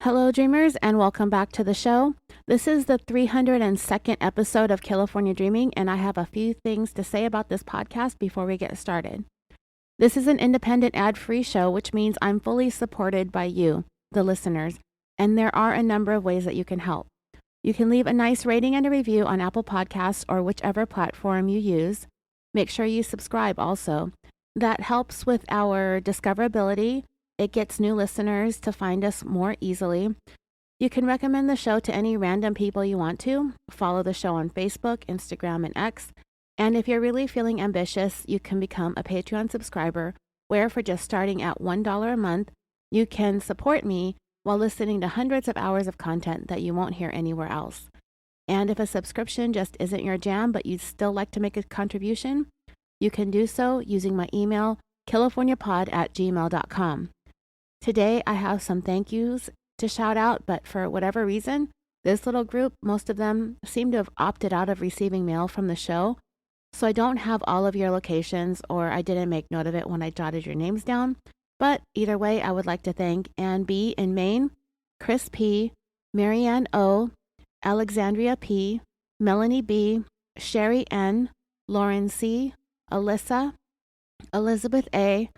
Hello, dreamers, and welcome back to the show. This is the 302nd episode of California Dreaming, and I have a few things to say about this podcast before we get started. This is an independent ad-free show, which means I'm fully supported by you, the listeners, and there are a number of ways that you can help. You can leave a nice rating and a review on Apple Podcasts or whichever platform you use. Make sure you subscribe also. That helps with our discoverability. It gets new listeners to find us more easily. You can recommend the show to any random people you want to. Follow the show on Facebook, Instagram, and X. And if you're really feeling ambitious, you can become a Patreon subscriber, where for just starting at $1 a month, you can support me while listening to hundreds of hours of content that you won't hear anywhere else. And if a subscription just isn't your jam, but you'd still like to make a contribution, you can do so using my email, californiapod@gmail.com. Today, I have some thank yous to shout out, but for whatever reason, this little group, most of them seem to have opted out of receiving mail from the show. So I don't have all of your locations, or I didn't make note of it when I jotted your names down. But either way, I would like to thank Ann B. in Maine, Chris P., Marianne O., Alexandria P., Melanie B., Sherry N., Lauren C., Alyssa, Elizabeth A.,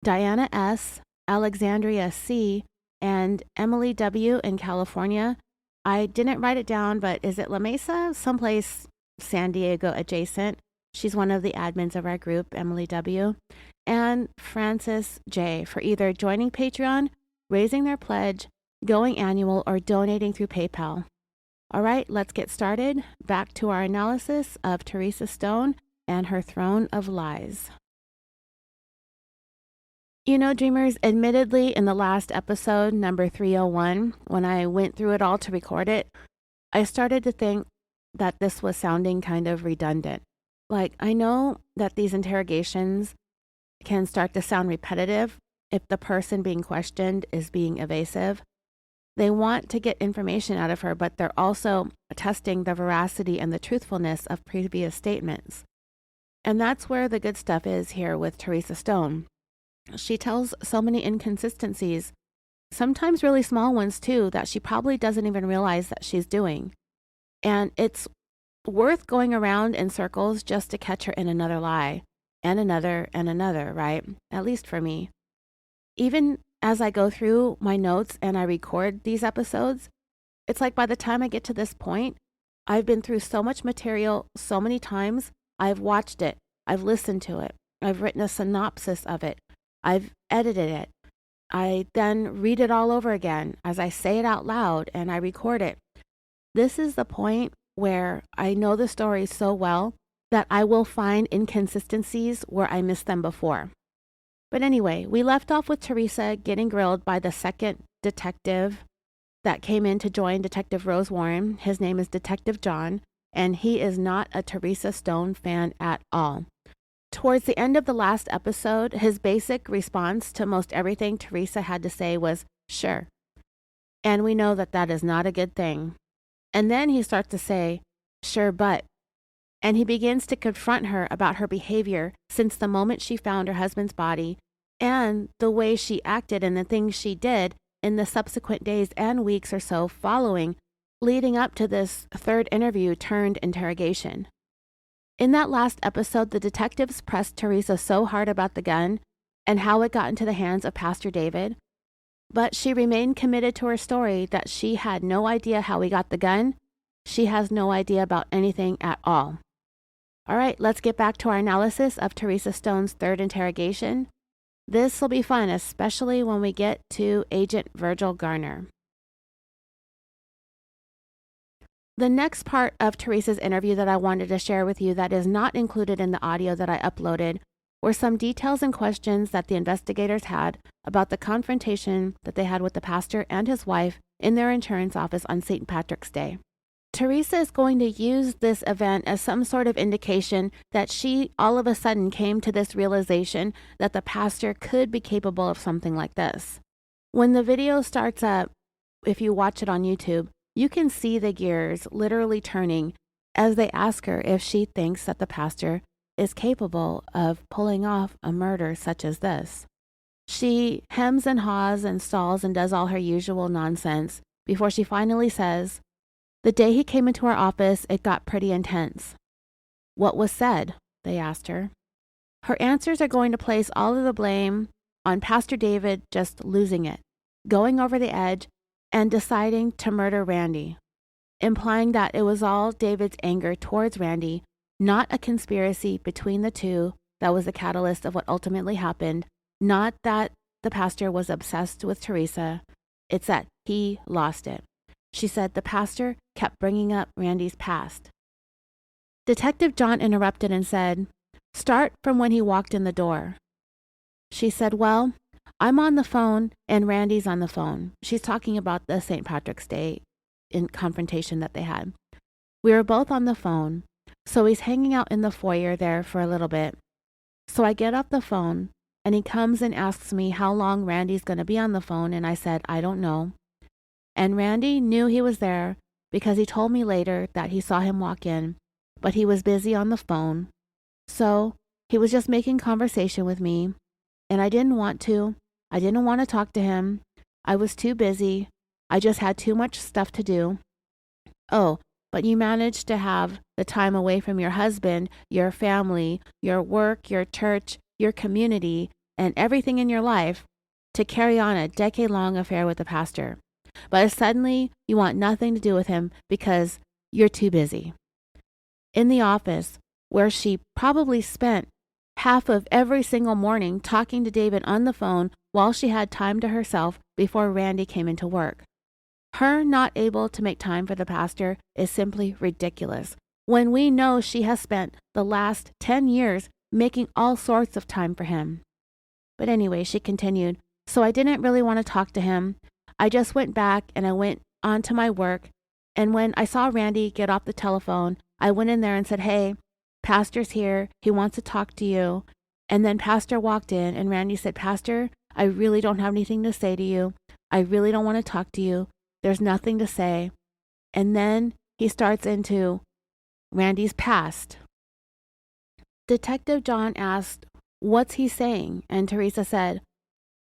Diana S., Alexandria C., and Emily W. in California. I didn't write it down, but is it La Mesa? Someplace San Diego adjacent. She's one of the admins of our group, Emily W. And Francis J. for either joining Patreon, raising their pledge, going annual, or donating through PayPal. All right, let's get started. Back to our analysis of Teresa Stone and her throne of lies. You know, dreamers, admittedly, in the last episode, number 301, when I went through it all to record it, I started to think that this was sounding kind of redundant. Like, I know that these interrogations can start to sound repetitive if the person being questioned is being evasive. They want to get information out of her, but they're also testing the veracity and the truthfulness of previous statements. And that's where the good stuff is here with Teresa Stone. She tells so many inconsistencies, sometimes really small ones too, that she probably doesn't even realize that she's doing. And it's worth going around in circles just to catch her in another lie, and another, right? At least for me. Even as I go through my notes and I record these episodes, it's like by the time I get to this point, I've been through so much material so many times. I've watched it. I've listened to it. I've written a synopsis of it. I've edited it. I then read it all over again as I say it out loud and I record it. This is the point where I know the story so well that I will find inconsistencies where I missed them before. But anyway, we left off with Teresa getting grilled by the second detective that came in to join Detective Rose Warren. His name is Detective John, and he is not a Teresa Stone fan at all. Towards the end of the last episode, his basic response to most everything Teresa had to say was, sure. And we know that that is not a good thing. And then he starts to say, sure, but. And he begins to confront her about her behavior since the moment she found her husband's body and the way she acted and the things she did in the subsequent days and weeks or so following, leading up to this third interview turned interrogation. In that last episode, the detectives pressed Teresa so hard about the gun and how it got into the hands of Pastor David, but she remained committed to her story that she had no idea how he got the gun. She has no idea about anything at all. All right, let's get back to our analysis of Teresa Stone's third interrogation. This will be fun, especially when we get to Agent Virgil Garner. The next part of Teresa's interview that I wanted to share with you that is not included in the audio that I uploaded were some details and questions that the investigators had about the confrontation that they had with the pastor and his wife in their insurance office on St. Patrick's Day. Teresa is going to use this event as some sort of indication that she all of a sudden came to this realization that the pastor could be capable of something like this. When the video starts up, if you watch it on YouTube, you can see the gears literally turning as they ask her if she thinks that the pastor is capable of pulling off a murder such as this. She hems and haws and stalls and does all her usual nonsense before she finally says, "The day he came into our office, it got pretty intense." "What was said?" they asked her. Her answers are going to place all of the blame on Pastor David just losing it, going over the edge, and deciding to murder Randy, implying that it was all David's anger towards Randy, not a conspiracy between the two that was the catalyst of what ultimately happened, not that the pastor was obsessed with Teresa. It's that he lost it. She said the pastor kept bringing up Randy's past. Detective John interrupted and said, "Start from when he walked in the door." She said, "Well, I'm on the phone and Randy's on the phone." She's talking about the St. Patrick's Day in confrontation that they had. "We were both on the phone, so he's hanging out in the foyer there for a little bit. So I get off the phone and he comes and asks me how long Randy's going to be on the phone, and I said, I don't know. And Randy knew he was there because he told me later that he saw him walk in, but he was busy on the phone. So he was just making conversation with me, and I didn't want to. I didn't want to talk to him. I was too busy. I just had too much stuff to do. Oh, but you managed to have the time away from your husband, your family, your work, your church, your community, and everything in your life to carry on a decade-long affair with the pastor. But suddenly you want nothing to do with him because you're too busy." In the office, where she probably spent half of every single morning talking to David on the phone while she had time to herself before Randy came into work. Her not able to make time for the pastor is simply ridiculous when we know she has spent the last 10 years making all sorts of time for him. But anyway, she continued, "So I didn't really want to talk to him. I just went back and I went on to my work. And when I saw Randy get off the telephone, I went in there and said, 'Hey, Pastor's here. He wants to talk to you.' And then Pastor walked in and Randy said, 'Pastor, I really don't have anything to say to you. I really don't want to talk to you. There's nothing to say.' And then he starts into Randy's past." Detective John asked, "What's he saying?" And Teresa said,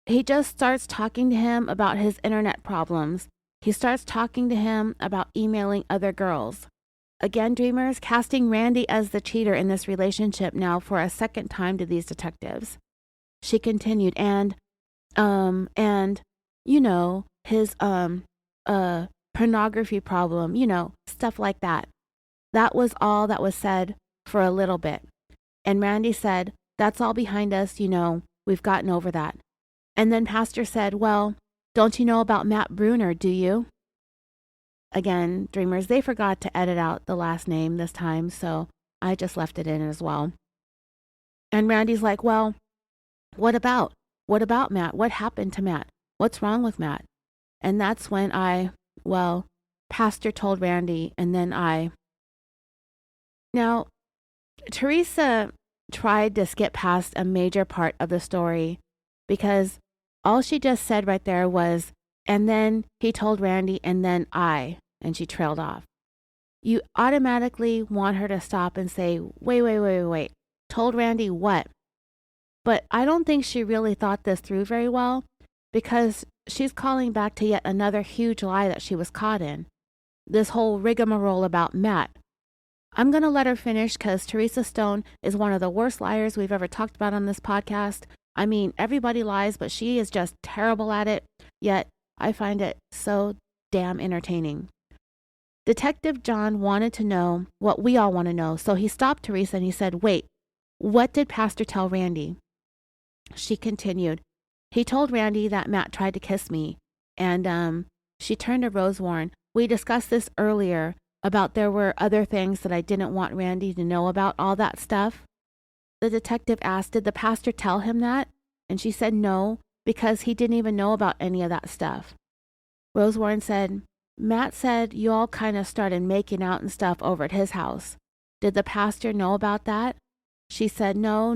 "He just starts talking to him about his internet problems. He starts talking to him about emailing other girls." Again, dreamers, casting Randy as the cheater in this relationship now for a second time to these detectives. She continued, and, his, pornography problem, stuff like that. That was all that was said for a little bit. And Randy said, "That's all behind us, we've gotten over that." And then Pastor said, "Well, don't you know about Matt Bruner, do you?" Again, dreamers, they forgot to edit out the last name this time, so I just left it in as well. And Randy's like, "Well, what about Matt? What happened to Matt? What's wrong with Matt?" And that's when Pastor told Randy, and then I. Now, Teresa tried to skip past a major part of the story because all she just said right there was, "And then he told Randy, and then I," and she trailed off. You automatically want her to stop and say, wait. Told Randy what? But I don't think she really thought this through very well because she's calling back to yet another huge lie that she was caught in. This whole rigmarole about Matt. I'm going to let her finish because Teresa Stone is one of the worst liars we've ever talked about on this podcast. I mean, everybody lies, but she is just terrible at it, yet I find it so damn entertaining. Detective John wanted to know what we all want to know, so he stopped Teresa and he said, "Wait, what did Pastor tell Randy?" She continued, "He told Randy that Matt tried to kiss me." And she turned to Rosewarne. "We discussed this earlier about there were other things that I didn't want Randy to know about all that stuff." The detective asked, "Did the pastor tell him that?" And she said no, because he didn't even know about any of that stuff. Rosewarne said, "Matt said you all kind of started making out and stuff over at his house. Did the pastor know about that?" She said, No.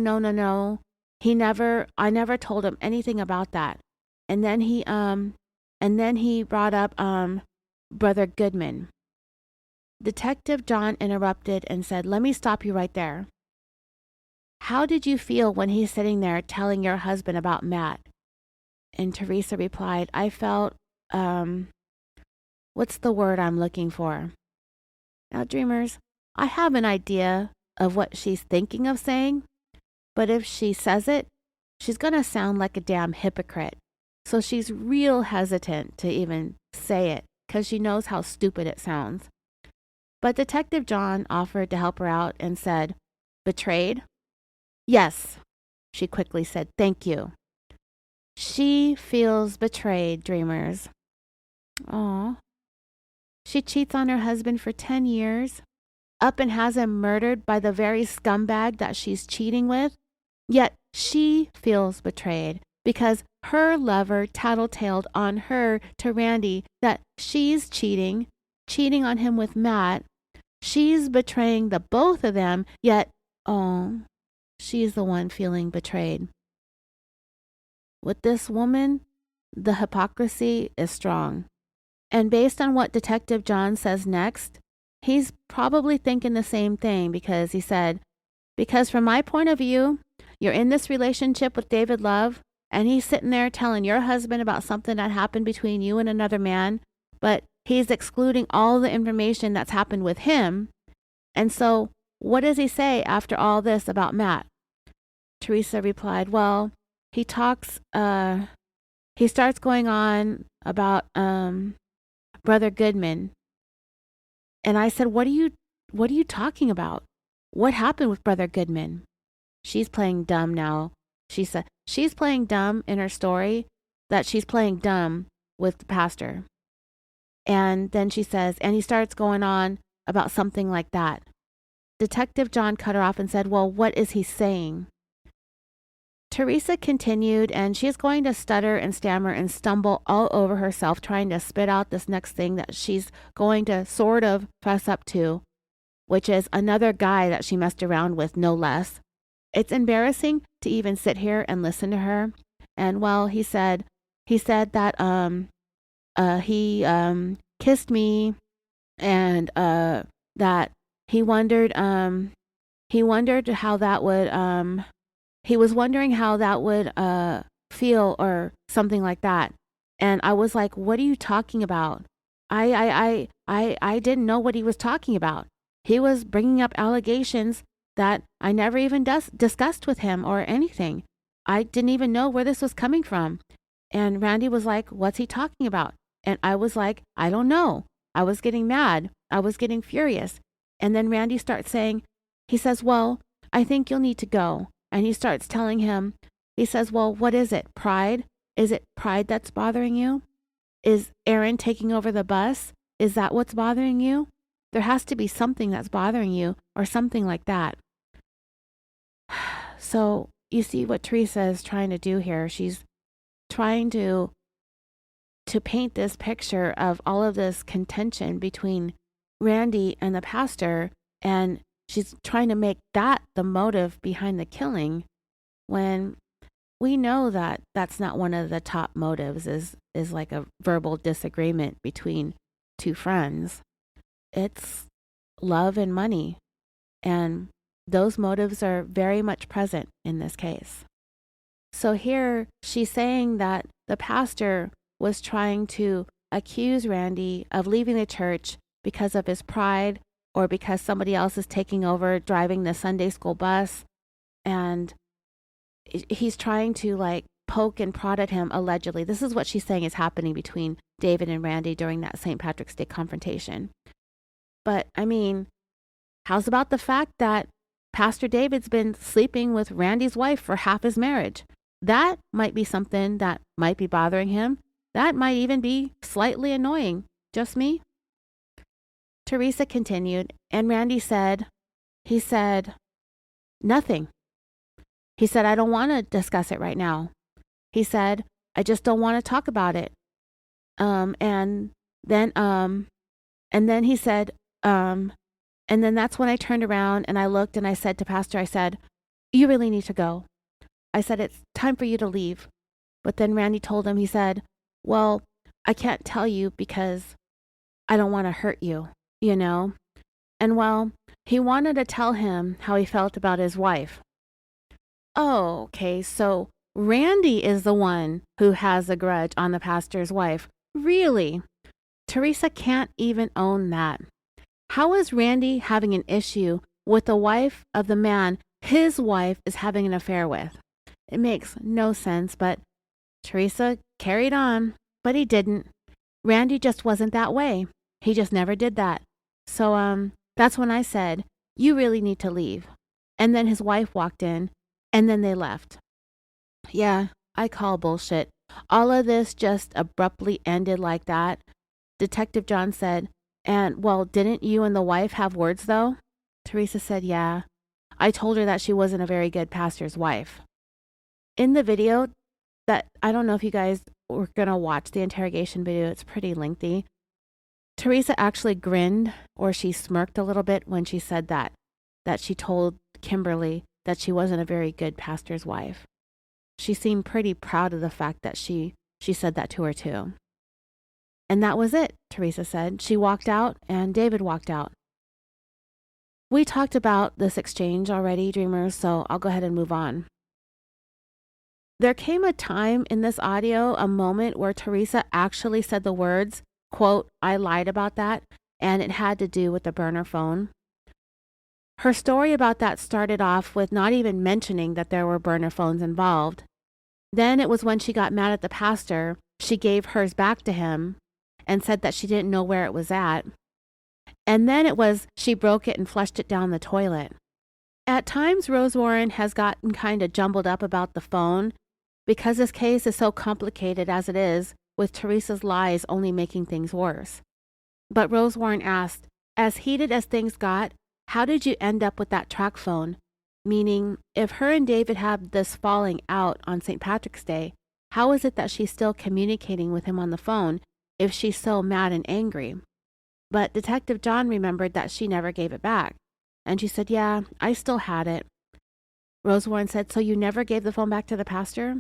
I never told him anything about that. And then he brought up, Brother Goodman." Detective John interrupted and said, "Let me stop you right there. How did you feel when he's sitting there telling your husband about Matt? And Teresa replied, I felt, what's the word I'm looking for? Now, dreamers, I have an idea of what she's thinking of saying, but if she says it, she's going to sound like a damn hypocrite. So she's real hesitant to even say it because she knows how stupid it sounds. But Detective John offered to help her out and said, betrayed? Yes, she quickly said, thank you. She feels betrayed, dreamers. Aw. She cheats on her husband for 10 years, up and has him murdered by the very scumbag that she's cheating with. Yet she feels betrayed because her lover tattletaled on her to Randy that she's cheating on him with Matt. She's betraying the both of them, yet, oh, she's the one feeling betrayed. With this woman, the hypocrisy is strong. And based on what Detective John says next, he's probably thinking the same thing because he said, because from my point of view, you're in this relationship with David Love, and he's sitting there telling your husband about something that happened between you and another man, but he's excluding all the information that's happened with him. And so what does he say after all this about Matt? Teresa replied, well, he starts going on about Brother Goodman. And I said, what are you talking about? What happened with Brother Goodman? She's playing dumb now. She said she's playing dumb in her story, that she's playing dumb with the pastor. And then she says, and he starts going on about something like that. Detective John cut her off and said, well, what is he saying? Teresa continued, and she is going to stutter and stammer and stumble all over herself, trying to spit out this next thing that she's going to sort of fess up to, which is another guy that she messed around with, no less. It's embarrassing to even sit here and listen to her. And well, he said that he kissed me, and that he wondered how that would he was wondering how that would feel or something like that. And I was like, what are you talking about? I didn't know what he was talking about. He was bringing up allegations that I never even discussed with him or anything. I didn't even know where this was coming from. And Randy was like, what's he talking about? And I was like, I don't know. I was getting mad. I was getting furious. And then Randy starts saying, he says, well, I think you'll need to go. And he starts telling him, he says, well, what is it? Pride? Is it pride that's bothering you? Is Aaron taking over the bus? Is that what's bothering you? There has to be something that's bothering you or something like that. So you see what Teresa is trying to do here. She's trying to paint this picture of all of this contention between Randy and the pastor, and she's trying to make that the motive behind the killing, when we know that that's not one of the top motives, is like a verbal disagreement between two friends. It's love and money, and those motives are very much present in this case. So here she's saying that the pastor was trying to accuse Randy of leaving the church because of his pride, or because somebody else is taking over driving the Sunday school bus. And he's trying to like poke and prod at him, allegedly. This is what she's saying is happening between David and Randy during that St. Patrick's Day confrontation. But I mean, how's about the fact that Pastor David's been sleeping with Randy's wife for half his marriage? That might be something that might be bothering him. That might even be slightly annoying. Just me? Teresa continued, and Randy said, nothing. He said, I don't want to discuss it right now. He said, I just don't want to talk about it. And then he said, and then that's when I turned around and I looked and I said to Pastor, I said, you really need to go. I said, it's time for you to leave. But then Randy told him, he said, well, I can't tell you because I don't want to hurt you, you know? And well, he wanted to tell him how he felt about his wife. Oh, okay, so Randy is the one who has a grudge on the pastor's wife. Really? Teresa can't even own that. How is Randy having an issue with the wife of the man his wife is having an affair with? It makes no sense, but Teresa carried on. But he didn't. Randy just wasn't that way. He just never did that. So, that's when I said, you really need to leave. And then his wife walked in, and then they left. Yeah, I call bullshit. All of this just abruptly ended like that. Detective John said, and, well, didn't you and the wife have words, though? Teresa said, yeah. I told her that she wasn't a very good pastor's wife. In the video, that I don't know if you guys were going to watch the interrogation video, it's pretty lengthy. Teresa actually grinned, or she smirked a little bit when she said that she told Kimberly that she wasn't a very good pastor's wife. She seemed pretty proud of the fact that she said that to her too. And that was it, Teresa said. She walked out and David walked out. We talked about this exchange already, dreamers, so I'll go ahead and move on. There came a time in this audio, a moment where Teresa actually said the words, quote, I lied about that, and it had to do with the burner phone. Her story about that started off with not even mentioning that there were burner phones involved. Then it was when she got mad at the pastor, she gave hers back to him and said that she didn't know where it was at. And then it was she broke it and flushed it down the toilet. At times, Rose Warren has gotten kind of jumbled up about the phone because this case is so complicated as it is, with Teresa's lies only making things worse. But Rose Warren asked, as heated as things got, how did you end up with that track phone? Meaning, if her and David had this falling out on St. Patrick's Day, how is it that she's still communicating with him on the phone if she's so mad and angry? But Detective John remembered that she never gave it back. And she said, yeah, I still had it. Rose Warren said, so you never gave the phone back to the pastor?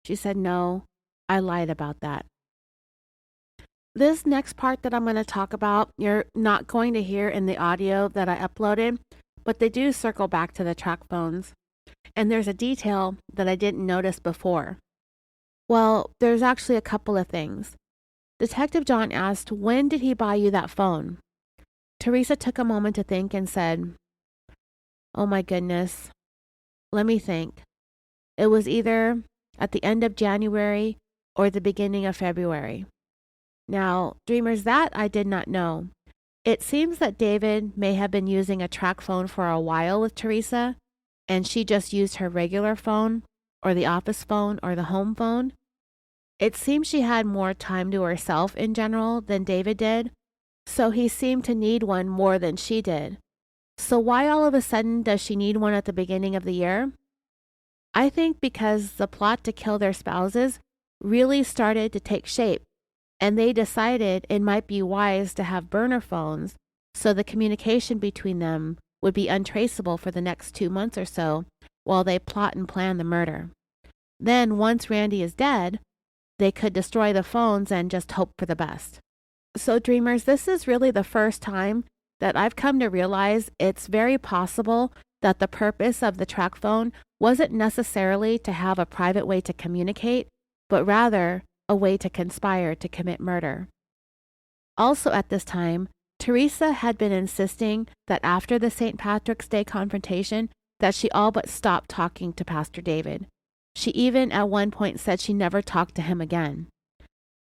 She said, no, I lied about that. This next part that I'm going to talk about, you're not going to hear in the audio that I uploaded, but they do circle back to the track phones. And there's a detail that I didn't notice before. Well, there's actually a couple of things. Detective John asked, when did he buy you that phone? Teresa took a moment to think and said, oh my goodness, let me think. It was either at the end of January or the beginning of February. Now, dreamers, that I did not know. It seems that David may have been using a track phone for a while with Teresa, and she just used her regular phone, or the office phone, or the home phone. It seems she had more time to herself in general than David did, so he seemed to need one more than she did. So why all of a sudden does she need one at the beginning of the year? I think because the plot to kill their spouses really started to take shape, and they decided it might be wise to have burner phones so the communication between them would be untraceable for the next 2 months or so while they plot and plan the murder. Then, once Randy is dead, they could destroy the phones and just hope for the best. So, dreamers, this is really the first time that I've come to realize it's very possible that the purpose of the track phone wasn't necessarily to have a private way to communicate, but rather a way to conspire to commit murder. Also at this time, Teresa had been insisting that after the St. Patrick's Day confrontation that she all but stopped talking to Pastor David. She even at one point said she never talked to him again.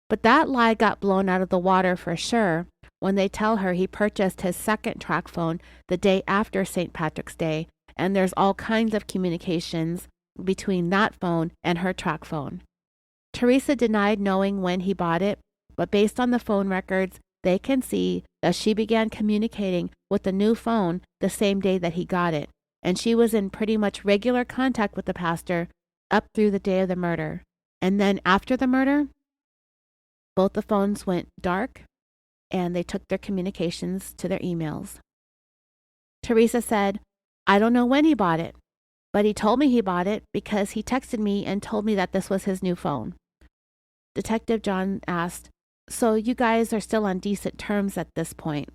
But that lie got blown out of the water for sure when they tell her he purchased his second track phone the day after St. Patrick's Day, and there's all kinds of communications between that phone and her track phone. Teresa denied knowing when he bought it, but based on the phone records, they can see that she began communicating with the new phone the same day that he got it, and she was in pretty much regular contact with the pastor up through the day of the murder. And then after the murder, both the phones went dark, and they took their communications to their emails. Teresa said, I don't know when he bought it, but he told me he bought it because he texted me and told me that this was his new phone. Detective John asked, so you guys are still on decent terms at this point?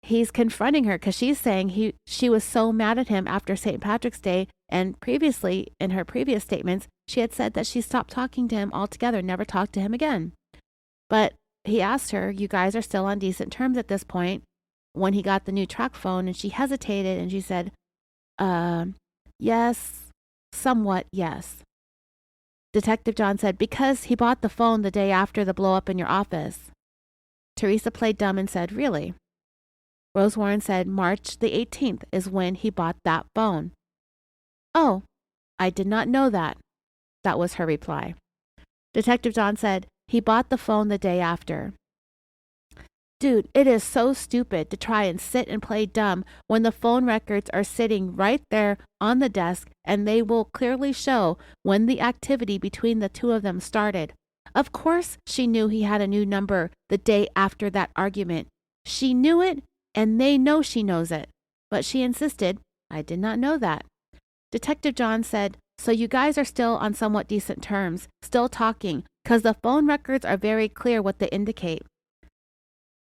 he's confronting her because she's saying she was so mad at him after St. Patrick's Day. And previously, in her previous statements, she had said that she stopped talking to him altogether, never talked to him again. But he asked her, you guys are still on decent terms at this point, when he got the new track phone, and she hesitated and she said, yes, somewhat, yes. Detective John said, because he bought the phone the day after the blow up in your office. Teresa played dumb and said, really? Rose Warren said, March the 18th is when he bought that phone. Oh, I did not know that. That was her reply. Detective John said, he bought the phone the day after. Dude, it is so stupid to try and sit and play dumb when the phone records are sitting right there on the desk and they will clearly show when the activity between the two of them started. Of course she knew he had a new number the day after that argument. She knew it and they know she knows it. But she insisted, I did not know that. Detective John said, so you guys are still on somewhat decent terms, still talking, because the phone records are very clear what they indicate.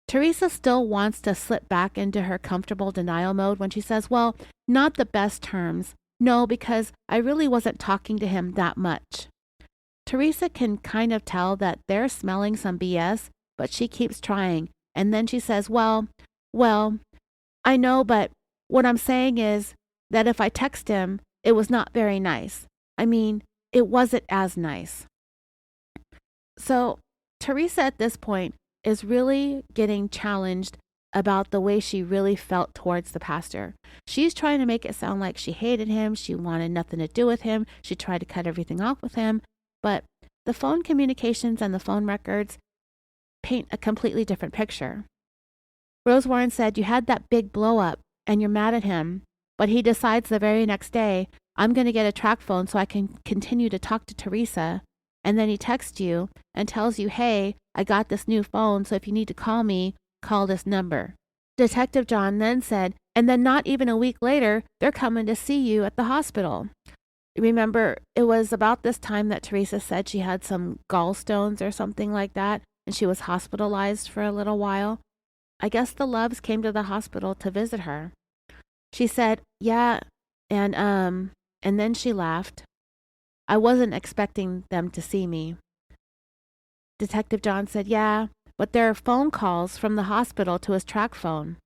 Teresa still wants to slip back into her comfortable denial mode when she says, well, not the best terms. No, because I really wasn't talking to him that much. Teresa can kind of tell that they're smelling some BS, but she keeps trying. And then she says, well, I know, but what I'm saying is that if I text him, it was not very nice. I mean, it wasn't as nice. So Teresa at this point is really getting challenged about the way she really felt towards the pastor. She's trying to make it sound like she hated him. She wanted nothing to do with him. She tried to cut everything off with him. But the phone communications and the phone records paint a completely different picture. Rose Warren said, you had that big blow up and you're mad at him, but he decides the very next day, I'm going to get a track phone so I can continue to talk to Teresa. And then he texts you and tells you, hey, I got this new phone, so if you need to call me, call this number. Detective John then said, and then not even a week later, they're coming to see you at the hospital. Remember, it was about this time that Teresa said she had some gallstones or something like that, and she was hospitalized for a little while. I guess the Loves came to the hospital to visit her. She said, yeah, and then she laughed. I wasn't expecting them to see me. Detective John said, yeah, but there are phone calls from the hospital to his track phone.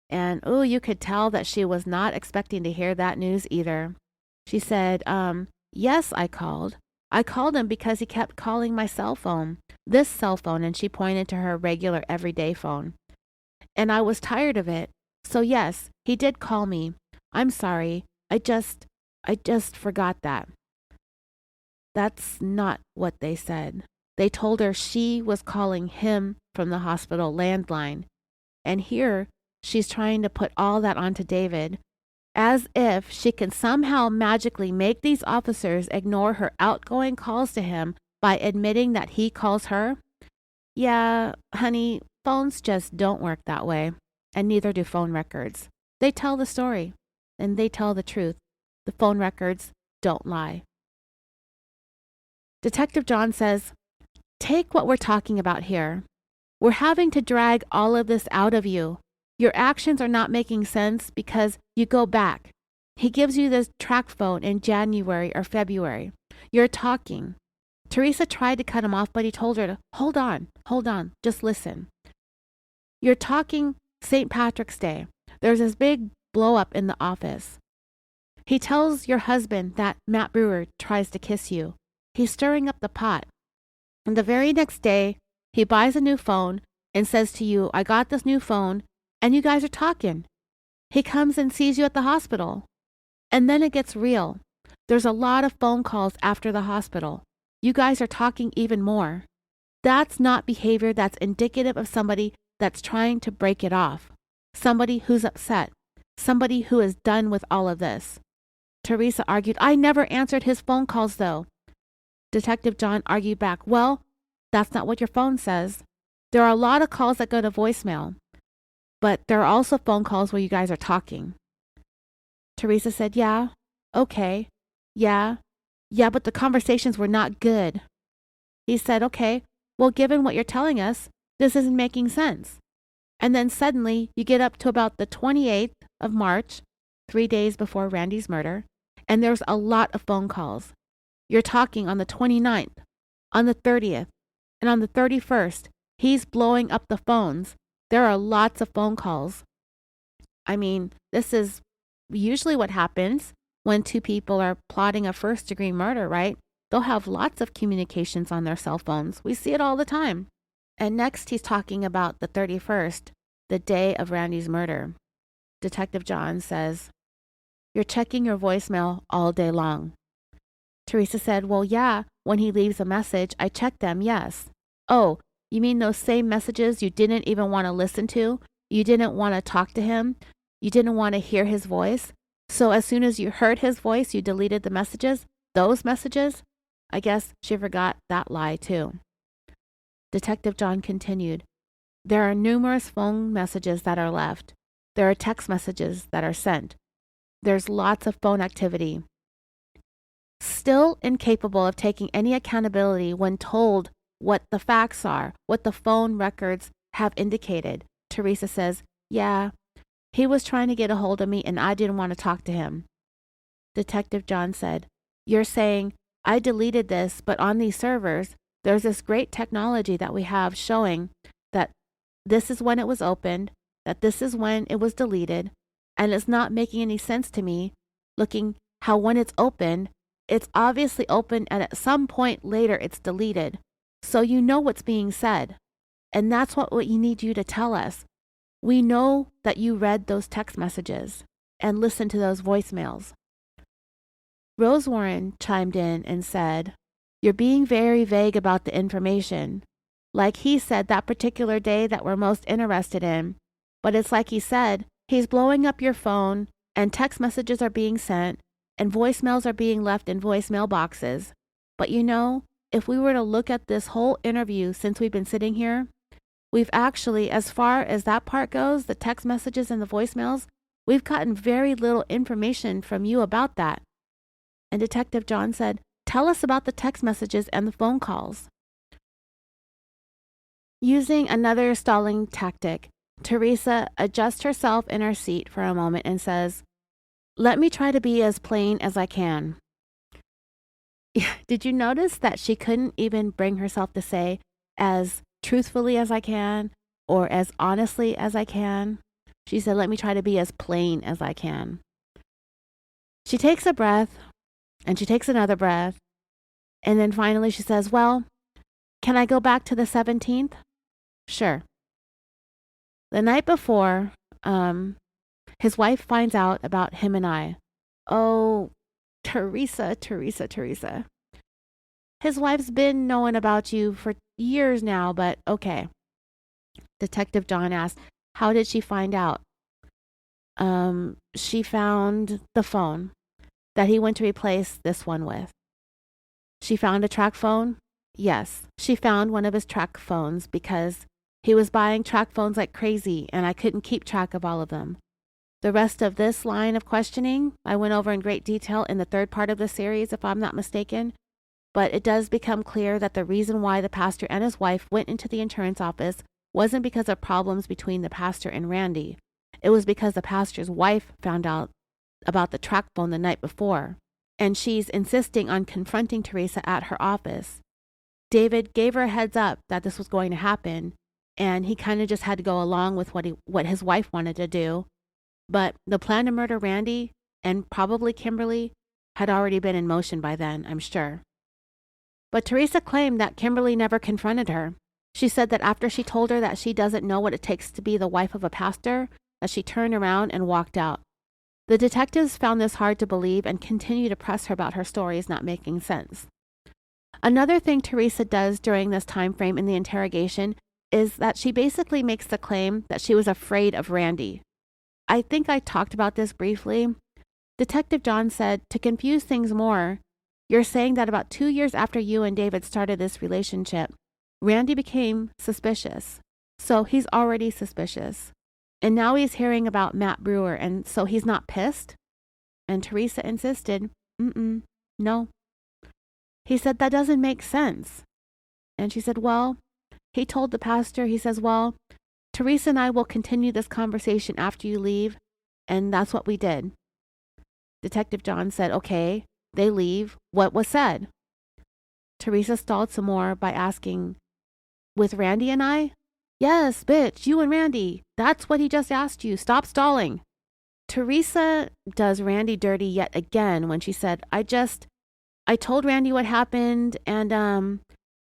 And, you could tell that she was not expecting to hear that news either. She said, yes, I called. I called him because he kept calling my cell phone, this cell phone, and she pointed to her regular everyday phone. And I was tired of it. So yes, he did call me. I'm sorry. I just forgot that. That's not what they said. They told her she was calling him from the hospital landline. And here, she's trying to put all that onto David, as if she can somehow magically make these officers ignore her outgoing calls to him by admitting that he calls her. Yeah, honey, phones just don't work that way, and neither do phone records. They tell the story, and they tell the truth. The phone records don't lie. Detective John says, take what we're talking about here. We're having to drag all of this out of you. Your actions are not making sense because you go back. He gives you this track phone in January or February. You're talking. Teresa tried to cut him off, but he told her to hold on, just listen. You're talking St. Patrick's Day. There's this big blow up in the office. He tells your husband that Matt Brewer tries to kiss you. He's stirring up the pot. And the very next day, he buys a new phone and says to you, I got this new phone, and you guys are talking. He comes and sees you at the hospital. And then it gets real. There's a lot of phone calls after the hospital. You guys are talking even more. That's not behavior that's indicative of somebody that's trying to break it off. Somebody who's upset. Somebody who is done with all of this. Teresa argued, I never answered his phone calls though. Detective John argued back, well, that's not what your phone says. There are a lot of calls that go to voicemail, but there are also phone calls where you guys are talking. Teresa said, yeah, okay, yeah, but the conversations were not good. He said, okay, well, given what you're telling us, this isn't making sense. And then suddenly you get up to about the 28th of March, 3 days before Randy's murder, and there's a lot of phone calls. You're talking on the 29th, on the 30th, and on the 31st. He's blowing up the phones. There are lots of phone calls. I mean, this is usually what happens when two people are plotting a first-degree murder, right? They'll have lots of communications on their cell phones. We see it all the time. And next, he's talking about the 31st, the day of Randy's murder. Detective John says, "You're checking your voicemail all day long." Teresa said, "Well, yeah, when he leaves a message, I check them, yes." "Oh, you mean those same messages you didn't even want to listen to? You didn't want to talk to him? You didn't want to hear his voice? So as soon as you heard his voice, you deleted the messages? Those messages?" I guess she forgot that lie, too. Detective John continued, "There are numerous phone messages that are left. There are text messages that are sent. There's lots of phone activity." Still incapable of taking any accountability when told what the facts are, what the phone records have indicated, Teresa says, "Yeah, he was trying to get a hold of me and I didn't want to talk to him." Detective John said, "You're saying, I deleted this, but on these servers, there's this great technology that we have showing that this is when it was opened, that this is when it was deleted, and it's not making any sense to me, looking how when it's opened, it's obviously open and at some point later it's deleted. So you know what's being said. And that's what we need you to tell us. We know that you read those text messages and listened to those voicemails." Rose Warren chimed in and said, "You're being very vague about the information. Like he said that particular day that we're most interested in. But it's like he said, he's blowing up your phone and text messages are being sent and voicemails are being left in voicemail boxes. But you know, if we were to look at this whole interview since we've been sitting here, we've actually, as far as that part goes, the text messages and the voicemails, we've gotten very little information from you about that." And Detective John said, "Tell us about the text messages and the phone calls." Using another stalling tactic, Teresa adjusts herself in her seat for a moment and says, "Let me try to be as plain as I can." Did you notice that she couldn't even bring herself to say as truthfully as I can or as honestly as I can? She said, "Let me try to be as plain as I can." She takes a breath and she takes another breath. And then finally she says, "Well, can I go back to the 17th? Sure. The night before, his wife finds out about him and I." Oh, Teresa. "His wife's been knowing about you for years now, but okay." Detective John asked, "How did she find out?" She found the phone that he went to replace this one with." "She found a track phone?" "Yes, she found one of his track phones because he was buying track phones like crazy and I couldn't keep track of all of them." The rest of this line of questioning I went over in great detail in the third part of the series, if I'm not mistaken, but it does become clear that the reason why the pastor and his wife went into the insurance office wasn't because of problems between the pastor and Randy. It was because the pastor's wife found out about the track phone the night before, and she's insisting on confronting Teresa at her office. David gave her a heads up that this was going to happen, and he kind of just had to go along with what his wife wanted to do. But the plan to murder Randy, and probably Kimberly, had already been in motion by then, I'm sure. But Teresa claimed that Kimberly never confronted her. She said that after she told her that she doesn't know what it takes to be the wife of a pastor, that she turned around and walked out. The detectives found this hard to believe and continued to press her about her stories not making sense. Another thing Teresa does during this time frame in the interrogation is that she basically makes the claim that she was afraid of Randy. I think I talked about this briefly. Detective John said, to confuse things more, "You're saying that about 2 years after you and David started this relationship, Randy became suspicious. So he's already suspicious. And now he's hearing about Matt Brewer, and so he's not pissed?" And Teresa insisted, "No." He said, "That doesn't make sense." And she said, "Well," he told the pastor, he says, "Well, Teresa and I will continue this conversation after you leave. And that's what we did. Detective John said, okay, they leave. What was said? Teresa stalled some more by asking, with Randy and I? Yes, bitch, you and Randy. That's what he just asked you. Stop stalling. Teresa does Randy dirty yet again when she said, I told Randy what happened, and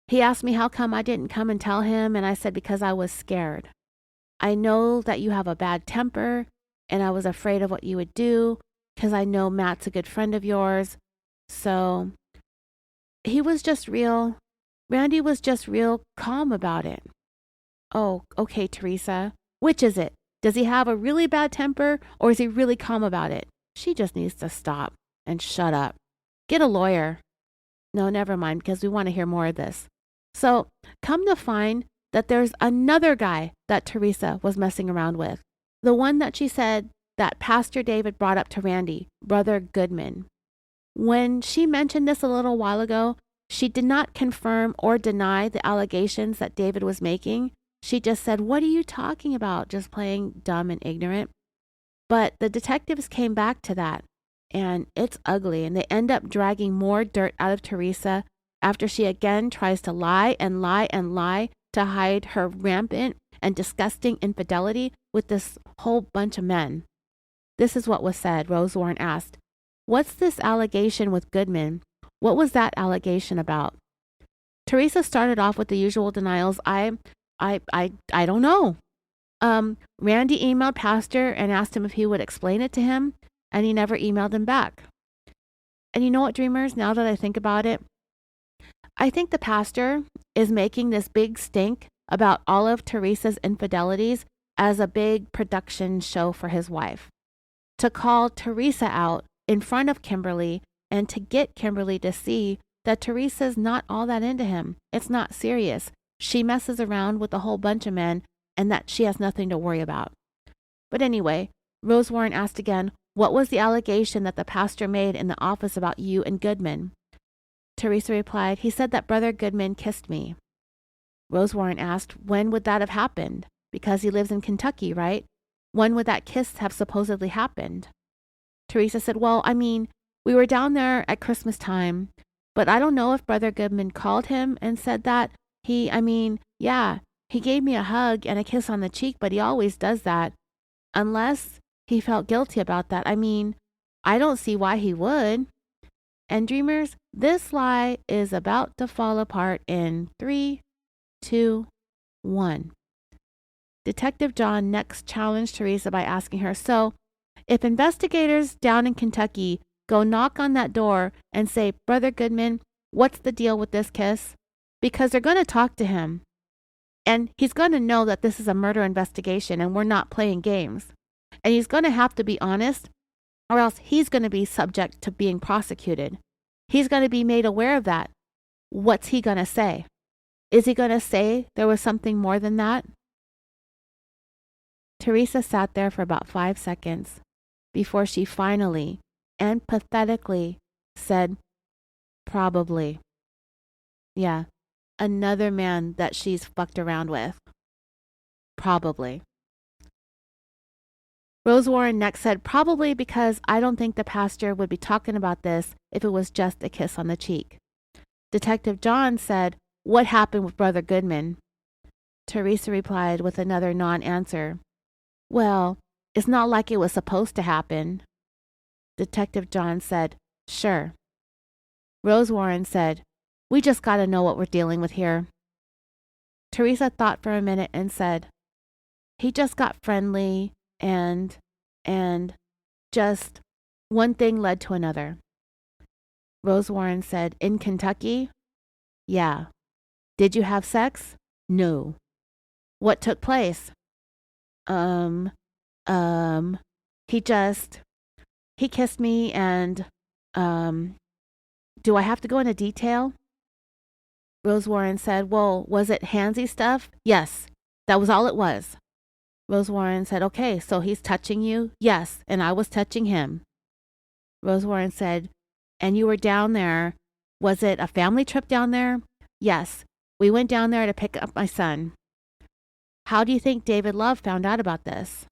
he asked me how come I didn't come and tell him, and I said because I was scared. I know that you have a bad temper, and I was afraid of what you would do, because I know Matt's a good friend of yours. So he was just real. Randy was just real calm about it. Oh, okay, Teresa. Which is it? Does he have a really bad temper, or is he really calm about it? She just needs to stop and shut up. Get a lawyer. No, never mind, because we want to hear more of this. So, come to find that there's another guy that Teresa was messing around with. The one that she said that Pastor David brought up to Randy, Brother Goodman. When she mentioned this a little while ago, she did not confirm or deny the allegations that David was making. She just said, what are you talking about? Just playing dumb and ignorant. But the detectives came back to that, and it's ugly, and they end up dragging more dirt out of Teresa after she again tries to lie and lie and lie to hide her rampant and disgusting infidelity with this whole bunch of men. This is what was said. Rose Warren asked, what's this allegation with Goodman? What was that allegation about? Teresa started off with the usual denials. I don't know. Randy emailed Pastor and asked him if he would explain it to him, and he never emailed him back. And you know what, dreamers, now that I think about it, I think the pastor is making this big stink about all of Teresa's infidelities as a big production show for his wife. To call Teresa out in front of Kimberly and to get Kimberly to see that Teresa's not all that into him. It's not serious. She messes around with a whole bunch of men and that she has nothing to worry about. But anyway, Rose Warren asked again, what was the allegation that the pastor made in the office about you and Goodman? Teresa replied, he said that Brother Goodman kissed me. Rose Warren asked, when would that have happened? Because he lives in Kentucky, right? When would that kiss have supposedly happened? Teresa said, well, we were down there at Christmas time, but I don't know if Brother Goodman called him and said that. He gave me a hug and a kiss on the cheek, but he always does that. Unless he felt guilty about that. I don't see why he would. And dreamers, this lie is about to fall apart in 3, 2, 1. Detective John next challenged Teresa by asking her, so, if investigators down in Kentucky go knock on that door and say, Brother Goodman, what's the deal with this kiss? Because they're going to talk to him. And he's going to know that this is a murder investigation and we're not playing games. And he's going to have to be honest, or else he's going to be subject to being prosecuted. He's going to be made aware of that. What's he going to say? Is he going to say there was something more than that? Teresa sat there for about 5 seconds before she finally and pathetically said, probably. Yeah, another man that she's fucked around with. Probably. Rose Warren next said, probably because I don't think the pastor would be talking about this if it was just a kiss on the cheek. Detective John said, what happened with Brother Goodman? Teresa replied with another non-answer. Well, it's not like it was supposed to happen. Detective John said, sure. Rose Warren said, we just got to know what we're dealing with here. Teresa thought for a minute and said, he just got friendly and just one thing led to another. Rose Warren said, in Kentucky? Yeah. Did you have sex? No. What took place? He kissed me and, do I have to go into detail? Rose Warren said, well, was it handsy stuff? Yes, that was all it was. Rose Warren said, okay, so he's touching you? Yes, and I was touching him. Rose Warren said, and you were down there. Was it a family trip down there? Yes, we went down there to pick up my son. How do you think David Love found out about this?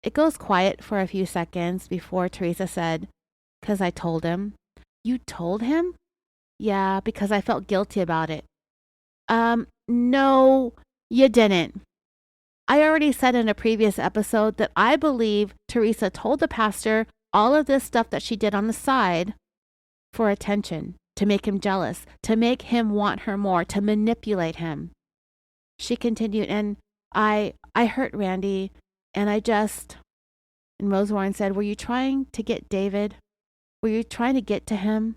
It goes quiet for a few seconds before Teresa said, "'Cause I told him." "You told him?" "Yeah, because I felt guilty about it." No, you didn't. I already said in a previous episode that I believe Teresa told the pastor all of this stuff that she did on the side for attention, to make him jealous, to make him want her more, to manipulate him. She continued, and I hurt Randy, and and Rose Warren said, "Were you trying to get David? Were you trying to get to him?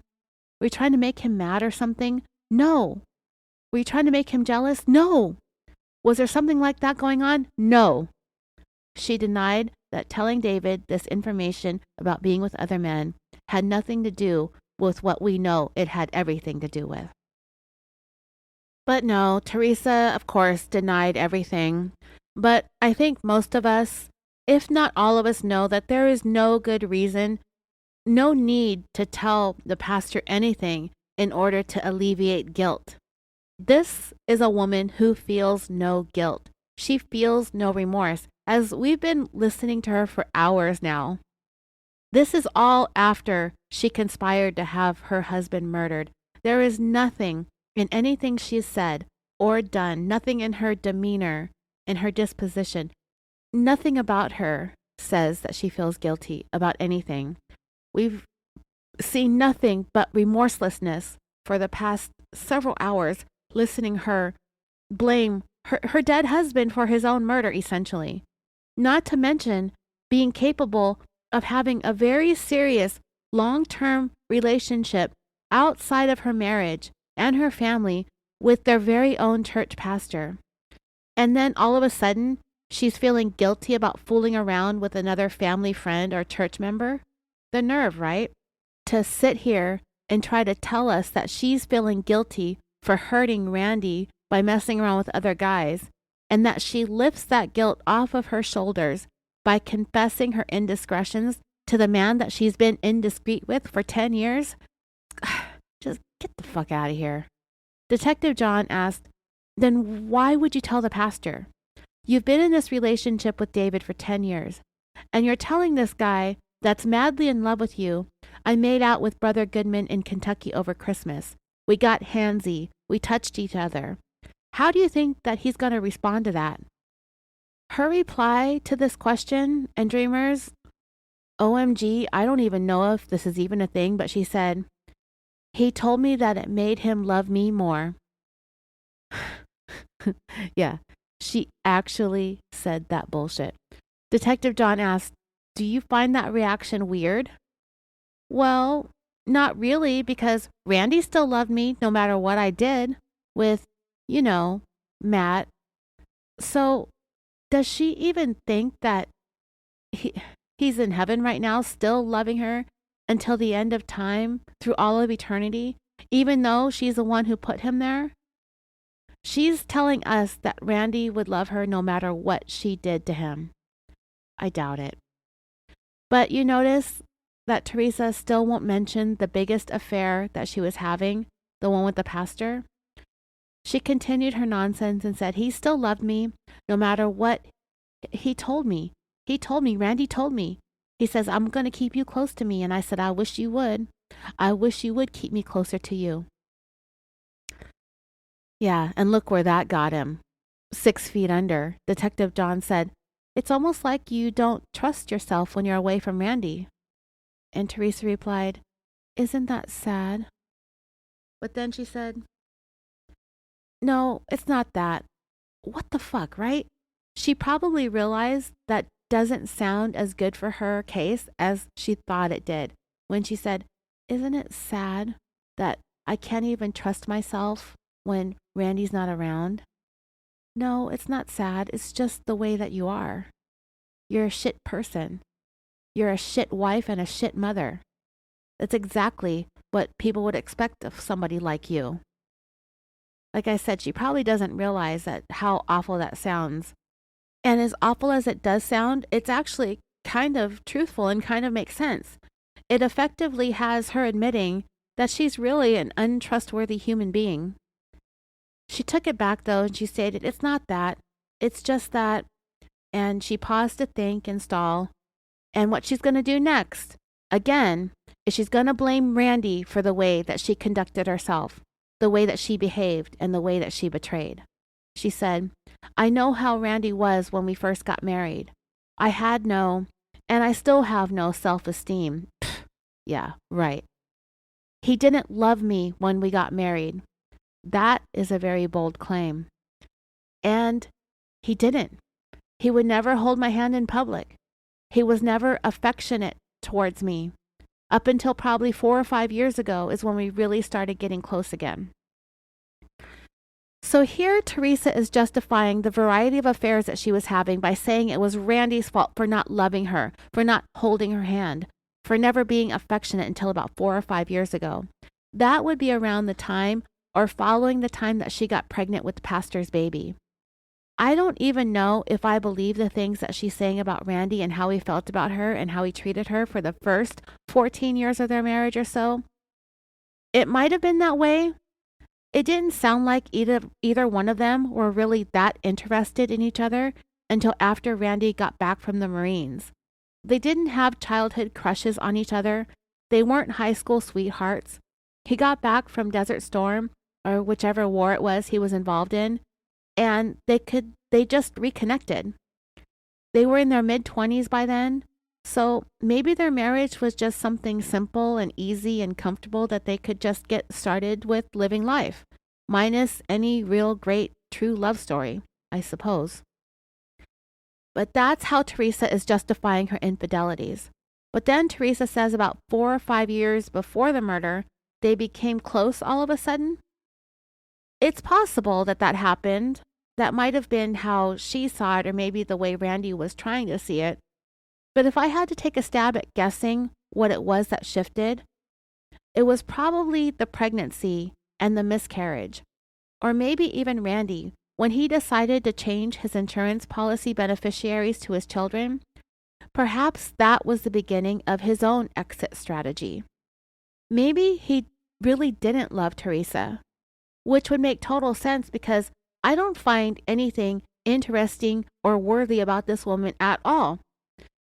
Were you trying to make him mad or something?" "No." "Were you trying to make him jealous?" "No." "Was there something like that going on?" "No." She denied that telling David this information about being with other men had nothing to do with what we know it had everything to do with. But no, Teresa, of course, denied everything. But I think most of us, if not all of us, know that there is no good reason, no need to tell the pastor anything in order to alleviate guilt. This is a woman who feels no guilt. She feels no remorse, as we've been listening to her for hours now. This is all after she conspired to have her husband murdered. There is nothing in anything she's said or done, nothing in her demeanor, in her disposition, nothing about her says that she feels guilty about anything. We've seen nothing but remorselessness for the past several hours, listening her blame her dead husband for his own murder, essentially. Not to mention being capable of having a very serious long-term relationship outside of her marriage and her family with their very own church pastor. And then all of a sudden, she's feeling guilty about fooling around with another family friend or church member. The nerve, right? To sit here and try to tell us that she's feeling guilty for hurting Randy by messing around with other guys, and that she lifts that guilt off of her shoulders by confessing her indiscretions to the man that she's been indiscreet with for 10 years? Just get the fuck out of here. Detective John asked, "Then why would you tell the pastor? You've been in this relationship with David for 10 years, and you're telling this guy that's madly in love with you, 'I made out with Brother Goodman in Kentucky over Christmas. We got handsy. We touched each other.' How do you think that he's going to respond to that?" Her reply to this question, and dreamers, OMG, I don't even know if this is even a thing, but she said, "He told me that it made him love me more." Yeah, she actually said that bullshit. Detective John asked, "Do you find that reaction weird?" "Well, not really, because Randy still loved me no matter what I did with, Matt. So does she even think that he's in heaven right now, still loving her until the end of time, through all of eternity, even though she's the one who put him there?" She's telling us that Randy would love her no matter what she did to him. I doubt it. But you notice that Teresa still won't mention the biggest affair that she was having, the one with the pastor. She continued her nonsense and said, "He still loved me no matter what he told me. Randy told me. He says, 'I'm going to keep you close to me.' And I said, 'I wish you would. I wish you would keep me closer to you.'" Yeah, and look where that got him. 6 feet under. Detective John said, "It's almost like you don't trust yourself when you're away from Randy." And Teresa replied, "Isn't that sad?" But then she said, "No, it's not that." What the fuck, right? She probably realized that doesn't sound as good for her case as she thought it did when she said, "Isn't it sad that I can't even trust myself when Randy's not around?" No, it's not sad. It's just the way that you are. You're a shit person. You're a shit wife and a shit mother. That's exactly what people would expect of somebody like you. Like I said, she probably doesn't realize that how awful that sounds. And as awful as it does sound, it's actually kind of truthful and kind of makes sense. It effectively has her admitting that she's really an untrustworthy human being. She took it back though, and she stated, "It's not that. It's just that, and she paused to think and stall, and what she's going to do next, again, is she's going to blame Randy for the way that she conducted herself, the way that she behaved, and the way that she betrayed. She said, I know how Randy was when we first got married. I had no, and I still have no self-esteem. Yeah, right. He didn't love me when we got married. That is a very bold claim. And he didn't. He would never hold my hand in public. He was never affectionate towards me. Up until probably 4 or 5 years ago is when we really started getting close again. So here Teresa is justifying the variety of affairs that she was having by saying it was Randy's fault for not loving her, for not holding her hand, for never being affectionate until about 4 or 5 years ago. That would be around the time or following the time that she got pregnant with the pastor's baby. I don't even know if I believe the things that she's saying about Randy and how he felt about her and how he treated her for the first 14 years of their marriage or so. It might have been that way. It didn't sound like either one of them were really that interested in each other until after Randy got back from the Marines. They didn't have childhood crushes on each other. They weren't high school sweethearts. He got back from Desert Storm, or whichever war it was he was involved in, and they just reconnected. They were in their mid-20s by then, so maybe their marriage was just something simple and easy and comfortable that they could just get started with living life, minus any real great true love story, I suppose. But that's how Teresa is justifying her infidelities. But then Teresa says about 4 or 5 years before the murder, they became close all of a sudden. It's possible that that happened. That might have been how she saw it, or maybe the way Randy was trying to see it. But if I had to take a stab at guessing what it was that shifted, it was probably the pregnancy and the miscarriage. Or maybe even Randy, when he decided to change his insurance policy beneficiaries to his children. Perhaps that was the beginning of his own exit strategy. Maybe he really didn't love Teresa, which would make total sense because I don't find anything interesting or worthy about this woman at all.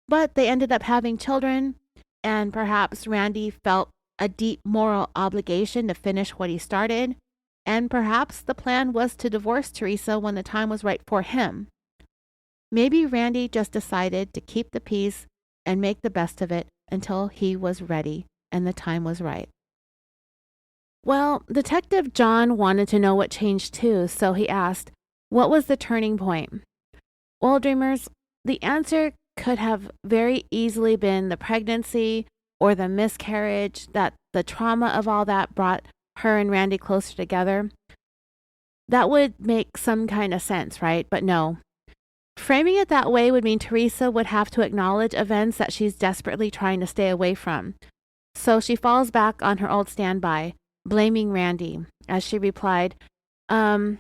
But they ended up having children, and perhaps Randy felt a deep moral obligation to finish what he started, and perhaps the plan was to divorce Teresa when the time was right for him. Maybe Randy just decided to keep the peace and make the best of it until he was ready and the time was right. Well, Detective John wanted to know what changed too, so he asked, what was the turning point? Well, dreamers, the answer could have very easily been the pregnancy or the miscarriage, that the trauma of all that brought her and Randy closer together. That would make some kind of sense, right? But no. Framing it that way would mean Teresa would have to acknowledge events that she's desperately trying to stay away from. So she falls back on her old standby, blaming Randy, as she replied, when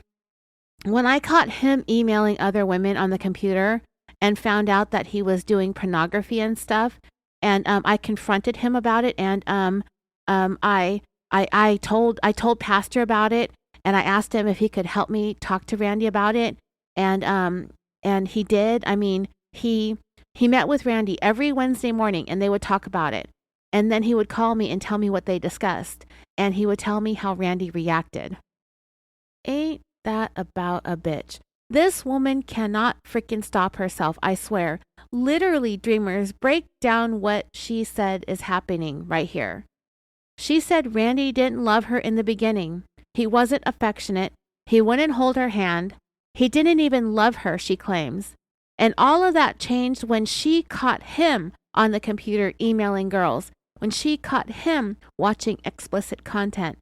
I caught him emailing other women on the computer and found out that he was doing pornography and stuff, and I confronted him about it, and I told Pastor about it, and I asked him if he could help me talk to Randy about it, and he did. I mean, he met with Randy every Wednesday morning, and they would talk about it. And then he would call me and tell me what they discussed. And he would tell me how Randy reacted. Ain't that about a bitch? This woman cannot freaking stop herself, I swear. Literally, dreamers, break down what she said is happening right here. She said Randy didn't love her in the beginning. He wasn't affectionate. He wouldn't hold her hand. He didn't even love her, she claims. And all of that changed when she caught him on the computer emailing girls, when she caught him watching explicit content.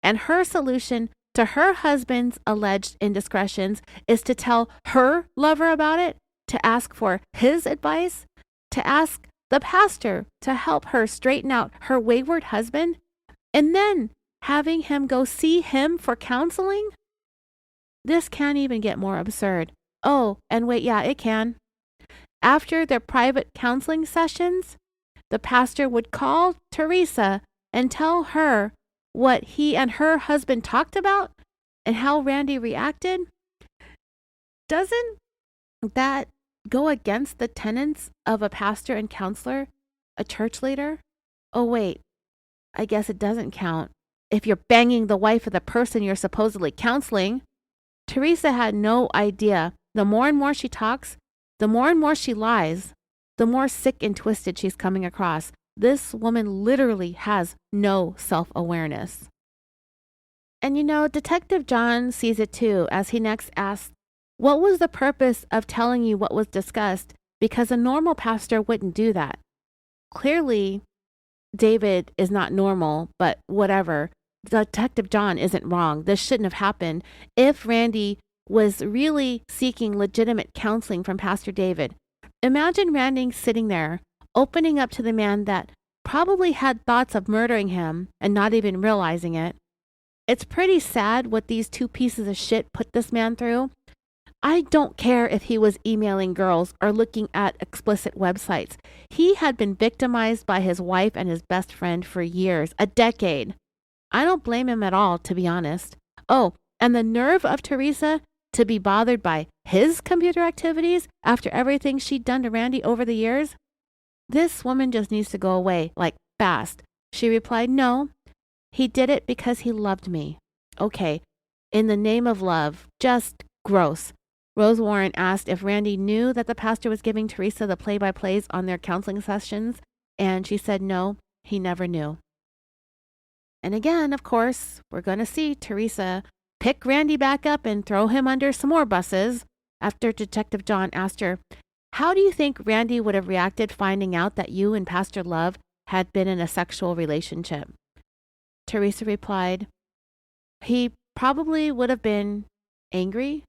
And her solution to her husband's alleged indiscretions is to tell her lover about it, to ask for his advice, to ask the pastor to help her straighten out her wayward husband, and then having him go see him for counseling? This can't even get more absurd. Oh, and wait, yeah, it can. After their private counseling sessions, the pastor would call Teresa and tell her what he and her husband talked about and how Randy reacted. Doesn't that go against the tenets of a pastor and counselor, a church leader? Oh, wait, I guess it doesn't count if you're banging the wife of the person you're supposedly counseling. Teresa had no idea. The more and more she talks, the more and more she lies, the more sick and twisted she's coming across. This woman literally has no self-awareness. And Detective John sees it too as he next asks, what was the purpose of telling you what was discussed? Because a normal pastor wouldn't do that. Clearly, David is not normal, but whatever. Detective John isn't wrong. This shouldn't have happened. If Randy was really seeking legitimate counseling from Pastor David, imagine Randy sitting there, opening up to the man that probably had thoughts of murdering him and not even realizing it. It's pretty sad what these two pieces of shit put this man through. I don't care if he was emailing girls or looking at explicit websites. He had been victimized by his wife and his best friend for years, a decade. I don't blame him at all, to be honest. Oh, and the nerve of Teresa to be bothered by his computer activities after everything she'd done to Randy over the years? This woman just needs to go away, like fast. She replied, no, he did it because he loved me. Okay, in the name of love, just gross. Rose Warren asked if Randy knew that the pastor was giving Teresa the play-by-plays on their counseling sessions, and she said no, he never knew. And again, of course, we're going to see Teresa pick Randy back up and throw him under some more buses after Detective John asked her, how do you think Randy would have reacted finding out that you and Pastor Love had been in a sexual relationship? Teresa replied, he probably would have been angry.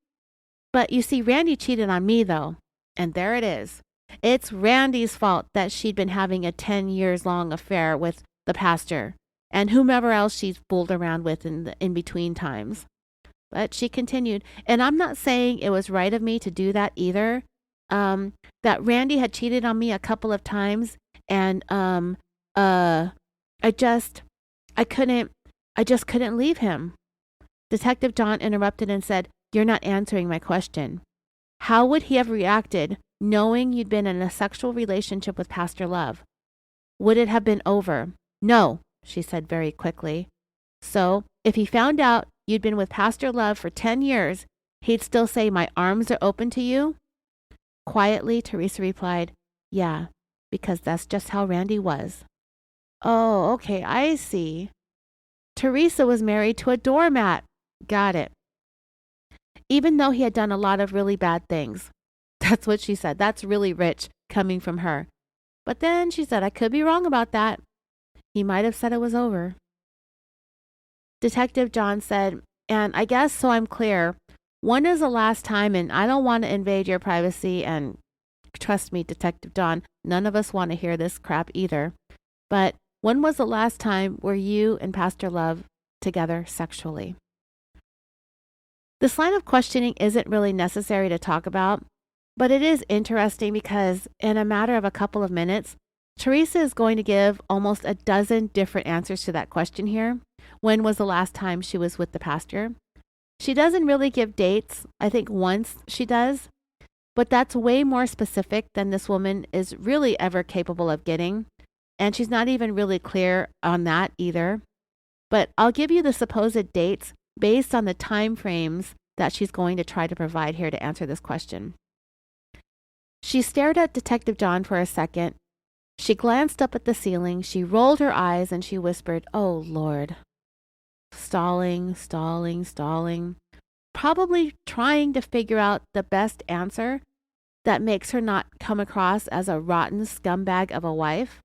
But you see, Randy cheated on me, though. And there it is. It's Randy's fault that she'd been having a 10 years long affair with the pastor and whomever else she's fooled around with in the in-between times. But she continued, and I'm not saying it was right of me to do that either. That Randy had cheated on me a couple of times, and I just couldn't leave him. Detective John interrupted and said, you're not answering my question. How would he have reacted knowing you'd been in a sexual relationship with Pastor Love? Would it have been over? No, she said very quickly. So, if he found out you'd been with Pastor Love for 10 years, he'd still say, my arms are open to you? Quietly, Teresa replied, yeah, because that's just how Randy was. Oh, okay, I see. Teresa was married to a doormat. Got it. Even though he had done a lot of really bad things. That's what she said. That's really rich coming from her. But then she said, I could be wrong about that. He might have said it was over. Detective John said, and I guess so I'm clear, when is the last time, and I don't want to invade your privacy, and trust me, Detective John, none of us want to hear this crap either. But when was the last time were you and Pastor Love together sexually? This line of questioning isn't really necessary to talk about, but it is interesting because in a matter of a couple of minutes, Teresa is going to give almost a dozen different answers to that question here. When was the last time she was with the pastor? She doesn't really give dates. I think once she does, but that's way more specific than this woman is really ever capable of getting. And she's not even really clear on that either. But I'll give you the supposed dates based on the time frames that she's going to try to provide here to answer this question. She stared at Detective John for a second. She glanced up at the ceiling, she rolled her eyes, and she whispered, oh, Lord. Stalling. Probably trying to figure out the best answer that makes her not come across as a rotten scumbag of a wife.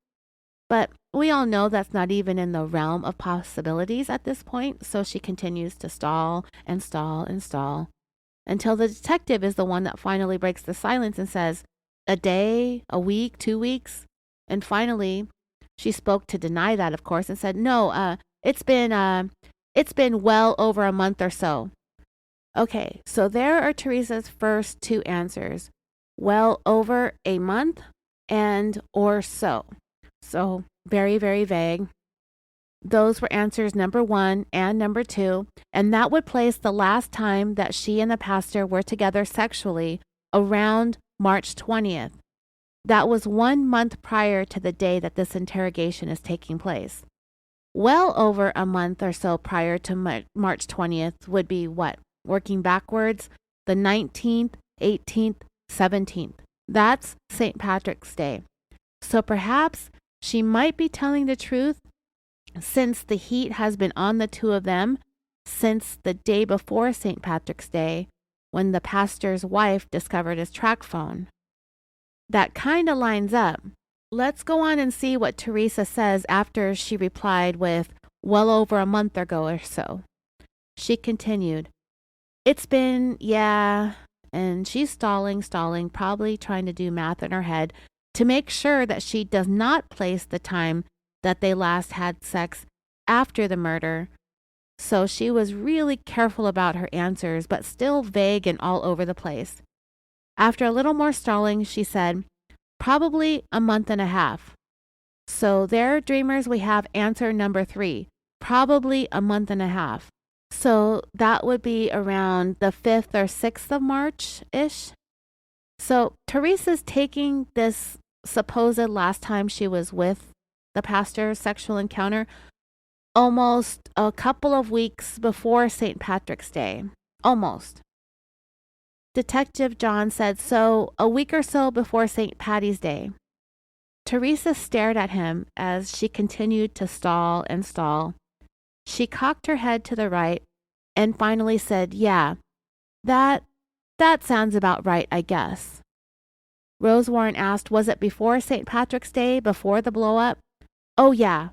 But we all know that's not even in the realm of possibilities at this point, so she continues to stall until the detective is the one that finally breaks the silence and says, a day, a week, 2 weeks? And finally, she spoke to deny that, of course, and said, no, it's been well over a month or so. Okay, so there are Teresa's first two answers. Well over a month and or so. So very, very vague. Those were answers number 1 and number 2, and that would place the last time that she and the pastor were together sexually around March 20th. That was 1 month prior to the day that this interrogation is taking place. Well over a month or so prior to March 20th would be what? Working backwards, the 19th, 18th, 17th. That's St. Patrick's Day. So perhaps she might be telling the truth since the heat has been on the two of them since the day before St. Patrick's Day when the pastor's wife discovered his track phone. That kind of lines up. Let's go on and see what Teresa says after she replied with, well over a month ago or so. She continued, it's been, and she's stalling, probably trying to do math in her head to make sure that she does not place the time that they last had sex after the murder. So she was really careful about her answers, but still vague and all over the place. After a little more stalling, she said, probably a month and a half. So there, dreamers, we have answer number 3, probably a month and a half. So that would be around the 5th or 6th of March-ish. So Teresa's taking this supposed last time she was with the pastor's sexual encounter almost a couple of weeks before St. Patrick's Day. Almost. Detective John said, so a week or so before St. Patty's Day. Teresa stared at him as she continued to stall and stall. She cocked her head to the right and finally said, yeah, that sounds about right, I guess. Rosewarne asked, was it before St. Patrick's Day, before the blow-up? Oh yeah,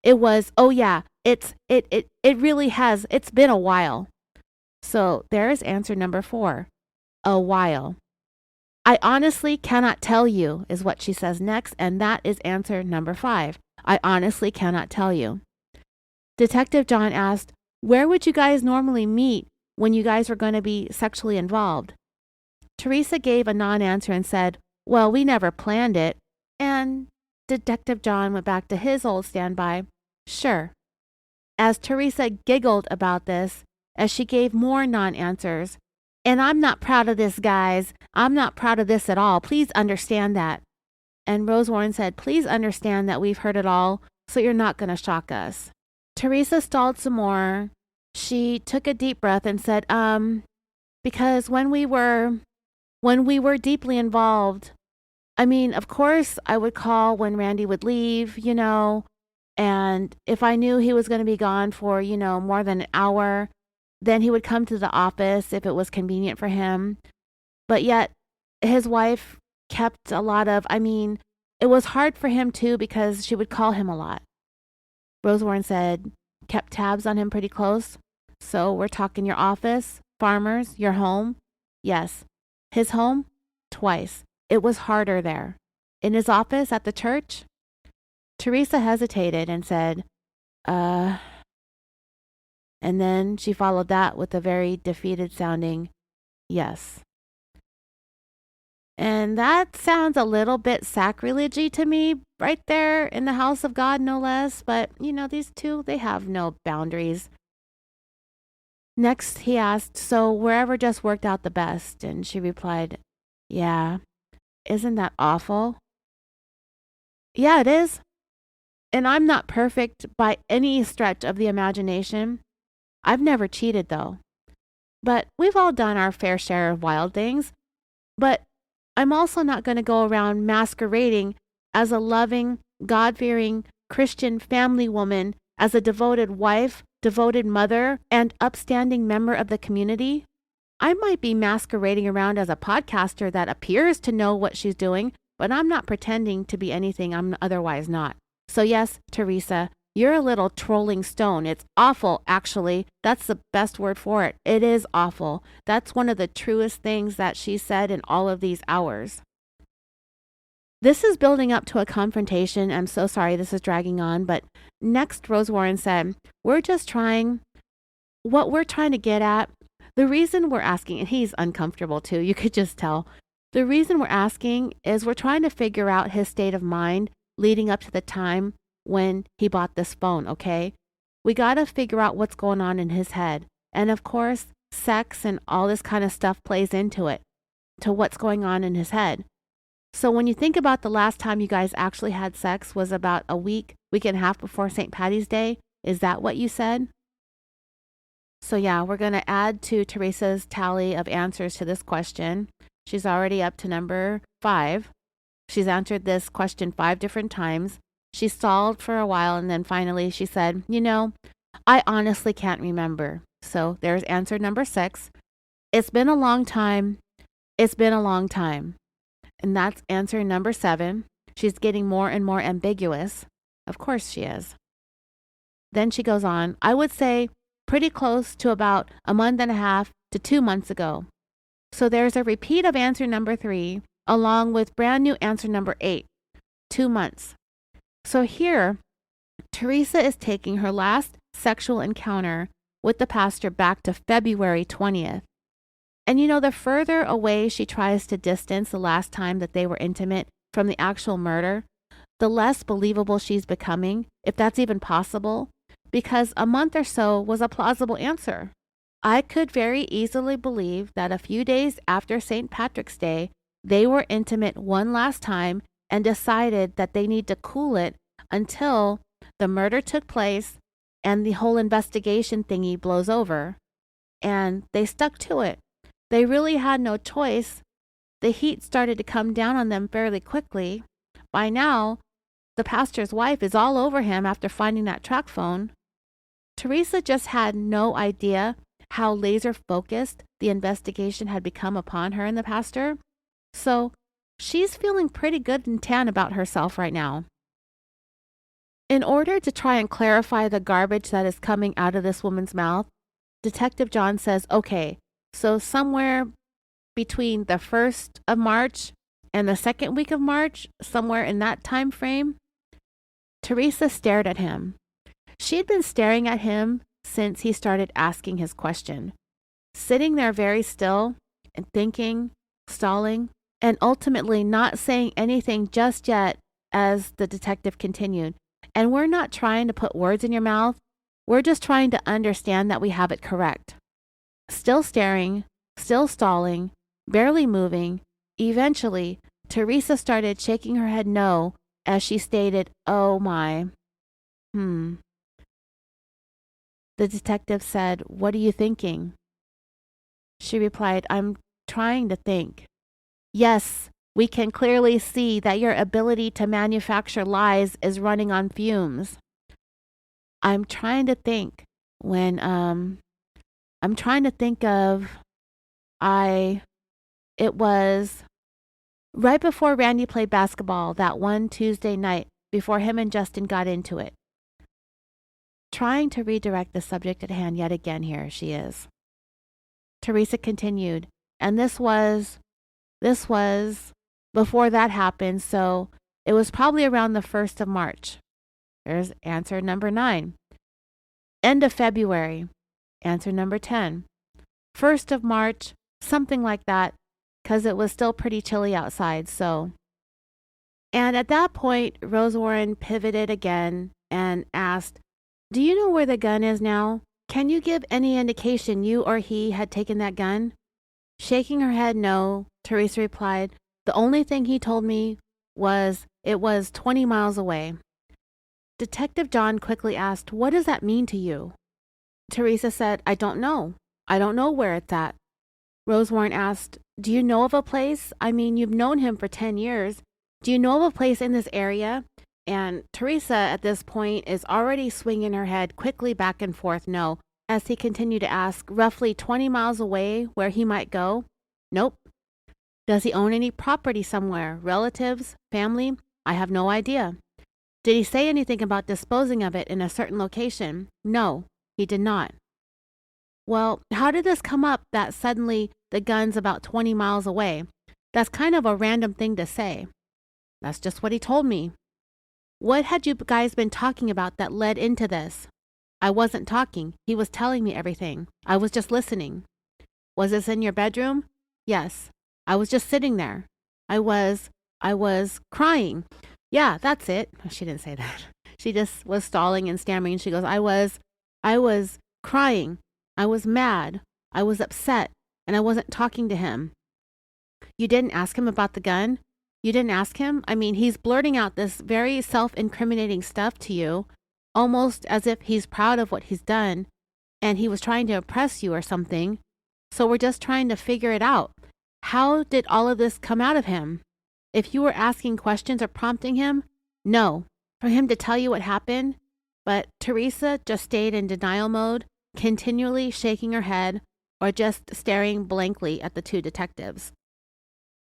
it was, it really has, it's been a while. So there's answer number 4, a while. I honestly cannot tell you is what she says next, and that is answer number 5. I honestly cannot tell you. Detective John asked, where would you guys normally meet when you guys were going to be sexually involved? Teresa gave a non-answer and said, well, we never planned it. And Detective John went back to his old standby. Sure. As Teresa giggled about this, as she gave more non-answers, and I'm not proud of this, guys. I'm not proud of this at all. Please understand that. And Rosewarne said, please understand that we've heard it all, so you're not going to shock us. Teresa stalled some more. She took a deep breath and said, because when we were deeply involved, I mean, of course, I would call when Randy would leave, and if I knew he was going to be gone for, more than an hour, then he would come to the office if it was convenient for him. But yet, his wife kept a lot of, it was hard for him too because she would call him a lot. Rosewarne said, kept tabs on him pretty close. So we're talking your office, Farmers, your home? Yes. His home? Twice. It was harder there. In his office at the church? Teresa hesitated and said, And then she followed that with a very defeated sounding, yes. And that sounds a little bit sacrilege-y to me, right there in the house of God, no less. But, these two, they have no boundaries. Next, he asked, so wherever just worked out the best? And she replied, yeah. Isn't that awful? Yeah, it is. And I'm not perfect by any stretch of the imagination. I've never cheated, though. But we've all done our fair share of wild things. But I'm also not going to go around masquerading as a loving, God-fearing, Christian family woman, as a devoted wife, devoted mother, and upstanding member of the community. I might be masquerading around as a podcaster that appears to know what she's doing, but I'm not pretending to be anything I'm otherwise not. So yes, Teresa, you're a little trolling stone. It's awful, actually. That's the best word for it. It is awful. That's one of the truest things that she said in all of these hours. This is building up to a confrontation. I'm so sorry this is dragging on, but next Rosewarne said, what we're trying to get at, the reason we're asking, and he's uncomfortable too, you could just tell. The reason we're asking is we're trying to figure out his state of mind leading up to the time when he bought this phone, okay? We got to figure out what's going on in his head. And of course, sex and all this kind of stuff plays into it. to what's going on in his head. So when you think about the last time you guys actually had sex was about a week and a half before St. Patty's Day, is that what you said? So yeah, we're going to add to Teresa's tally of answers to this question. She's already up to number 5. She's answered this question 5 different times. She stalled for a while and then finally she said, I honestly can't remember. So there's answer number 6. It's been a long time. It's been a long time. And that's answer number 7. She's getting more and more ambiguous. Of course she is. Then she goes on, I would say pretty close to about a month and a half to 2 months ago. So there's a repeat of answer number 3, along with brand new answer number 8, 2 months. So here, Teresa is taking her last sexual encounter with the pastor back to February 20th. And the further away she tries to distance the last time that they were intimate from the actual murder, the less believable she's becoming, if that's even possible, because a month or so was a plausible answer. I could very easily believe that a few days after St. Patrick's Day, they were intimate one last time and decided that they need to cool it until the murder took place and the whole investigation thingy blows over. And they stuck to it. They really had no choice. The heat started to come down on them fairly quickly. By now, the pastor's wife is all over him after finding that track phone. Teresa just had no idea how laser focused the investigation had become upon her and the pastor. So she's feeling pretty good and tan about herself right now. In order to try and clarify the garbage that is coming out of this woman's mouth, Detective John says, okay, so somewhere between the 1st of March and the 2nd week of March, somewhere in that time frame, Teresa stared at him. She had been staring at him since he started asking his question, sitting there very still and thinking, stalling, and ultimately not saying anything just yet as the detective continued. And we're not trying to put words in your mouth. We're just trying to understand that we have it correct. Still staring, still stalling, barely moving. Eventually, Teresa started shaking her head no as she stated, oh my. The detective said, what are you thinking? She replied, I'm trying to think. Yes, we can clearly see that your ability to manufacture lies is running on fumes. I'm trying to think when, I'm trying to think of, it was right before Randy played basketball that one Tuesday night before him and Justin got into it. Trying to redirect the subject at hand yet again here she is. Teresa continued, and this was before that happened, so it was probably around the 1st of March. There's answer number 9. End of February. Answer number 10. 1st of March, something like that, because it was still pretty chilly outside, so. And at that point, Rose Warren pivoted again and asked, do you know where the gun is now? Can you give any indication you or he had taken that gun? Shaking her head no, Teresa replied, the only thing he told me was it was 20 miles away. Detective John quickly asked, what does that mean to you? Teresa said, I don't know. I don't know where it's at. Rose Warren asked, do you know of a place? I mean, you've known him for 10 years. Do you know of a place in this area? And Teresa, at this point, is already swinging her head quickly back and forth no, as he continued to ask, roughly 20 miles away where he might go? Nope. Does he own any property somewhere? Relatives? Family? I have no idea. Did he say anything about disposing of it in a certain location? No, he did not. Well, how did this come up that suddenly the gun's about 20 miles away? That's kind of a random thing to say. That's just what he told me. What had you guys been talking about that led into this? I wasn't talking. He was telling me everything. I was just listening. Was this in your bedroom? Yes. I was just sitting there. I was crying. Yeah, that's it. She didn't say that. She just was stalling and stammering. She goes, I was crying. I was mad. I was upset. And I wasn't talking to him. You didn't ask him about the gun? You didn't ask him? I mean, he's blurting out this very self-incriminating stuff to you, almost as if he's proud of what he's done and he was trying to impress you or something. So we're just trying to figure it out. How did all of this come out of him? If you were asking questions or prompting him, no, for him to tell you what happened. But Teresa just stayed in denial mode, continually shaking her head or just staring blankly at the two detectives.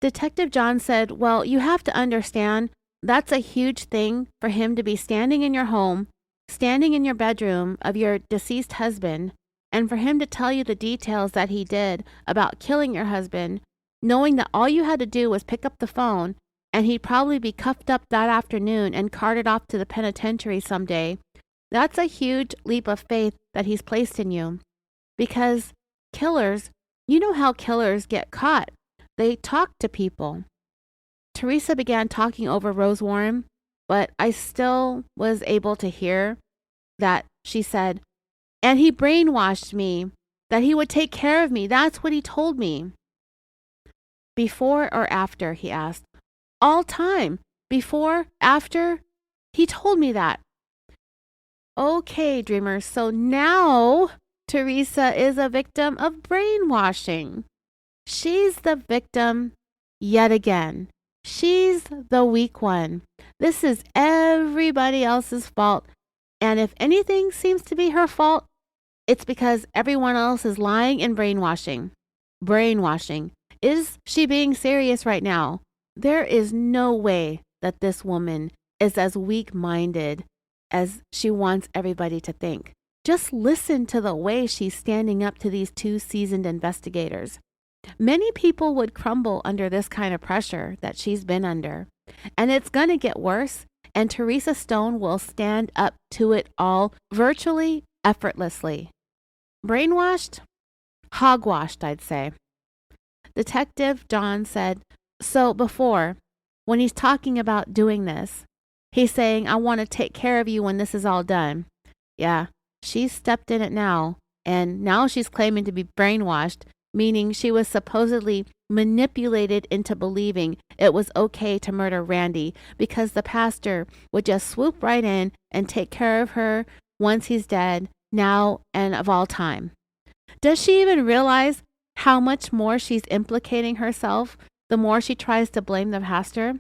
Detective John said, well, you have to understand, that's a huge thing for him to be standing in your home, standing in your bedroom of your deceased husband, and for him to tell you the details that he did about killing your husband, knowing that all you had to do was pick up the phone and he'd probably be cuffed up that afternoon and carted off to the penitentiary someday. That's a huge leap of faith that he's placed in you. Because killers, you know how killers get caught. They talk to people. Teresa began talking over Rose Warren, but I still was able to hear that she said, and he brainwashed me, that he would take care of me. That's what he told me. Before or after, he asked. All time. Before, after, he told me that. Okay, dreamers, so now Teresa is a victim of brainwashing. She's the victim yet again. She's the weak one. This is everybody else's fault. And if anything seems to be her fault, it's because everyone else is lying and brainwashing. Brainwashing. Is she being serious right now? There is no way that this woman is as weak-minded as she wants everybody to think. Just listen to the way she's standing up to these two seasoned investigators. Many people would crumble under this kind of pressure that she's been under. And it's going to get worse, and Teresa Stone will stand up to it all virtually effortlessly. Brainwashed? Hogwashed, I'd say. Detective John said, so before, when he's talking about doing this, he's saying, I want to take care of you when this is all done. Yeah, she's stepped in it now, and now she's claiming to be brainwashed, meaning she was supposedly manipulated into believing it was okay to murder Randy because the pastor would just swoop right in and take care of her once he's dead, now and of all time. Does she even realize how much more she's implicating herself the more she tries to blame the pastor?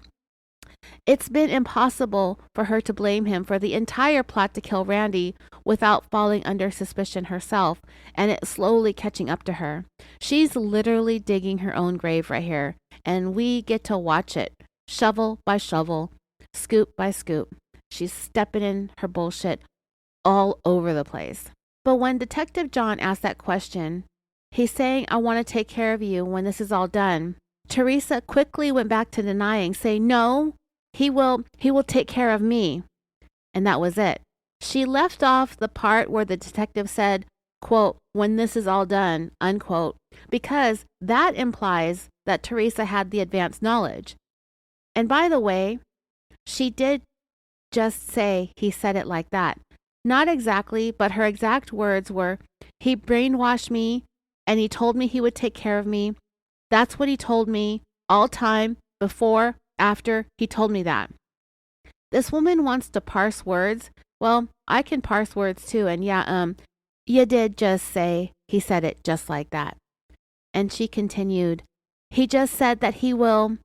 It's been impossible for her to blame him for the entire plot to kill Randy without falling under suspicion herself, and it slowly catching up to her. She's literally digging her own grave right here, and we get to watch it, shovel by shovel, scoop by scoop. She's stepping in her bullshit all over the place. But when Detective John asked that question, he's saying, I want to take care of you when this is all done. Teresa quickly went back to denying, saying, no, he will take care of me. And that was it. She left off the part where the detective said, quote, when this is all done, unquote, because that implies that Teresa had the advanced knowledge. And by the way, she did just say he said it like that. Not exactly, but her exact words were, he brainwashed me and he told me he would take care of me. That's what he told me all time, before, after, he told me that. This woman wants to parse words. Well, I can parse words too, and yeah, you did just say he said it just like that. And she continued, he just said that he will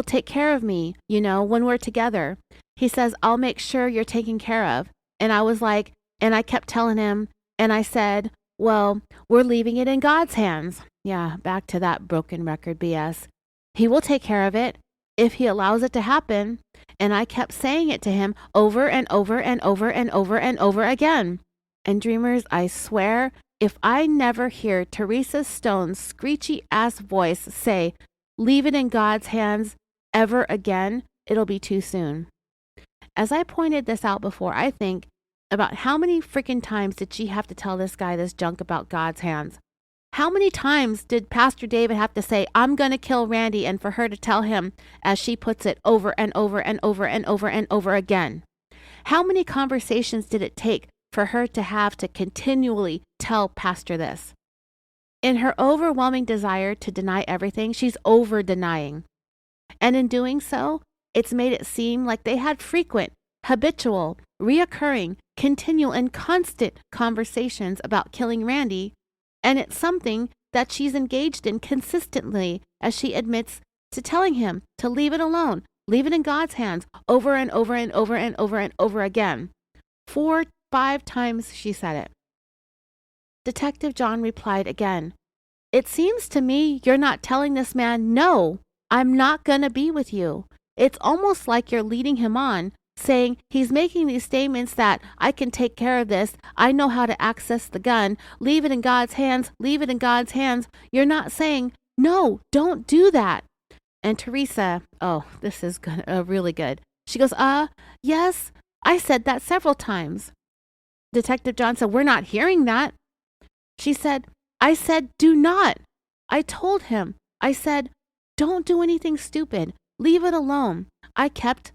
take care of me, when we're together. He says, I'll make sure you're taken care of. And I was like, and I kept telling him, and I said, well, we're leaving it in God's hands. Yeah, back to that broken record BS. He will take care of it if he allows it to happen. And I kept saying it to him over and over and over and over and over again. And dreamers, I swear, if I never hear Teresa Stone's screechy ass voice say, leave it in God's hands ever again, it'll be too soon. As I pointed this out before, I think about how many freaking times did she have to tell this guy this junk about God's hands? How many times did Pastor David have to say, I'm going to kill Randy, and for her to tell him, as she puts it, over and over and over and over and over again? How many conversations did it take for her to have to continually tell Pastor this? In her overwhelming desire to deny everything, she's over denying. And in doing so, it's made it seem like they had frequent, habitual, reoccurring, continual, and constant conversations about killing Randy. And it's something that she's engaged in consistently, as she admits to telling him to leave it alone, leave it in God's hands, over and over and over and over and over again. 4, 5 times she said it. Detective John replied again, "It seems to me you're not telling this man, no, I'm not going to be with you. It's almost like you're leading him on, saying he's making these statements that I can take care of this, I know how to access the gun, leave it in God's hands, leave it in God's hands. You're not saying, no, don't do that." And Teresa, oh, this is good, really good. She goes, yes, I said that several times. Detective John said, "We're not hearing that." She said, "I said, do not. I told him. I said, don't do anything stupid. Leave it alone. I told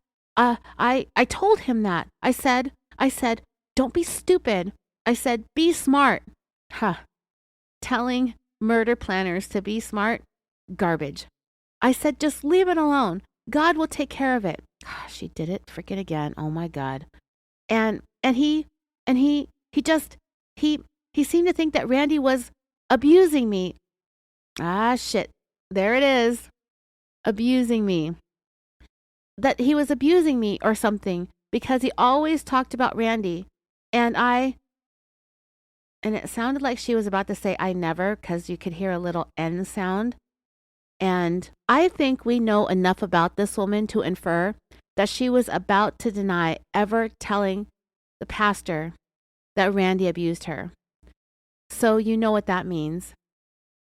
him that. I said, don't be stupid. I said, be smart." Telling murder planners to be smart? Garbage. "I said, just leave it alone. God will take care of it." She did it freaking again. Oh my God. And he seemed to think that Randy was abusing me. Shit. There it is. Abusing me. That he was abusing me or something, because he always talked about Randy. And it sounded like she was about to say "I never," because you could hear a little N sound. And I think we know enough about this woman to infer that she was about to deny ever telling the pastor that Randy abused her. So you know what that means.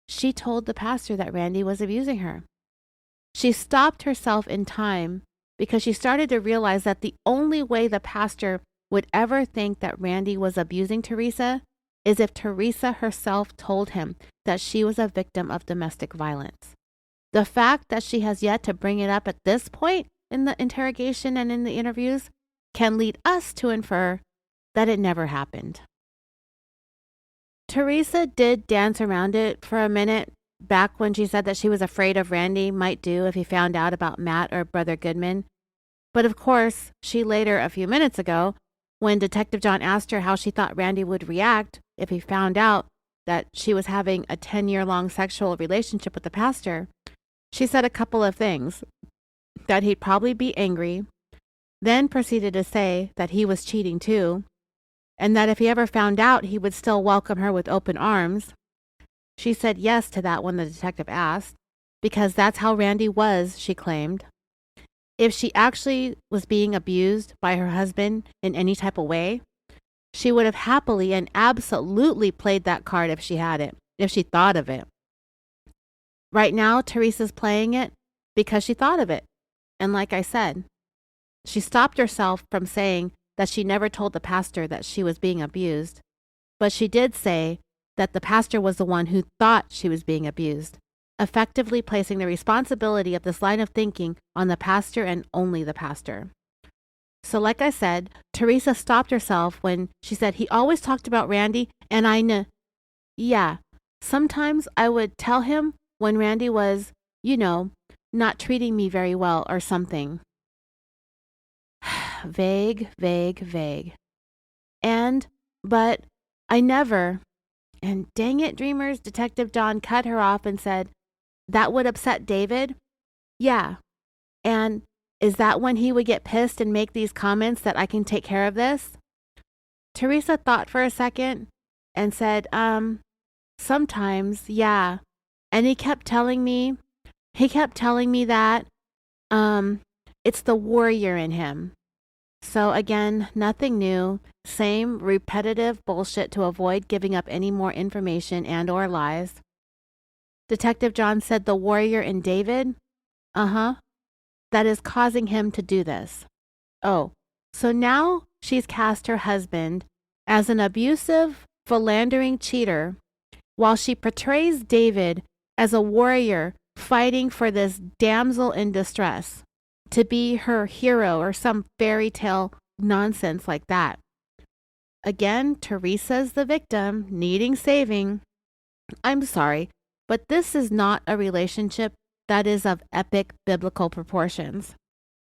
She told the pastor that Randy was abusing her. She stopped herself in time because she started to realize that the only way the pastor would ever think that Randy was abusing Teresa is if Teresa herself told him that she was a victim of domestic violence. The fact that she has yet to bring it up at this point in the interrogation and in the interviews can lead us to infer that it never happened. Teresa did dance around it for a minute back when she said that she was afraid of Randy might do if he found out about Matt or Brother Goodman. But of course, she later, a few minutes ago, when Detective John asked her how she thought Randy would react if he found out that she was having a 10-year-long sexual relationship with the pastor, she said a couple of things. That he'd probably be angry, then proceeded to say that he was cheating too, and that if he ever found out, he would still welcome her with open arms. She said yes to that when the detective asked, because that's how Randy was, she claimed. If she actually was being abused by her husband in any type of way, she would have happily and absolutely played that card if she had it, if she thought of it. Right now, Teresa's playing it because she thought of it. And like I said, she stopped herself from saying that she never told the pastor that she was being abused, but she did say that the pastor was the one who thought she was being abused, effectively placing the responsibility of this line of thinking on the pastor and only the pastor. So like I said, Teresa stopped herself when she said he always talked about Randy, and yeah, sometimes I would tell him when Randy was, not treating me very well or something. Vague. But I never, and dang it, dreamers, Detective John cut her off and said, "That would upset David?" "Yeah. And is that when he would get pissed and make these comments that I can take care of this?" Teresa thought for a second and said, sometimes, yeah. And he kept telling me that, it's the warrior in him. So again, nothing new, same repetitive bullshit to avoid giving up any more information and or lies. Detective John said the warrior in David? That is causing him to do this. Oh, so now she's cast her husband as an abusive, philandering cheater, while she portrays David as a warrior fighting for this damsel in distress, to be her hero or some fairy tale nonsense like that. Again, Teresa's the victim, needing saving. I'm sorry, but this is not a relationship that is of epic biblical proportions.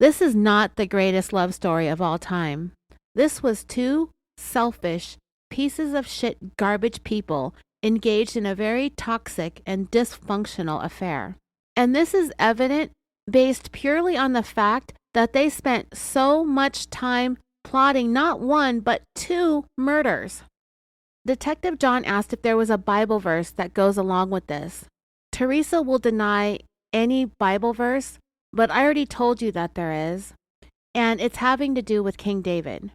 This is not the greatest love story of all time. This was two selfish, pieces of shit garbage people engaged in a very toxic and dysfunctional affair. And this is evident based purely on the fact that they spent so much time plotting not one, but two murders. Detective John asked if there was a Bible verse that goes along with this. Teresa will deny any Bible verse, but I already told you that there is, and it's having to do with King David.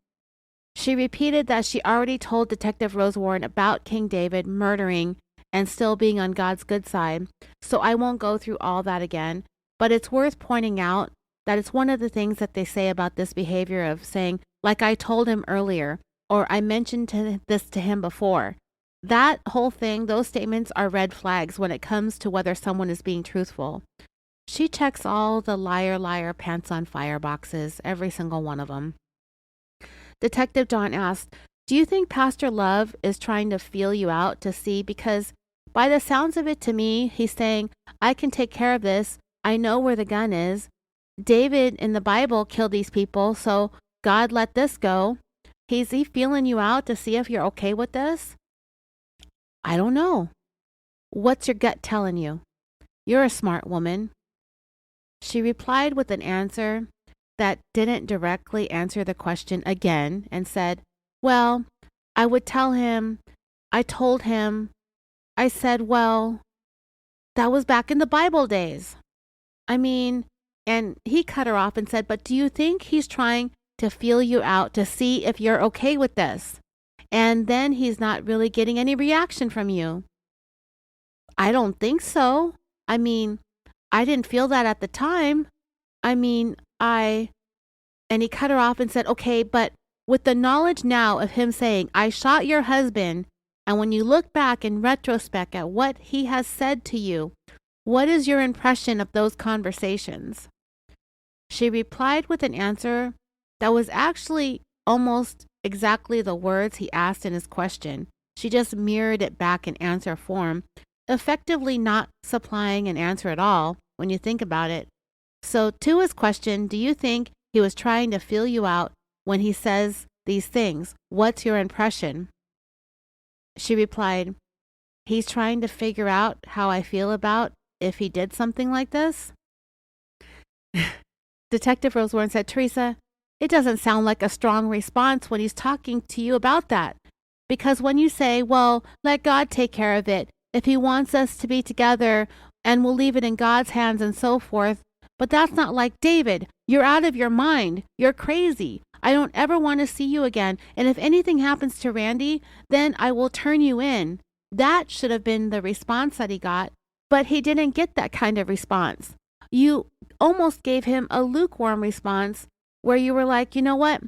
She repeated that she already told Detective Rose Warren about King David murdering and still being on God's good side, so I won't go through all that again, but it's worth pointing out that it's one of the things that they say about this behavior of saying, like I told him earlier, or I mentioned this to him before. That whole thing, those statements are red flags when it comes to whether someone is being truthful. She checks all the liar, liar, pants on fire boxes, every single one of them. Detective John asked, do you think Pastor Love is trying to feel you out to see? Because by the sounds of it to me, he's saying, I can take care of this. I know where the gun is. David in the Bible killed these people, so God let this go. Is he feeling you out to see if you're okay with this? I don't know. What's your gut telling you? You're a smart woman. She replied with an answer that didn't directly answer the question again and said, well, I would tell him, I told him, I said, well, that was back in the Bible days. I mean, and he cut her off and said, but do you think he's trying to feel you out to see if you're okay with this? And then he's not really getting any reaction from you. I don't think so. I mean, I didn't feel that at the time. I mean, and he cut her off and said, okay, but with the knowledge now of him saying, I shot your husband, and when you look back in retrospect at what he has said to you, what is your impression of those conversations? She replied with an answer that was actually almost exactly the words he asked in his question. She just mirrored it back in answer form, effectively not supplying an answer at all when you think about it. So to his question, do you think he was trying to feel you out when he says these things? What's your impression? She replied, he's trying to figure out how I feel about if he did something like this. Detective Rose Warren said, Teresa, it doesn't sound like a strong response when he's talking to you about that. Because when you say, well, let God take care of it, if he wants us to be together and we'll leave it in God's hands and so forth, but that's not like David. You're out of your mind. You're crazy. I don't ever want to see you again. And if anything happens to Randy, then I will turn you in. That should have been the response that he got, but he didn't get that kind of response. You almost gave him a lukewarm response where you were like, you know what?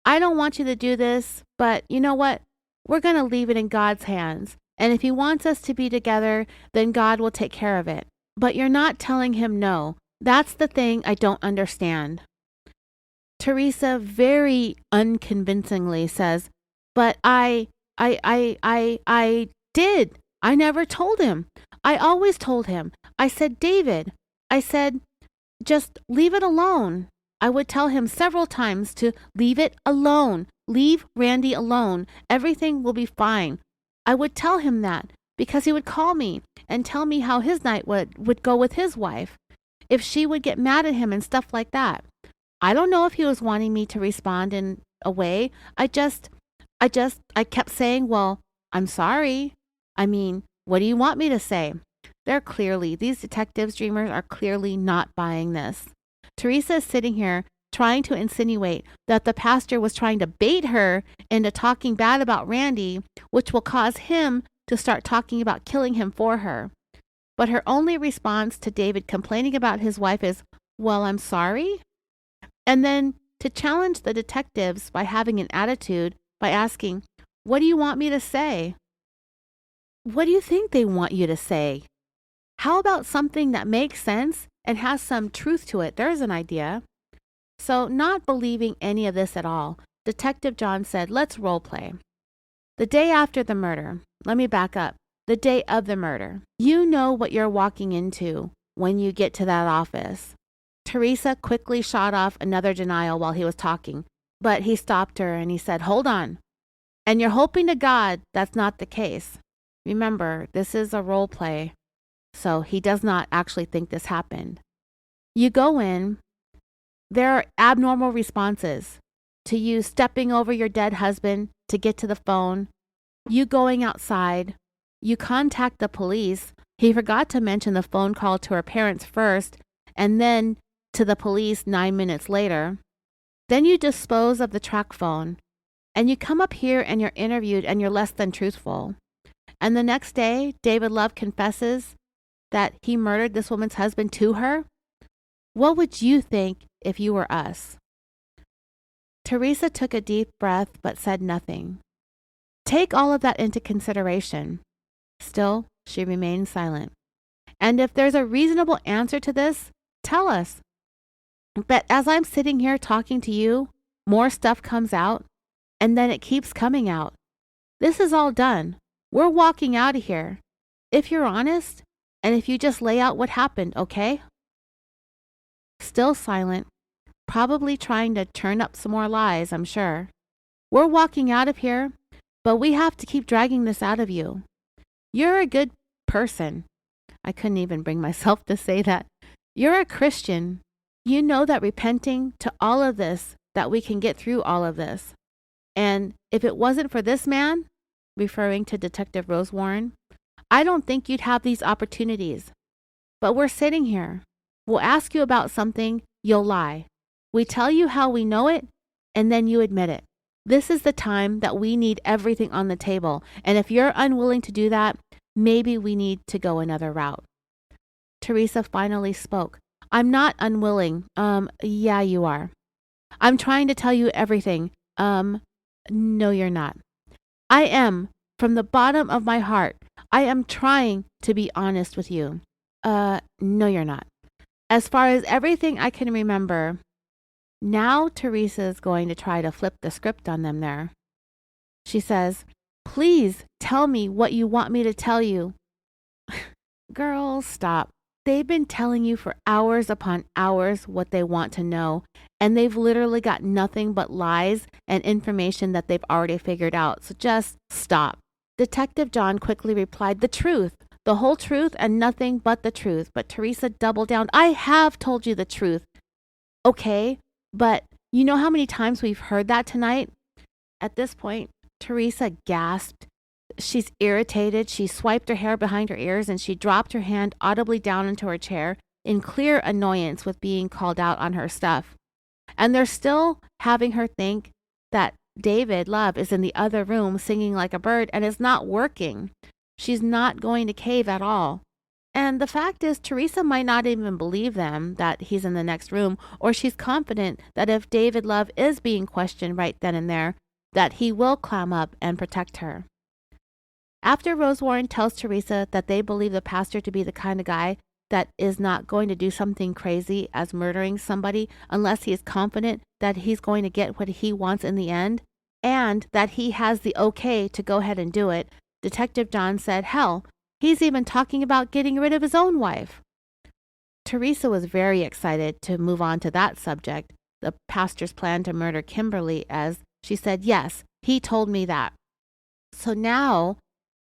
I don't want you to do this, but you know what? We're going to leave it in God's hands. And if he wants us to be together, then God will take care of it. But you're not telling him no. That's the thing I don't understand. Teresa very unconvincingly says, but I did. I never told him. I always told him. I said, David, I said, just leave it alone. I would tell him several times to leave it alone. Leave Randy alone. Everything will be fine. I would tell him that because he would call me and tell me how his night would go with his wife, if she would get mad at him and stuff like that. I don't know if he was wanting me to respond in a way. I kept saying, well, I'm sorry. I mean, what do you want me to say? These detectives, dreamers, are clearly not buying this. Teresa is sitting here trying to insinuate that the pastor was trying to bait her into talking bad about Randy, which will cause him to start talking about killing him for her. But her only response to David complaining about his wife is, well, I'm sorry. And then to challenge the detectives by having an attitude by asking, what do you want me to say? What do you think they want you to say? How about something that makes sense and has some truth to it? There's an idea. So not believing any of this at all, Detective John said, let's role play. The day after the murder, let me back up. the day of the murder. You know what you're walking into when you get to that office. Teresa quickly shot off another denial while he was talking, but he stopped her and he said, hold on. And you're hoping to God that's not the case. Remember, this is a role play, so he does not actually think this happened. You go in, there are abnormal responses to you stepping over your dead husband to get to the phone, you going outside, you contact the police. He forgot to mention the phone call to her parents first and then to the police 9 minutes later. Then you dispose of the track phone and you come up here and you're interviewed and you're less than truthful. And the next day, David Love confesses that he murdered this woman's husband to her. What would you think if you were us? Teresa took a deep breath but said nothing. Take all of that into consideration. Still, she remained silent. And if there's a reasonable answer to this, tell us. But as I'm sitting here talking to you, more stuff comes out, and then it keeps coming out. This is all done. We're walking out of here. If you're honest, and if you just lay out what happened, okay? Still silent, probably trying to turn up some more lies, I'm sure. We're walking out of here, but we have to keep dragging this out of you. You're a good person. I couldn't even bring myself to say that. You're a Christian. You know that repenting to all of this, that we can get through all of this. And if it wasn't for this man, referring to Detective Rose Warren, I don't think you'd have these opportunities. But we're sitting here. We'll ask you about something, you'll lie. We tell you how we know it, and then you admit it. This is the time that we need everything on the table. And if you're unwilling to do that, maybe we need to go another route. Teresa finally spoke. I'm not unwilling. Yeah, you are. I'm trying to tell you everything. No, you're not. I am, from the bottom of my heart. I am trying to be honest with you. No, you're not. As far as everything I can remember, now Teresa is going to try to flip the script on them there. She says, please tell me what you want me to tell you. Girl, stop. They've been telling you for hours upon hours what they want to know, and they've literally got nothing but lies and information that they've already figured out. So just stop. Detective John quickly replied, the truth, the whole truth and nothing but the truth. But Teresa doubled down. I have told you the truth. Okay, but you know how many times we've heard that tonight? At this point, Teresa gasped. She's irritated. She swiped her hair behind her ears and she dropped her hand audibly down into her chair in clear annoyance with being called out on her stuff. And they're still having her think that David Love is in the other room singing like a bird and it's not working. She's not going to cave at all. And the fact is, Teresa might not even believe them that he's in the next room, or she's confident that if David Love is being questioned right then and there, that he will climb up and protect her. After Rose Warren tells Teresa that they believe the pastor to be the kind of guy that is not going to do something crazy as murdering somebody unless he is confident that he's going to get what he wants in the end, and that he has the okay to go ahead and do it, Detective John said, hell, he's even talking about getting rid of his own wife. Teresa was very excited to move on to that subject, the pastor's plan to murder Kimberly, as she said, yes, he told me that. So now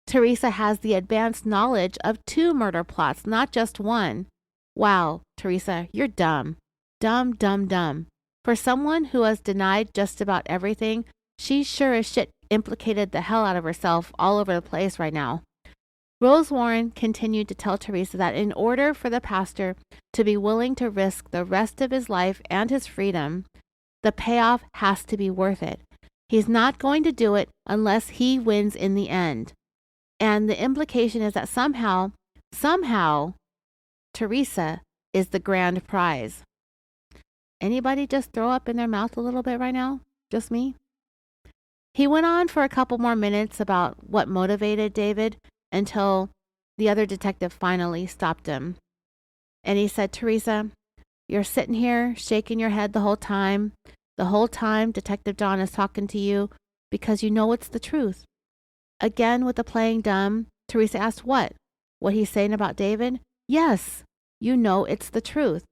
Teresa has the advanced knowledge of 2 murder plots, not just one. Wow, Teresa, you're dumb. Dumb, dumb, dumb. For someone who has denied just about everything, she sure as shit implicated the hell out of herself all over the place right now. Rose Warren continued to tell Teresa that in order for the pastor to be willing to risk the rest of his life and his freedom, the payoff has to be worth it. He's not going to do it unless he wins in the end. And the implication is that somehow, Teresa is the grand prize. Anybody just throw up in their mouth a little bit right now? Just me? He went on for a couple more minutes about what motivated David until the other detective finally stopped him. And he said, Teresa, you're sitting here shaking your head the whole time. The whole time Detective John is talking to you because you know it's the truth. Again with the playing dumb, Teresa asked, what? What he's saying about David? Yes, you know it's the truth.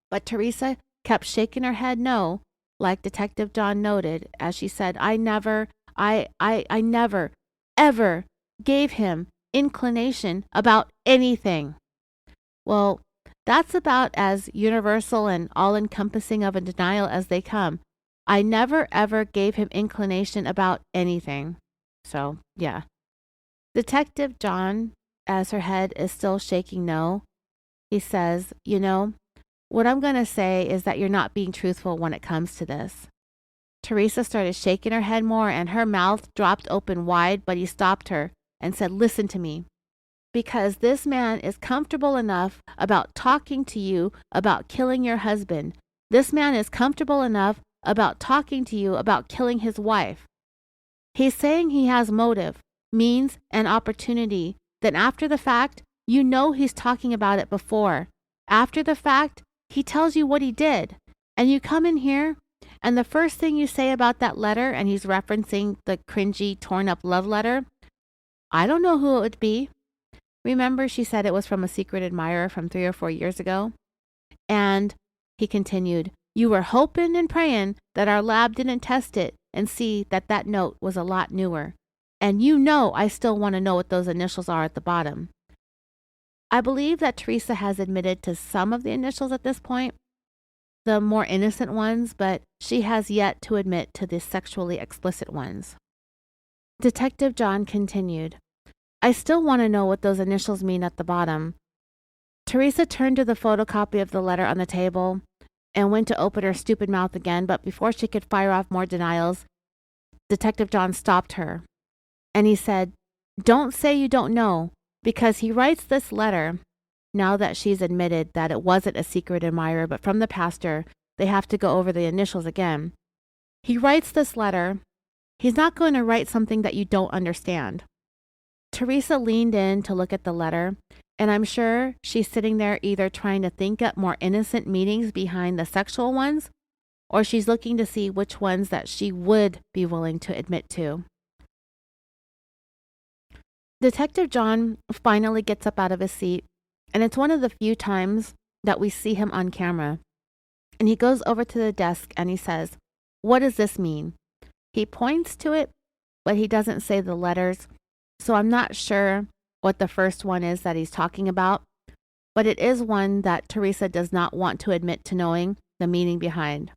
But Teresa kept shaking her head no, like Detective John noted, as she said, I never, ever gave him inclination about anything. Well, that's about as universal and all-encompassing of a denial as they come. I never ever gave him inclination about anything. So, yeah. Detective John, as her head is still shaking no, he says, you know, what I'm going to say is that you're not being truthful when it comes to this. Teresa started shaking her head more and her mouth dropped open wide, but he stopped her and said, listen to me. Because this man is comfortable enough about talking to you about killing your husband. This man is comfortable enough about talking to you about killing his wife. He's saying he has motive, means, and opportunity. Then after the fact, you know he's talking about it before. After the fact, he tells you what he did. And you come in here, and the first thing you say about that letter, and he's referencing the cringy, torn-up love letter, I don't know who it would be. Remember, she said it was from a secret admirer from 3 or 4 years ago? And he continued, you were hoping and praying that our lab didn't test it and see that that note was a lot newer. And you know I still want to know what those initials are at the bottom. I believe that Teresa has admitted to some of the initials at this point, the more innocent ones, but she has yet to admit to the sexually explicit ones. Detective John continued, I still want to know what those initials mean at the bottom. Teresa turned to the photocopy of the letter on the table and went to open her stupid mouth again, but before she could fire off more denials, Detective John stopped her. And he said, don't say you don't know, because he writes this letter, now that she's admitted that it wasn't a secret admirer, but from the pastor, they have to go over the initials again. He writes this letter. He's not going to write something that you don't understand. Teresa leaned in to look at the letter, and I'm sure she's sitting there either trying to think up more innocent meanings behind the sexual ones, or she's looking to see which ones that she would be willing to admit to. Detective John finally gets up out of his seat, and it's one of the few times that we see him on camera. And he goes over to the desk and he says, what does this mean? He points to it, but he doesn't say the letters, so I'm not sure what the first one is that he's talking about, but it is one that Teresa does not want to admit to knowing the meaning behind.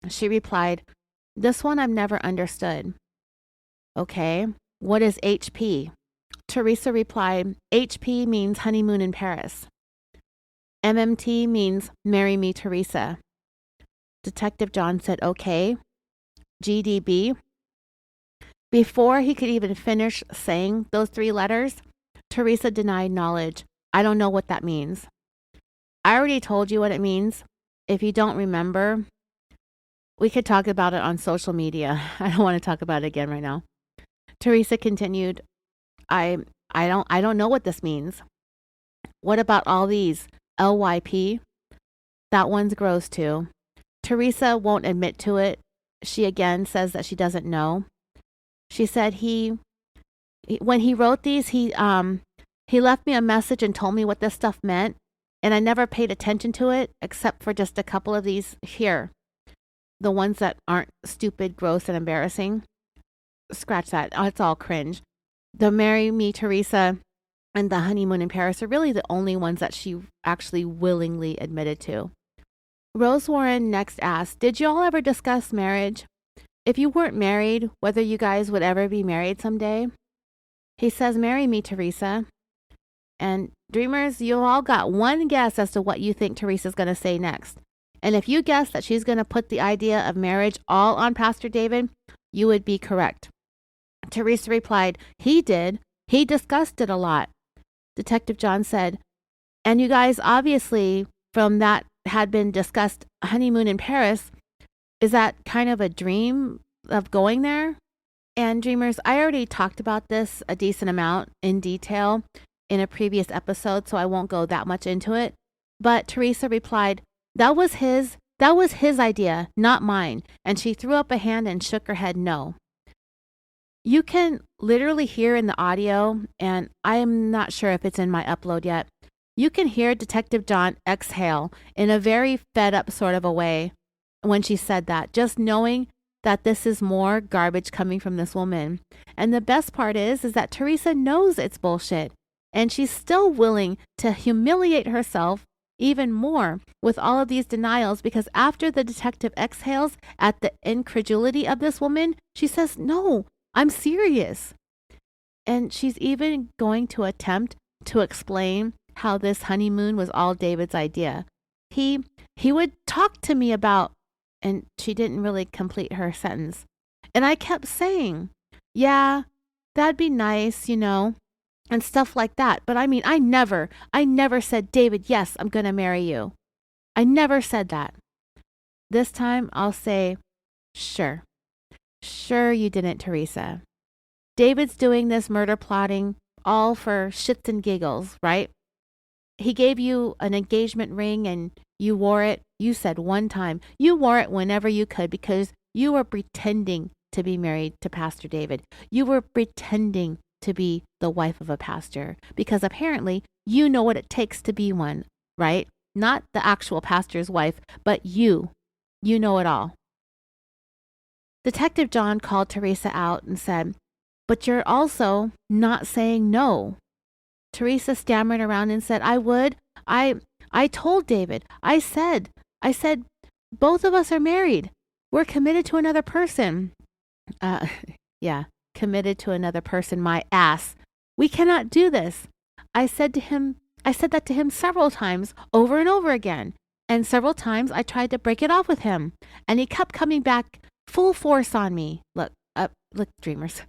She replied, this one I've never understood. Okay, what is HP? Teresa replied, HP means honeymoon in Paris. MMT means marry me, Teresa. Detective John said, okay. GDB. Before he could even finish saying those 3 letters, Teresa denied knowledge. I don't know what that means. I already told you what it means. If you don't remember, we could talk about it on social media. I don't want to talk about it again right now. Teresa continued, I don't know what this means. What about all these? LYP? That one's gross too. Teresa won't admit to it. She again says that she doesn't know. She said when he wrote these, he left me a message and told me what this stuff meant, and I never paid attention to it except for just a couple of these here. The ones that aren't stupid, gross, and embarrassing. Scratch that. Oh, it's all cringe. The Marry Me, Teresa, and the honeymoon in Paris are really the only ones that she actually willingly admitted to. Rose Warren next asked, did you all ever discuss marriage? If you weren't married, whether you guys would ever be married someday? He says, marry me, Teresa. And dreamers, you all got one guess as to what you think Teresa's going to say next. And if you guess that she's going to put the idea of marriage all on Pastor David, you would be correct. Teresa replied, he did. He discussed it a lot. Detective John said, and you guys obviously from that had been discussed honeymoon in Paris. Is that kind of a dream of going there? And dreamers, I already talked about this a decent amount in detail in a previous episode, so I won't go that much into it. But Teresa replied, that was his idea, not mine. And she threw up a hand and shook her head no. You can literally hear in the audio, and I am not sure if it's in my upload yet. You can hear Detective John exhale in a very fed up sort of a way when she said that, just knowing that this is more garbage coming from this woman. And the best part is that Teresa knows it's bullshit, and she's still willing to humiliate herself even more with all of these denials, because after the detective exhales at the incredulity of this woman, she says, "No, I'm serious." And she's even going to attempt to explain how this honeymoon was all David's idea. He would talk to me about, and she didn't really complete her sentence. And I kept saying, "Yeah, that'd be nice, and stuff like that. But I mean, I never said, 'David, yes, I'm going to marry you.' I never said that." This time I'll say, sure. Sure you didn't, Teresa. David's doing this murder plotting all for shits and giggles, right? He gave you an engagement ring and you wore it. You said one time you wore it whenever you could because you were pretending to be married to Pastor David. You were pretending to be the wife of a pastor because apparently you know what it takes to be one, right? Not the actual pastor's wife, but you. You know it all. Detective John called Teresa out and said, "But you're also not saying no." Teresa stammered around and said, "I would. I told David. I said, both of us are married. We're committed to another person." Yeah, committed to another person, my ass. "We cannot do this." I said that to him several times, over and over again. And several times I tried to break it off with him. And he kept coming back full force on me. Look, dreamers.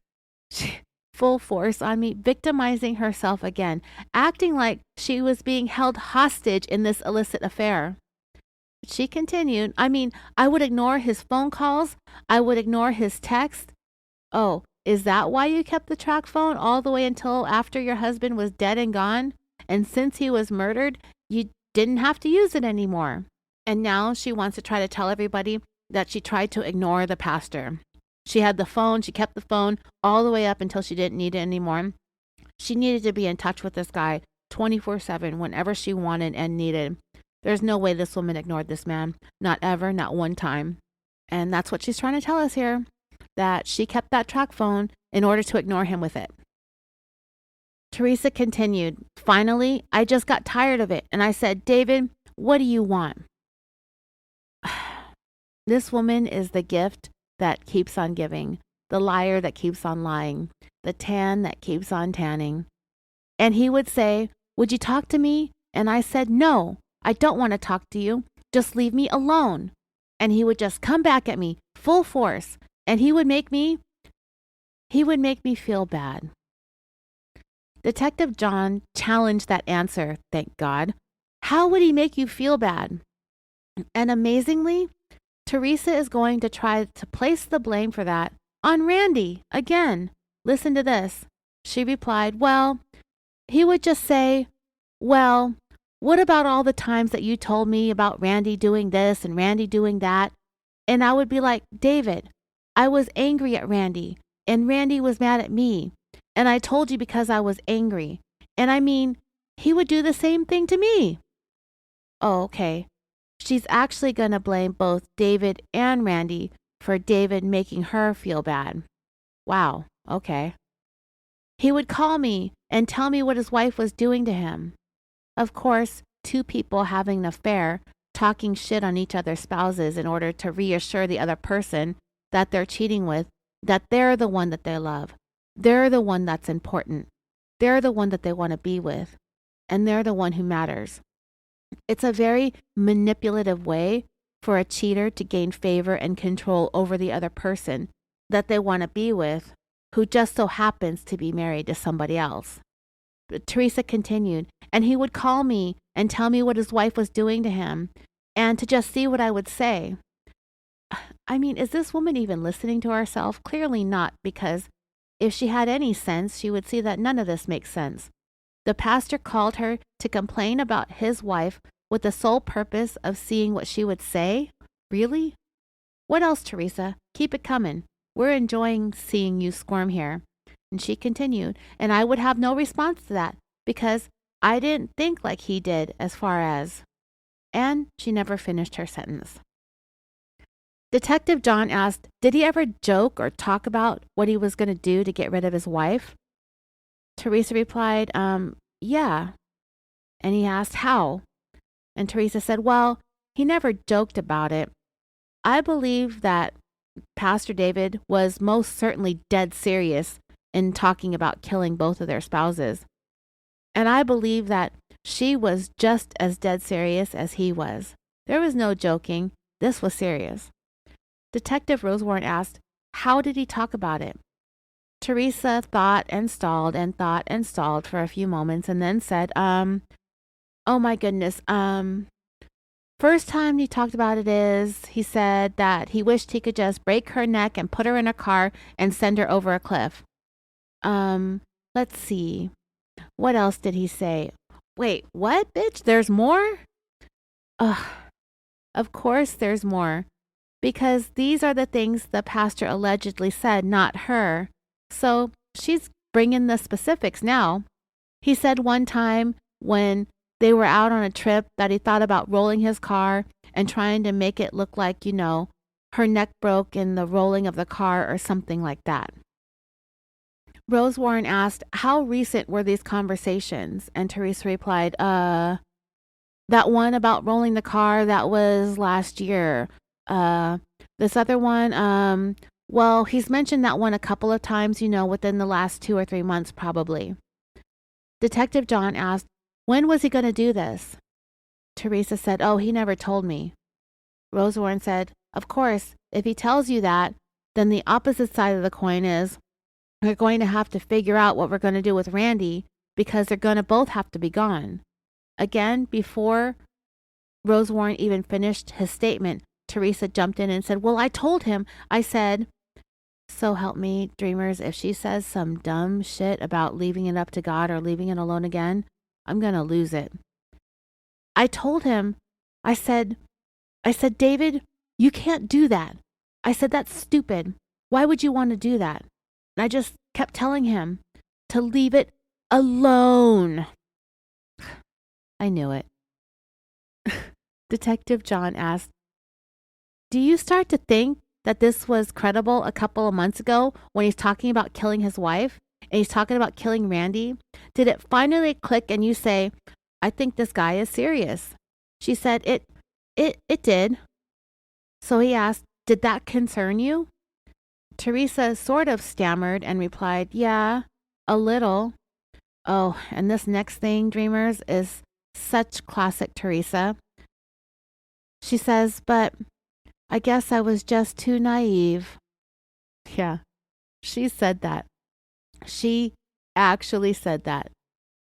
Full force on me, victimizing herself again, acting like she was being held hostage in this illicit affair. She continued, I would ignore his phone calls. I would ignore his text. "Oh, is that why you kept the track phone all the way until after your husband was dead and gone? And since he was murdered, you didn't have to use it anymore." And now she wants to try to tell everybody that she tried to ignore the pastor. She had the phone. She kept the phone all the way up until she didn't need it anymore. She needed to be in touch with this guy 24/7 whenever she wanted and needed. There's no way this woman ignored this man. Not ever, not one time. And that's what she's trying to tell us here, that she kept that track phone in order to ignore him with it. Teresa continued, "Finally, I just got tired of it. And I said, 'David, what do you want?'" This woman is the gift that keeps on giving, the liar that keeps on lying, the tan that keeps on tanning. And he would say, "Would you talk to me?" And I said, "No, I don't want to talk to you. Just leave me alone." And he would just come back at me full force, and he would make me feel bad. Detective John challenged that answer, thank God. How would he make you feel bad? And amazingly, Teresa is going to try to place the blame for that on Randy again. Listen to this. She replied, "Well, he would just say, 'Well, what about all the times that you told me about Randy doing this and Randy doing that?' And I would be like, 'David, I was angry at Randy, and Randy was mad at me, and I told you because I was angry. And he would do the same thing to me.'" Oh, okay. She's actually going to blame both David and Randy for David making her feel bad. Wow, okay. He would call me and tell me what his wife was doing to him. Of course, two people having an affair, talking shit on each other's spouses in order to reassure the other person that they're cheating with, that they're the one that they love. They're the one that's important. They're the one that they want to be with. And they're the one who matters. It's a very manipulative way for a cheater to gain favor and control over the other person that they want to be with, who just so happens to be married to somebody else. But Teresa continued, "And he would call me and tell me what his wife was doing to him, and to just see what I would say." Is this woman even listening to herself? Clearly not, because if she had any sense, she would see that none of this makes sense. The pastor called her to complain about his wife with the sole purpose of seeing what she would say? Really? What else, Teresa? Keep it coming. We're enjoying seeing you squirm here." And she continued, "And I would have no response to that because I didn't think like he did as far as." And she never finished her sentence. Detective John asked, did he ever joke or talk about what he was going to do to get rid of his wife? Teresa replied, yeah. And he asked, how? And Teresa said, well, he never joked about it. I believe that Pastor David was most certainly dead serious in talking about killing both of their spouses. And I believe that she was just as dead serious as he was. There was no joking. This was serious. Detective Rosewarne asked, how did he talk about it? Teresa thought and stalled and thought and stalled for a few moments and then said, oh my goodness, first time he talked about it is, he said that he wished he could just break her neck and put her in a car and send her over a cliff. Let's see. What else did he say? Wait, what, bitch? There's more? Ugh. Of course there's more. Because these are the things the pastor allegedly said, not her. So she's bringing the specifics now. He said one time when they were out on a trip that he thought about rolling his car and trying to make it look like, her neck broke in the rolling of the car or something like that. Rosewarne asked, how recent were these conversations? And Teresa replied, that one about rolling the car, that was last year. This other one, well, he's mentioned that one a couple of times, within the last 2 or 3 months, probably. Detective John asked, when was he going to do this? Teresa said, oh, he never told me. Rosewarne said, of course, if he tells you that, then the opposite side of the coin is, we're going to have to figure out what we're going to do with Randy because they're going to both have to be gone. Again, before Rosewarne even finished his statement, Teresa jumped in and said, well, I told him. I said, so help me, dreamers, if she says some dumb shit about leaving it up to God or leaving it alone again, I'm going to lose it. I told him, I said, David, you can't do that. I said, that's stupid. Why would you want to do that? And I just kept telling him to leave it alone. I knew it. Detective John asked, do you start to think that this was credible a couple of months ago when he's talking about killing his wife and he's talking about killing Randy? Did it finally click and you say, I think this guy is serious? She said, it did. So he asked, did that concern you? Teresa sort of stammered and replied, yeah, a little. Oh, and this next thing, dreamers, is such classic Teresa. She says, but I guess I was just too naive. Yeah, she said that. She actually said that.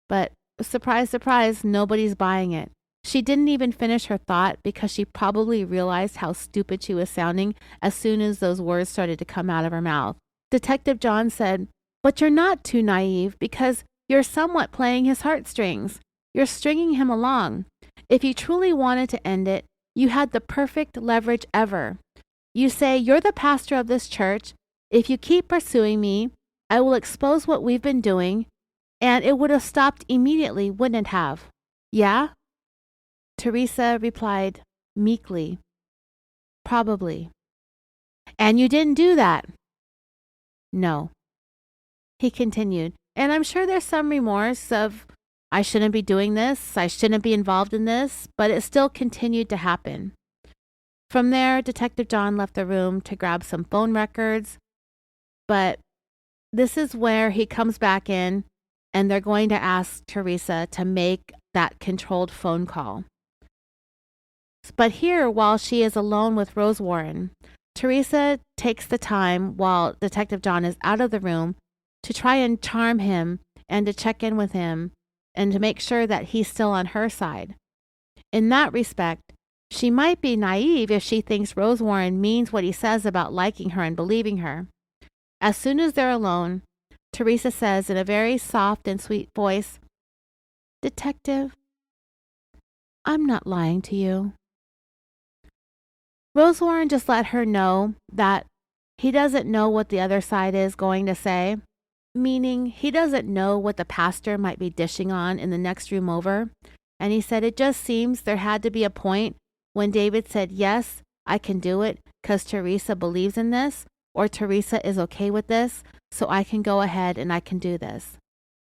But surprise, surprise, nobody's buying it. She didn't even finish her thought because she probably realized how stupid she was sounding as soon as those words started to come out of her mouth. Detective John said, but you're not too naive because you're somewhat playing his heartstrings. You're stringing him along. If you truly wanted to end it, you had the perfect leverage ever. You say, you're the pastor of this church. If you keep pursuing me, I will expose what we've been doing, and it would have stopped immediately, wouldn't it have? Yeah? Teresa replied meekly, probably. And you didn't do that? No. He continued, and I'm sure there's some remorse of, I shouldn't be doing this, I shouldn't be involved in this, but it still continued to happen. From there, Detective John left the room to grab some phone records, but this is where he comes back in, and they're going to ask Teresa to make that controlled phone call. But here, while she is alone with Rosewarne, Teresa takes the time while Detective John is out of the room to try and charm him and to check in with him and to make sure that he's still on her side. In that respect, she might be naive if she thinks Rosewarne means what he says about liking her and believing her. As soon as they're alone, Teresa says in a very soft and sweet voice, Detective, I'm not lying to you. Rosewarne just let her know that He doesn't know what the other side is going to say, meaning he doesn't know what the pastor might be dishing on in the next room over. And he said, it just seems there had to be a point when David said, yes, I can do it because Teresa believes in this, or Teresa is okay with this, so I can go ahead and I can do this.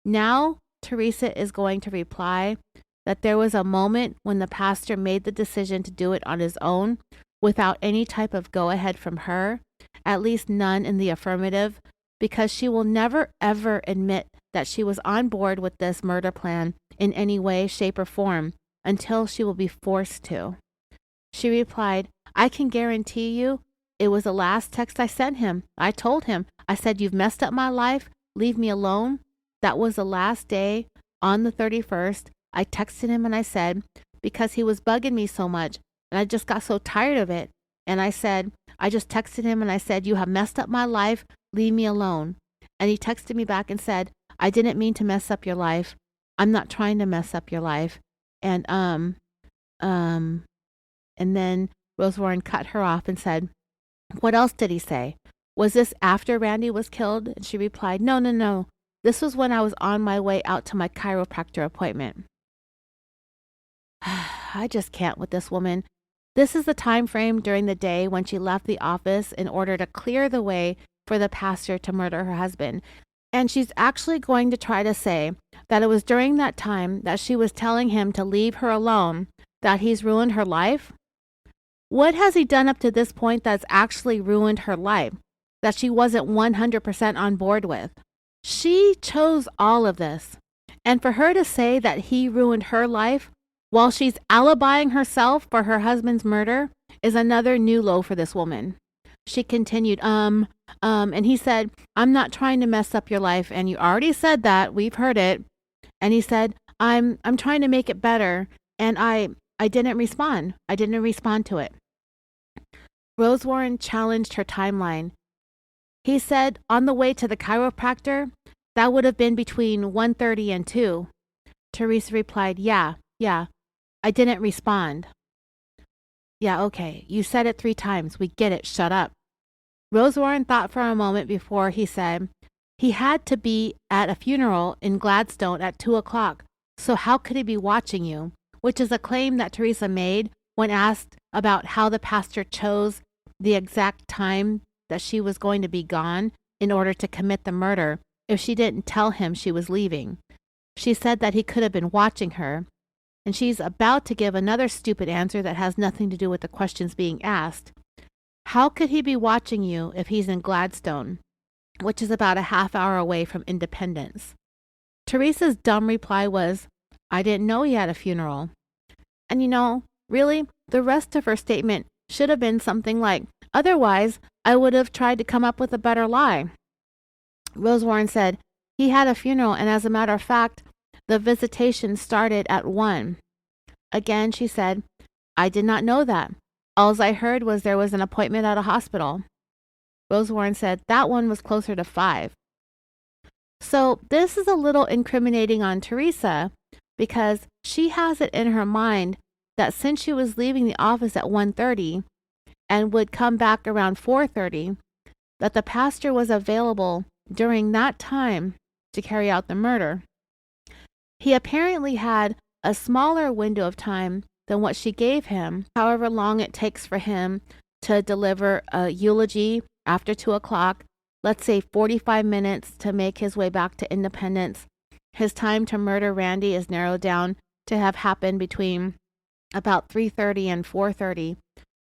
Now, Teresa is going to reply that there was a moment when the pastor made the decision to do it on his own without any type of go-ahead from her, at least none in the affirmative, because she will never ever admit that she was on board with this murder plan in any way, shape, or form until she will be forced to. She replied, I can guarantee you it was the last text I sent him. I told him, I said, you've messed up my life. Leave me alone. That was the last day on the 31st. I texted him and I said, because he was bugging me so much and I just got so tired of it. And I said, I just texted him and I said, you have messed up my life. Leave me alone. And he texted me back and said, I didn't mean to mess up your life. I'm not trying to mess up your life. And then Rose Warren cut her off and said, what else did he say? Was this after Randy was killed? And she replied, no. This was when I was on my way out to my chiropractor appointment. I just can't with this woman. This is the time frame during the day when she left the office in order to clear the way for the pastor to murder her husband. And she's actually going to try to say that it was during that time that she was telling him to leave her alone, that he's ruined her life. What has he done up to this point that's actually ruined her life, that she wasn't 100% on board with? She chose all of this. And for her to say that he ruined her life while she's alibying herself for her husband's murder is another new low for this woman. She continued, and he said, I'm not trying to mess up your life, and you already said that, we've heard it. And he said, I'm trying to make it better, and I didn't respond. I didn't respond to it. Rose Warren challenged her timeline. He said, on the way to the chiropractor, that would have been between 1:30 and 2. Teresa replied, yeah, I didn't respond. Yeah, okay, you said it 3 times. We get it, shut up. Rose Warren thought for a moment before he said, he had to be at a funeral in Gladstone at 2 o'clock, so how could he be watching you? Which is a claim that Teresa made when asked about how the pastor chose the exact time that she was going to be gone in order to commit the murder if she didn't tell him she was leaving. She said that he could have been watching her, and she's about to give another stupid answer that has nothing to do with the questions being asked. How could he be watching you if he's in Gladstone, which is about a half hour away from Independence? Teresa's dumb reply was, I didn't know he had a funeral. And really, the rest of her statement should have been something like, otherwise, I would have tried to come up with a better lie. Rose Warren said, he had a funeral, and as a matter of fact, the visitation started at 1. Again, she said, I did not know that. All I heard was there was an appointment at a hospital. Rose Warren said that one was closer to 5. So this is a little incriminating on Teresa because she has it in her mind that since she was leaving the office at 1:30 and would come back around 4:30, that the pastor was available during that time to carry out the murder. He apparently had a smaller window of time than what she gave him, however long it takes for him to deliver a eulogy after 2 o'clock, let's say 45 minutes to make his way back to Independence. His time to murder Randy is narrowed down to have happened between about 3:30 and 4:30.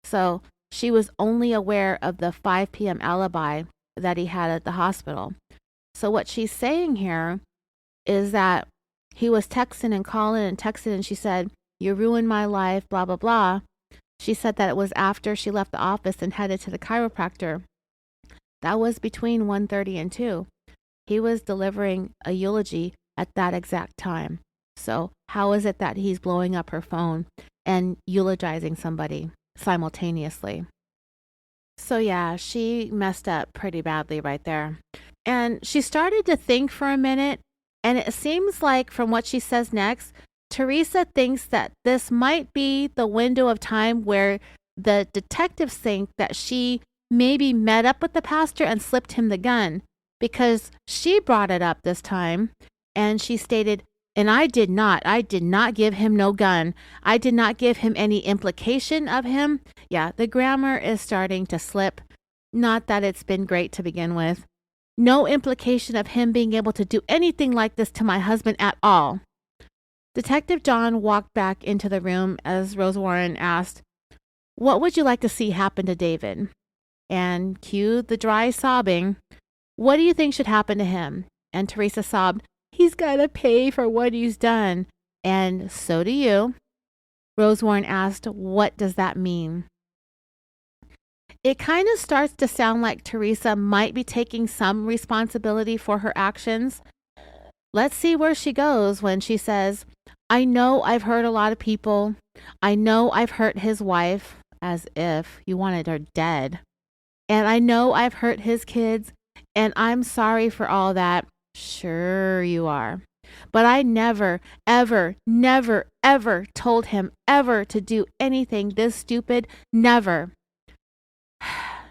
So she was only aware of the 5 p.m. alibi that he had at the hospital. So what she's saying here is that he was texting and calling and texting, and she said, you ruined my life, blah, blah, blah. She said that it was after she left the office and headed to the chiropractor. That was between 1:30 and 2. He was delivering a eulogy at that exact time. So how is it that he's blowing up her phone and eulogizing somebody simultaneously? So yeah, she messed up pretty badly right there. And she started to think for a minute, and it seems like from what she says next, Teresa thinks that this might be the window of time where the detectives think that she maybe met up with the pastor and slipped him the gun, because she brought it up this time and she stated, and I did not give him no gun. I did not give him any implication of him. Yeah, the grammar is starting to slip. Not that it's been great to begin with. No implication of him being able to do anything like this to my husband at all. Detective John walked back into the room as Rose Warren asked, "What would you like to see happen to David?" And cue the dry sobbing. "What do you think should happen to him?" And Teresa sobbed, "He's got to pay for what he's done." And so do you. Rose Warren asked, "What does that mean?" It kind of starts to sound like Teresa might be taking some responsibility for her actions. Let's see where she goes when she says, "I know I've hurt a lot of people. I know I've hurt his wife," as if you wanted her dead. "And I know I've hurt his kids, and I'm sorry for all that." Sure you are. "But I never, ever, never, ever told him ever to do anything this stupid. Never."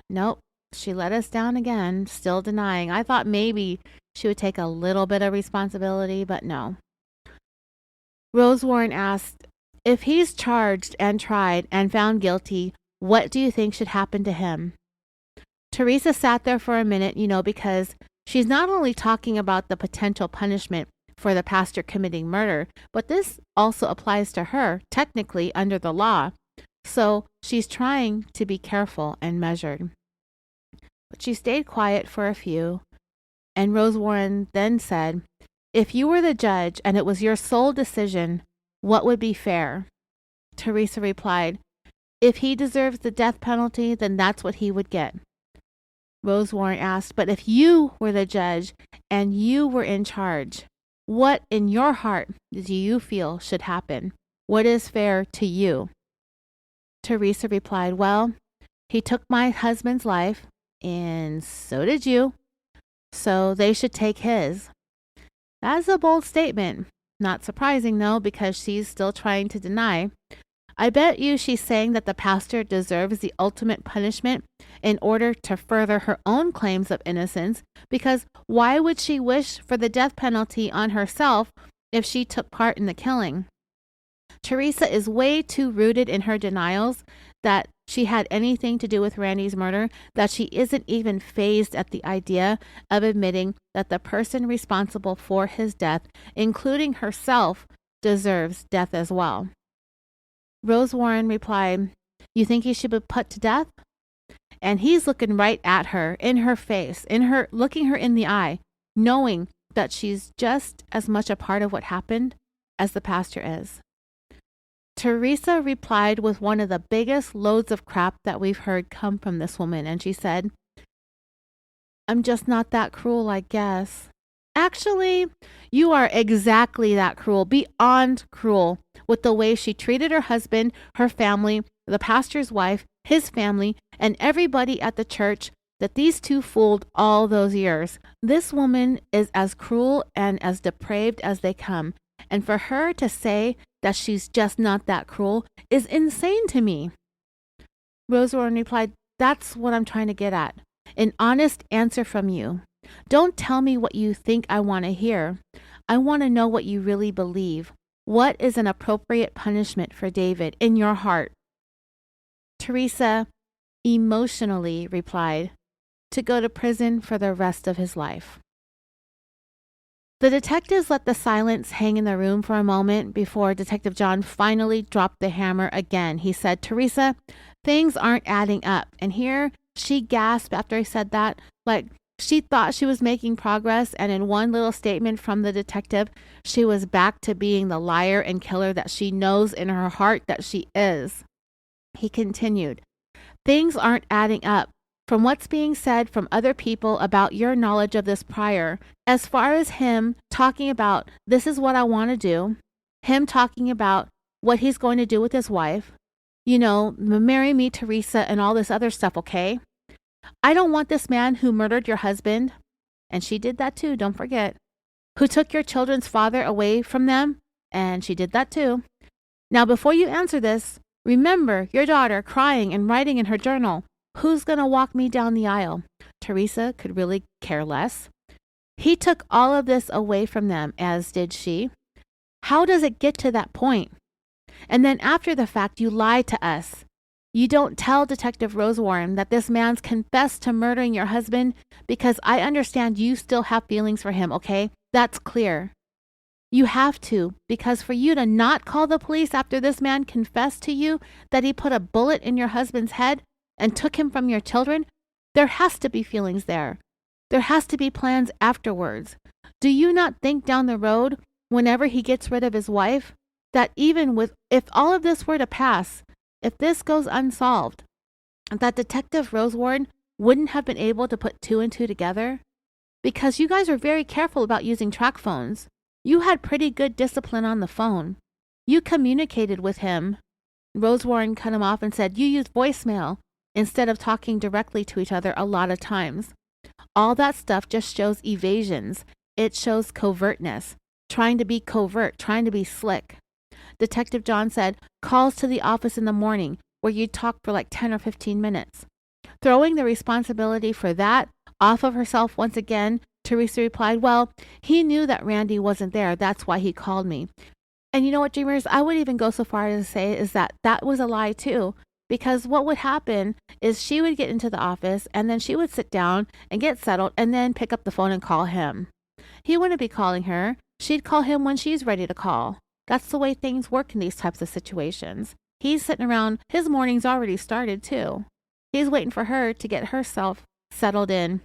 Nope, she let us down again, still denying. I thought maybe she would take a little bit of responsibility, but no. Rose Warren asked, "If he's charged and tried and found guilty, what do you think should happen to him?" Teresa sat there for a minute, because she's not only talking about the potential punishment for the pastor committing murder, but this also applies to her, technically, under the law. So she's trying to be careful and measured. But she stayed quiet for a few, and Rose Warren then said, "If you were the judge and it was your sole decision, what would be fair?" Teresa replied, "If he deserves the death penalty, then that's what he would get." Rose Warren asked, "But if you were the judge and you were in charge, what in your heart do you feel should happen? What is fair to you?" Teresa replied, "Well, he took my husband's life, and so did you, so they should take his." That's a bold statement. Not surprising, though, because she's still trying to deny. I bet you she's saying that the pastor deserves the ultimate punishment in order to further her own claims of innocence, because why would she wish for the death penalty on herself if she took part in the killing? Teresa is way too rooted in her denials that she had anything to do with Randy's murder, that she isn't even fazed at the idea of admitting that the person responsible for his death, including herself, deserves death as well. Rose Warren replied, "You think he should be put to death?" And he's looking right at her, in her face, looking her in the eye, knowing that she's just as much a part of what happened as the pastor is. Teresa replied with one of the biggest loads of crap that we've heard come from this woman, and she said, "I'm just not that cruel, I guess." Actually, you are exactly that cruel, beyond cruel, with the way she treated her husband, her family, the pastor's wife, his family, and everybody at the church that these two fooled all those years. This woman is as cruel and as depraved as they come. And for her to say that she's just not that cruel is insane to me. Rose Warren replied, "That's what I'm trying to get at. An honest answer from you. Don't tell me what you think I want to hear. I want to know what you really believe. What is an appropriate punishment for David in your heart?" Teresa emotionally replied, "To go to prison for the rest of his life." The detectives let the silence hang in the room for a moment before Detective John finally dropped the hammer again. He said, "Teresa, things aren't adding up." And here she gasped after he said that, like she thought she was making progress, and in one little statement from the detective, she was back to being the liar and killer that she knows in her heart that she is. He continued, "Things aren't adding up. From what's being said from other people about your knowledge of this prior, as far as him talking about this is what I want to do, him talking about what he's going to do with his wife, marry me, Teresa, and all this other stuff, okay? I don't want this man who murdered your husband, and she did that too, don't forget, who took your children's father away from them, and she did that too. Now, before you answer this, remember your daughter crying and writing in her journal, Who's going to walk me down the aisle? Teresa could really care less. He took all of this away from them, as did she. How does it get to that point? And then after the fact, you lie to us. You don't tell Detective Rosewarren that this man's confessed to murdering your husband because I understand you still have feelings for him, okay? That's clear. You have to, because for you to not call the police after this man confessed to you that he put a bullet in your husband's head and took him from your children, there has to be feelings there. There has to be plans afterwards. Do you not think down the road, whenever he gets rid of his wife, that even if all of this were to pass, if this goes unsolved, that Detective Rosewarren wouldn't have been able to put two and two together? Because you guys are very careful about using track phones. You had pretty good discipline on the phone. You communicated with him. Rosewarren cut him off and said, you used voicemail instead of talking directly to each other a lot of times. All that stuff just shows evasions. It shows covertness, trying to be covert, trying to be slick. Detective John said, calls to the office in the morning where you talk for like 10 or 15 minutes. Throwing the responsibility for that off of herself once again, Teresa replied, well, he knew that Randy wasn't there. That's why he called me. And you know what, dreamers? I would even go so far as to say is that was a lie too. Because what would happen is she would get into the office and then she would sit down and get settled and then pick up the phone and call him. He wouldn't be calling her. She'd call him when she's ready to call. That's the way things work in these types of situations. He's sitting around, his morning's already started too. He's waiting for her to get herself settled in.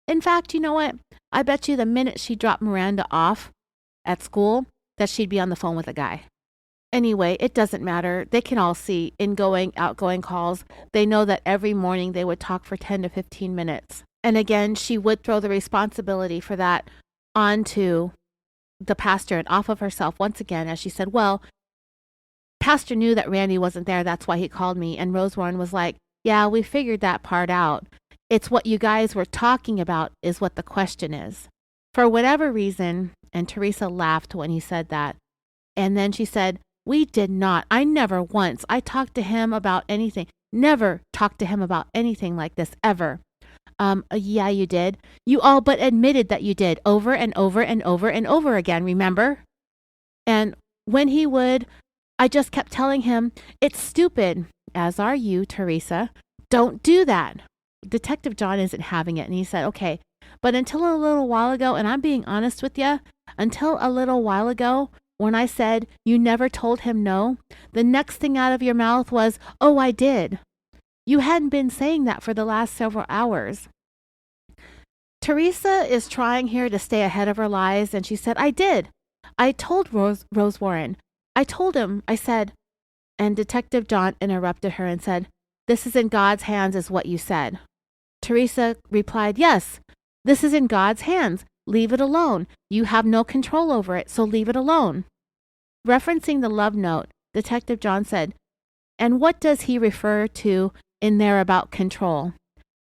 In fact, you know what? I bet you the minute she dropped Miranda off at school, that she'd be on the phone with a guy. Anyway, it doesn't matter. They can all see ingoing, outgoing calls. They know that every morning they would talk for 10 to 15 minutes. And again, she would throw the responsibility for that onto the pastor and off of herself once again, as she said, well, pastor knew that Randy wasn't there. That's why he called me. And Rosewarren was like, yeah, we figured that part out. It's what you guys were talking about is what the question is. For whatever reason, and Teresa laughed when he said that. And then she said, we did not. I never once. I talked to him about anything. Never talked to him about anything like this ever. Yeah, you did. You all but admitted that you did over and over and over and over again, remember? And when he would, I just kept telling him, it's stupid, as are you, Teresa. Don't do that. Detective John isn't having it. And he said, okay, but until a little while ago, and I'm being honest with you, until a little while ago, when I said you never told him no, the next thing out of your mouth was, oh, I did. You hadn't been saying that for the last several hours. Teresa is trying here to stay ahead of her lies, and she said, I did. I told Rosewarren. I told him, I said, and Detective John interrupted her and said, this is in God's hands is what you said. Teresa replied, yes, this is in God's hands. Leave it alone. You have no control over it, so leave it alone. Referencing the love note, Detective John said, and what does he refer to in there about control?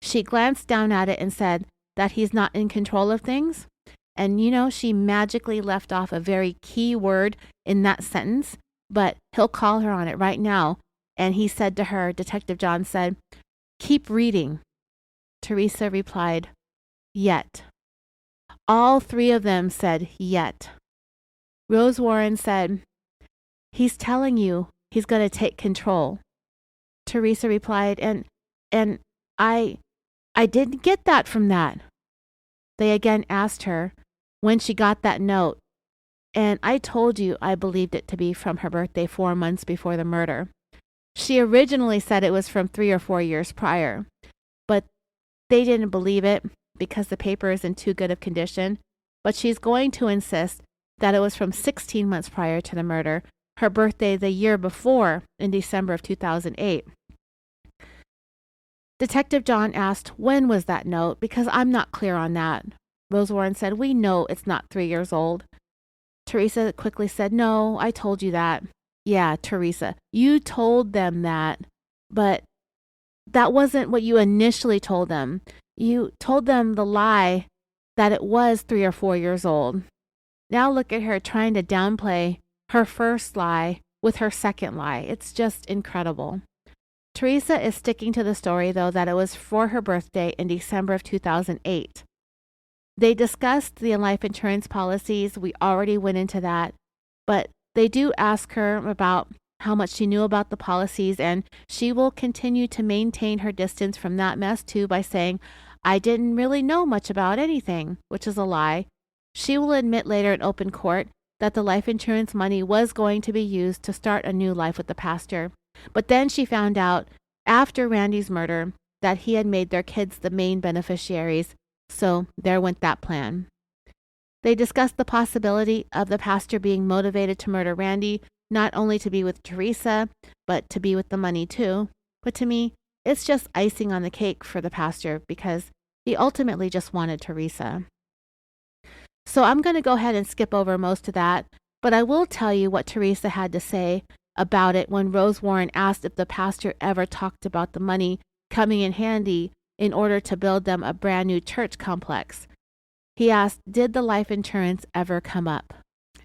She glanced down at it and said that he's not in control of things. And she magically left off a very key word in that sentence, but he'll call her on it right now. And he said to her, Detective John said, keep reading. Teresa replied, yet. All three of them said, yet. Rosewarren said, he's telling you he's going to take control. Teresa replied, and I didn't get that from that. They again asked her when she got that note, and I told you I believed it to be from her birthday 4 months before the murder. She originally said it was from 3 or 4 years prior, but they didn't believe it because the paper is in too good of condition, but she's going to insist that it was from 16 months prior to the murder, her birthday the year before in December of 2008. Detective John asked, when was that note? Because I'm not clear on that. Rosewarren said, we know it's not 3 years old. Teresa quickly said, no, I told you that. Yeah, Teresa, you told them that, but that wasn't what you initially told them. You told them the lie that it was 3 or 4 years old. Now look at her trying to downplay her first lie with her second lie. It's just incredible. Teresa is sticking to the story, though, that it was for her birthday in December of 2008. They discussed the life insurance policies. We already went into that, but they do ask her about how much she knew about the policies, and she will continue to maintain her distance from that mess too by saying, I didn't really know much about anything, which is a lie. She will admit later in open court that the life insurance money was going to be used to start a new life with the pastor. But then she found out after Randy's murder that he had made their kids the main beneficiaries, so there went that plan. They discussed the possibility of the pastor being motivated to murder Randy, not only to be with Teresa, but to be with the money too. But to me, it's just icing on the cake for the pastor because he ultimately just wanted Teresa. So I'm going to go ahead and skip over most of that, but I will tell you what Teresa had to say about it when Rose Warren asked if the pastor ever talked about the money coming in handy in order to build them a brand new church complex. He asked, did the life insurance ever come up?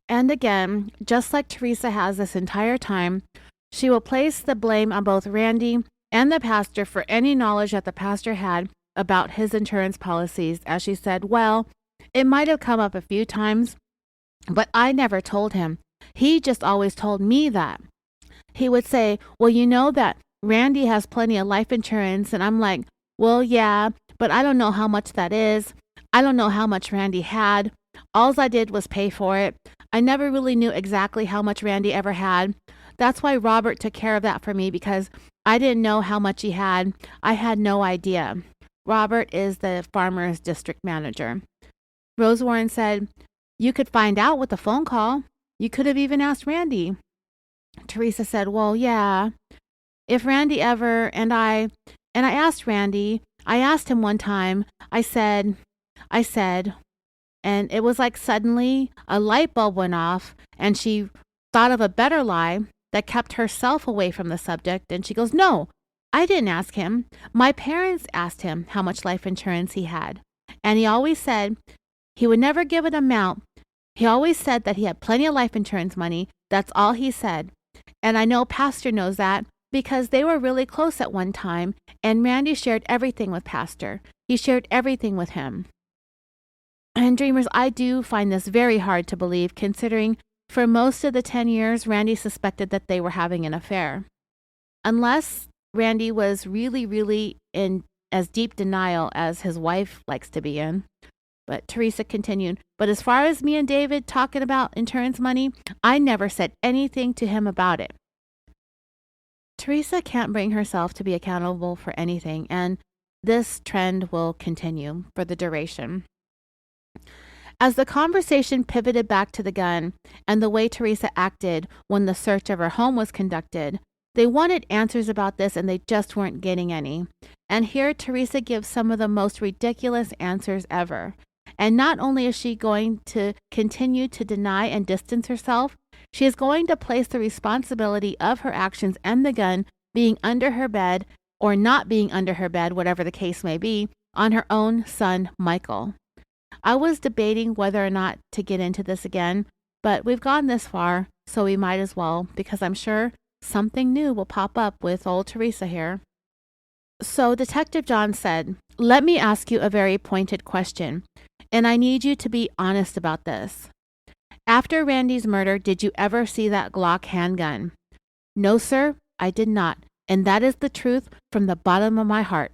And again, just like Teresa has this entire time, she will place the blame on both Randy and the pastor for any knowledge that the pastor had about his insurance policies. As she said, well, it might have come up a few times, but I never told him. He just always told me that. He would say, well, you know that Randy has plenty of life insurance. And I'm like, well, yeah, but I don't know how much that is. I don't know how much Randy had. All I did was pay for it. I never really knew exactly how much Randy ever had. That's why Robert took care of that for me, because I didn't know how much he had. I had no idea. Robert is the farmer's district manager. Rose Warren said, you could find out with a phone call. You could have even asked Randy. Teresa said, well, yeah. If Randy ever, and I asked Randy, I asked him one time, I said, and it was like suddenly a light bulb went off and she thought of a better lie that kept herself away from the subject. And she goes, no, I didn't ask him. My parents asked him how much life insurance he had. And he always said he would never give an amount. He always said that he had plenty of life insurance money. That's all he said. And I know Pastor knows that because they were really close at one time. And Randy shared everything with Pastor. He shared everything with him. And dreamers, I do find this very hard to believe, considering for most of the 10 years, Randy suspected that they were having an affair. Unless Randy was really, really in as deep denial as his wife likes to be in. But Teresa continued, but as far as me and David talking about insurance money, I never said anything to him about it. Teresa can't bring herself to be accountable for anything, and this trend will continue for the duration. As the conversation pivoted back to the gun and the way Teresa acted when the search of her home was conducted, they wanted answers about this and they just weren't getting any. And here Teresa gives some of the most ridiculous answers ever. And not only is she going to continue to deny and distance herself, she is going to place the responsibility of her actions and the gun being under her bed or not being under her bed, whatever the case may be, on her own son, Michael. I was debating whether or not to get into this again, but we've gone this far, so we might as well, because I'm sure something new will pop up with old Teresa here. So Detective John said, let me ask you a very pointed question, and I need you to be honest about this. After Randy's murder, did you ever see that Glock handgun? No, sir, I did not, and that is the truth from the bottom of my heart.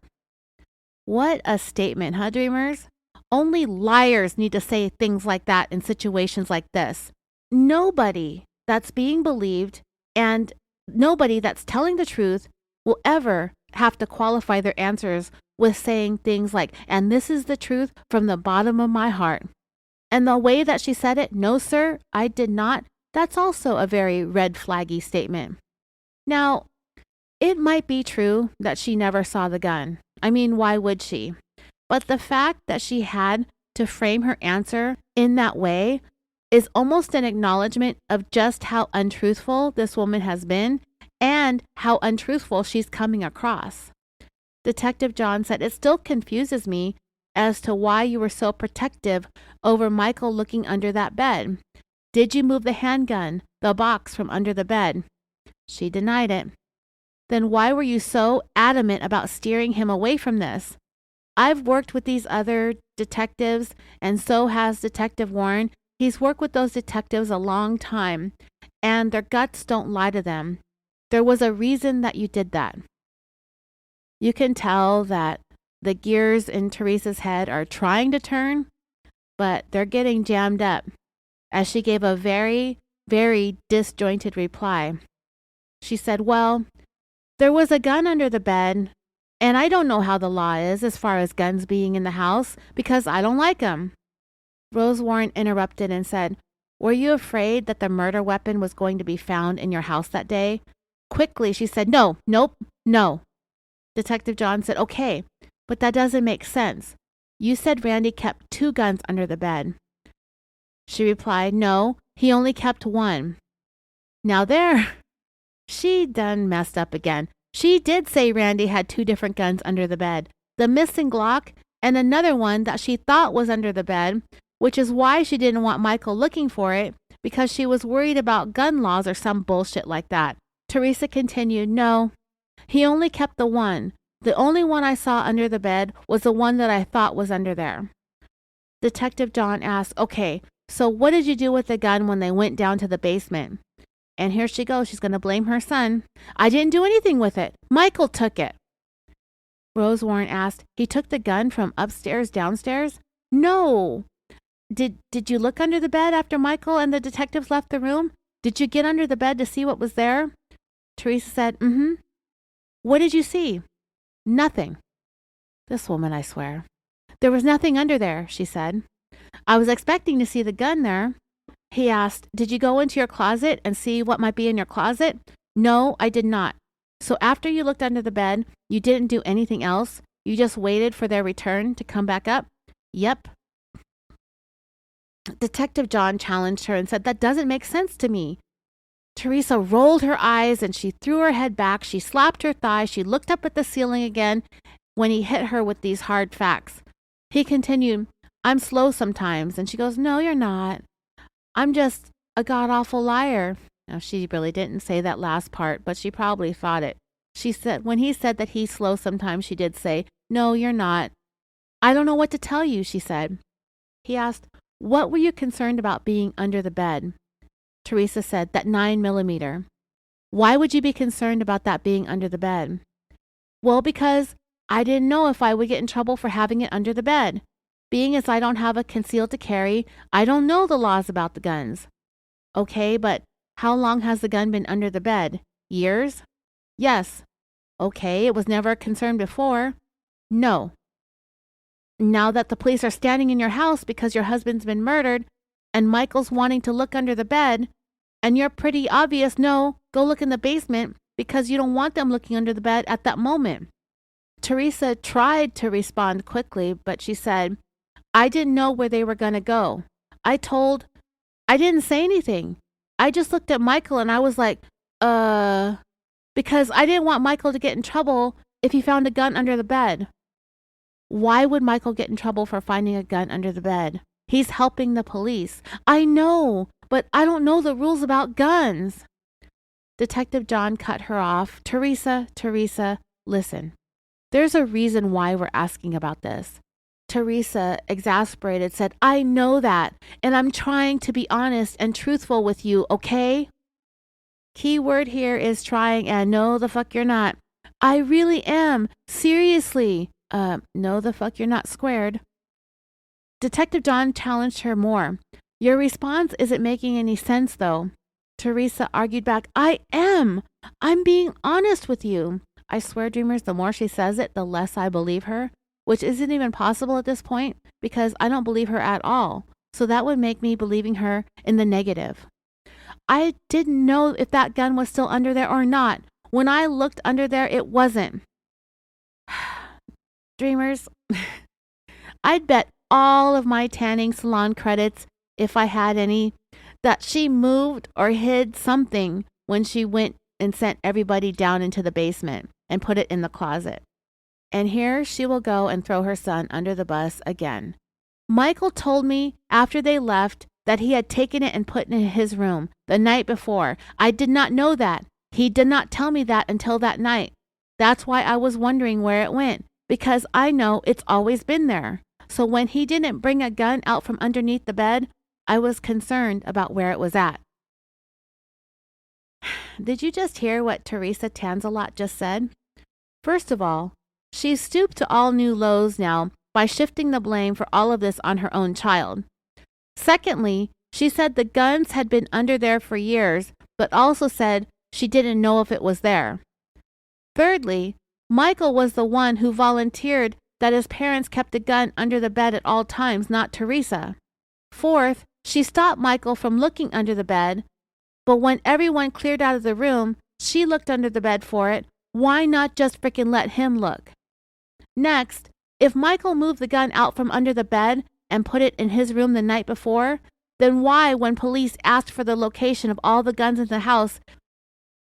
What a statement, huh, dreamers? Only liars need to say things like that in situations like this. Nobody that's being believed and nobody that's telling the truth will ever have to qualify their answers with saying things like, and this is the truth from the bottom of my heart. And the way that she said it, no, sir, I did not, that's also a very red flaggy statement. Now, it might be true that she never saw the gun. I mean, why would she? But the fact that she had to frame her answer in that way is almost an acknowledgement of just how untruthful this woman has been and how untruthful she's coming across. Detective John said, it still confuses me as to why you were so protective over Michael looking under that bed. Did you move the handgun, the box from under the bed? She denied it. then why were you so adamant about steering him away from this? I've worked with these other detectives, and so has Detective Warren. He's worked with those detectives a long time, and their guts don't lie to them. There was a reason that you did that. You can tell that the gears in Teresa's head are trying to turn, but they're getting jammed up, as she gave a very, very disjointed reply. She said, well, there was a gun under the bed, and I don't know how the law is as far as guns being in the house because I don't like them. Rose Warren interrupted and said, were you afraid that the murder weapon was going to be found in your house that day? Quickly, she said, no. Detective John said, okay, but that doesn't make sense. You said Randy kept 2 guns under the bed. She replied, no, he only kept 1. Now there, she done messed up again. She did say Randy had 2 different guns under the bed, the missing Glock and another one that she thought was under the bed, which is why she didn't want Michael looking for it, because she was worried about gun laws or some bullshit like that. Teresa continued, no, he only kept the 1. The only one I saw under the bed was the one that I thought was under there. Detective John asked, okay, so what did you do with the gun when they went down to the basement? And here she goes. She's going to blame her son. I didn't do anything with it. Michael took it. Rose Warren asked, he took the gun from upstairs downstairs? No. Did you look under the bed after Michael and the detectives left the room? Did you get under the bed to see what was there? Teresa said, mm-hmm. What did you see? Nothing. This woman, I swear. There was nothing under there, she said. I was expecting to see the gun there. He asked, did you go into your closet and see what might be in your closet? No, I did not. So after you looked under the bed, you didn't do anything else? You just waited for their return to come back up? Yep. Detective John challenged her and said, that doesn't make sense to me. Teresa rolled her eyes and she threw her head back. She slapped her thigh. She looked up at the ceiling again when he hit her with these hard facts. He continued, I'm slow sometimes. And she goes, no, you're not. I'm just a god-awful liar. Now, she really didn't say that last part, but she probably thought it. She said, when he said that he's slow sometimes, she did say, no, you're not. I don't know what to tell you, she said. He asked, what were you concerned about being under the bed? Teresa said, that 9mm. Why would you be concerned about that being under the bed? Well, because I didn't know if I would get in trouble for having it under the bed. Being as I don't have a concealed to carry, I don't know the laws about the guns. Okay, but how long has the gun been under the bed? Years? Yes. Okay, it was never a concern before. No. Now that the police are standing in your house because your husband's been murdered, and Michael's wanting to look under the bed, and you're pretty obvious, no, go look in the basement because you don't want them looking under the bed at that moment. Teresa tried to respond quickly, but she said, I didn't know where they were going to go. I didn't say anything. I just looked at Michael and I was like, because I didn't want Michael to get in trouble if he found a gun under the bed. Why would Michael get in trouble for finding a gun under the bed? He's helping the police. I know, but I don't know the rules about guns. Detective John cut her off. Teresa, listen. There's a reason why we're asking about this. Teresa, exasperated, said, I know that, and I'm trying to be honest and truthful with you, okay? Key word here is trying, and no, the fuck you're not. I really am. Seriously. No, the fuck you're not squared. Detective John challenged her more. Your response isn't making any sense, though. Teresa argued back, I am. I'm being honest with you. I swear, dreamers, the more she says it, the less I believe her, which isn't even possible at this point because I don't believe her at all. So that would make me believing her in the negative. I didn't know if that gun was still under there or not. When I looked under there, it wasn't. Dreamers, I'd bet all of my tanning salon credits, if I had any, that she moved or hid something when she went and sent everybody down into the basement and put it in the closet. And here she will go and throw her son under the bus again. Michael told me after they left that he had taken it and put it in his room the night before. I did not know that. He did not tell me that until that night. That's why I was wondering where it went, because I know it's always been there. So when he didn't bring a gun out from underneath the bed, I was concerned about where it was at." Did you just hear what Teresa Tanzalot just said? First of all, she's stooped to all new lows now by shifting the blame for all of this on her own child. Secondly, she said the guns had been under there for years, but also said she didn't know if it was there. Thirdly, Michael was the one who volunteered that his parents kept a gun under the bed at all times, not Teresa. Fourth, she stopped Michael from looking under the bed, but when everyone cleared out of the room, she looked under the bed for it. Why not just frickin' let him look? Next, if Michael moved the gun out from under the bed and put it in his room the night before, then why, when police asked for the location of all the guns in the house,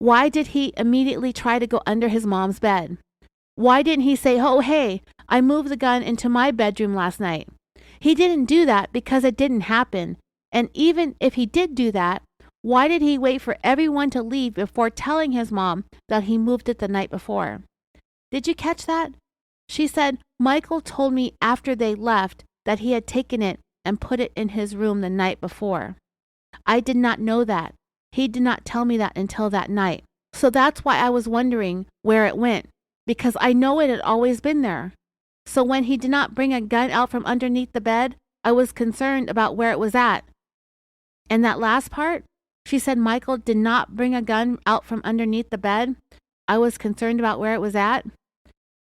why did he immediately try to go under his mom's bed? Why didn't he say, "Oh, hey, I moved the gun into my bedroom last night"? He didn't do that because it didn't happen. And even if he did do that, why did he wait for everyone to leave before telling his mom that he moved it the night before? Did you catch that? She said, "Michael told me after they left that he had taken it and put it in his room the night before. I did not know that. He did not tell me that until that night. So that's why I was wondering where it went, because I know it had always been there. So when he did not bring a gun out from underneath the bed, I was concerned about where it was at." And that last part, she said Michael did not bring a gun out from underneath the bed. I was concerned about where it was at.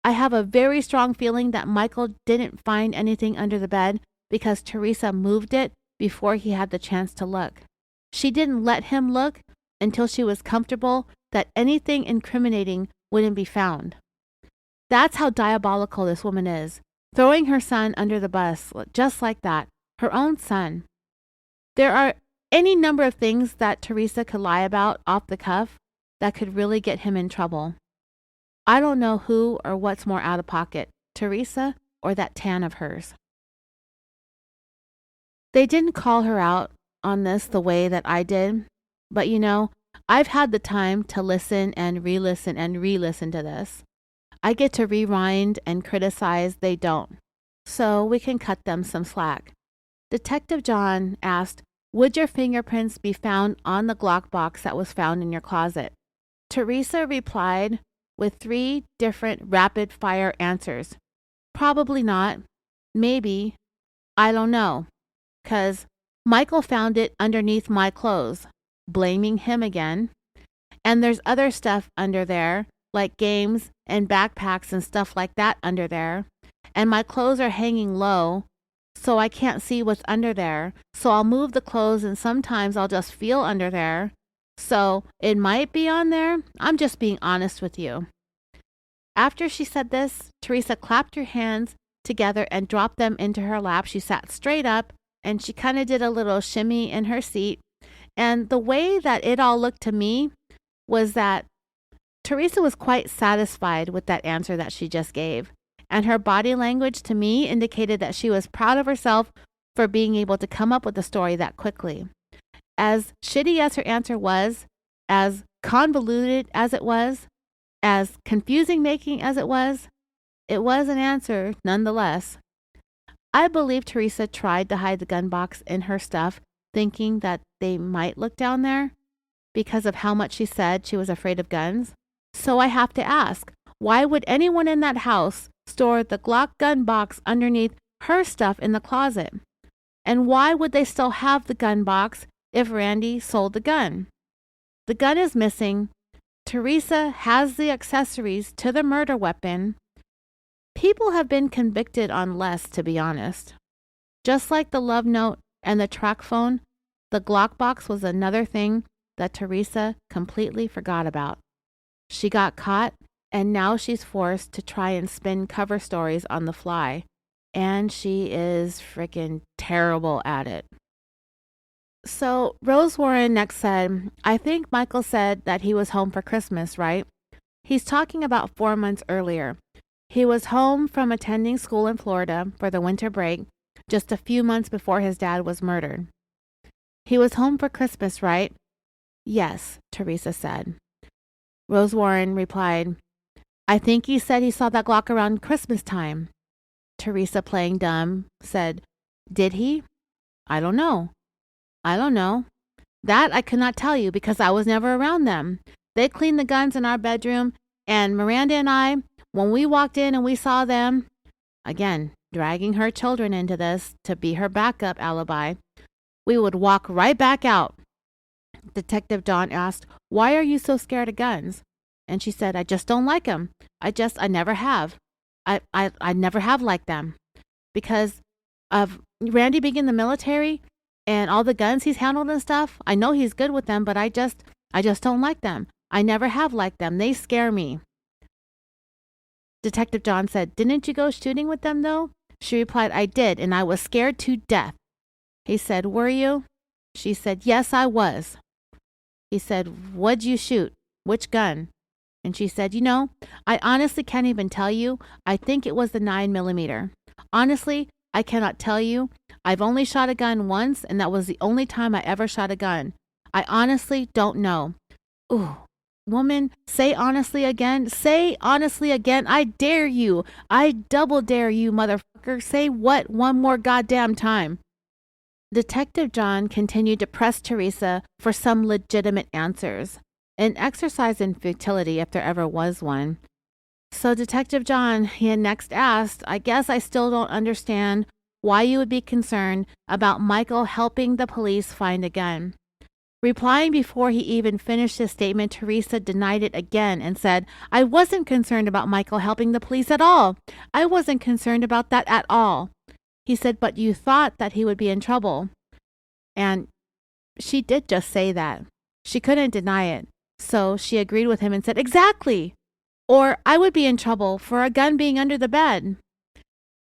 I have a very strong feeling that Michael didn't find anything under the bed because Teresa moved it before he had the chance to look. She didn't let him look until she was comfortable that anything incriminating wouldn't be found. That's how diabolical this woman is, throwing her son under the bus just like that, her own son. There are any number of things that Teresa could lie about off the cuff that could really get him in trouble. I don't know who or what's more out of pocket, Teresa or that tan of hers. They didn't call her out on this the way that I did, but I've had the time to listen and re-listen to this. I get to rewind and criticize, they don't. So we can cut them some slack. Detective John asked, "Would your fingerprints be found on the Glock box that was found in your closet?" Teresa replied with 3 different rapid-fire answers. "Probably not. Maybe. I don't know. 'Cause Michael found it underneath my clothes." Blaming him again. "And there's other stuff under there, like games and backpacks and stuff like that under there. And my clothes are hanging low, so I can't see what's under there. So I'll move the clothes and sometimes I'll just feel under there. So it might be on there. I'm just being honest with you." After she said this, Teresa clapped her hands together and dropped them into her lap. She sat straight up and she kind of did a little shimmy in her seat. And the way that it all looked to me was that Teresa was quite satisfied with that answer that she just gave. And her body language to me indicated that she was proud of herself for being able to come up with a story that quickly. As shitty as her answer was, as convoluted as it was, as confusing making as it was an answer nonetheless. I believe Teresa tried to hide the gun box in her stuff, thinking that they might look down there because of how much she said she was afraid of guns. So I have to ask, why would anyone in that house store the Glock gun box underneath her stuff in the closet? And why would they still have the gun box if Randy sold the gun? The gun is missing. Teresa has the accessories to the murder weapon. People have been convicted on less, to be honest. Just like the love note and the track phone, the Glock box was another thing that Teresa completely forgot about. She got caught, and now she's forced to try and spin cover stories on the fly. And she is freaking terrible at it. So Rose Warren next said, "I think Michael said that he was home for Christmas, right? He's talking about 4 months earlier. He was home from attending school in Florida for the winter break just a few months before his dad was murdered." "He was home for Christmas, right?" "Yes," Teresa said. Rose Warren replied, I think he said he saw that Glock around Christmas time. Teresa, playing dumb, said, Did he? I don't know. I don't know. That I could not tell you because I was never around them. They cleaned the guns in our bedroom, and Miranda and I, when we walked in and we saw them, again, dragging her children into this to be her backup alibi, we would walk right back out. Detective John asked, Why are you so scared of guns? And she said, I just don't like them. I never have. I never have liked them. Because of Randy being in the military and all the guns he's handled and stuff, I know he's good with them, but I just don't like them. I never have liked them. They scare me. Detective John said, Didn't you go shooting with them, though? She replied, I did, and I was scared to death. He said, Were you? She said, Yes, I was. He said, What'd you shoot? Which gun? And she said, I honestly can't even tell you. I think it was the 9mm. Honestly, I cannot tell you. I've only shot a gun once, and that was the only time I ever shot a gun. I honestly don't know. Ooh, woman, say honestly again. Say honestly again. I dare you. I double dare you, motherfucker. Say what one more goddamn time. Detective John continued to press Teresa for some legitimate answers, an exercise in futility if there ever was one. So Detective John, he had next asked, I guess I still don't understand why you would be concerned about Michael helping the police find a gun. Replying before he even finished his statement, Teresa denied it again and said, I wasn't concerned about Michael helping the police at all. I wasn't concerned about that at all. He said, but you thought that he would be in trouble. And she did just say that. She couldn't deny it. So she agreed with him and said, Exactly. Or I would be in trouble for a gun being under the bed.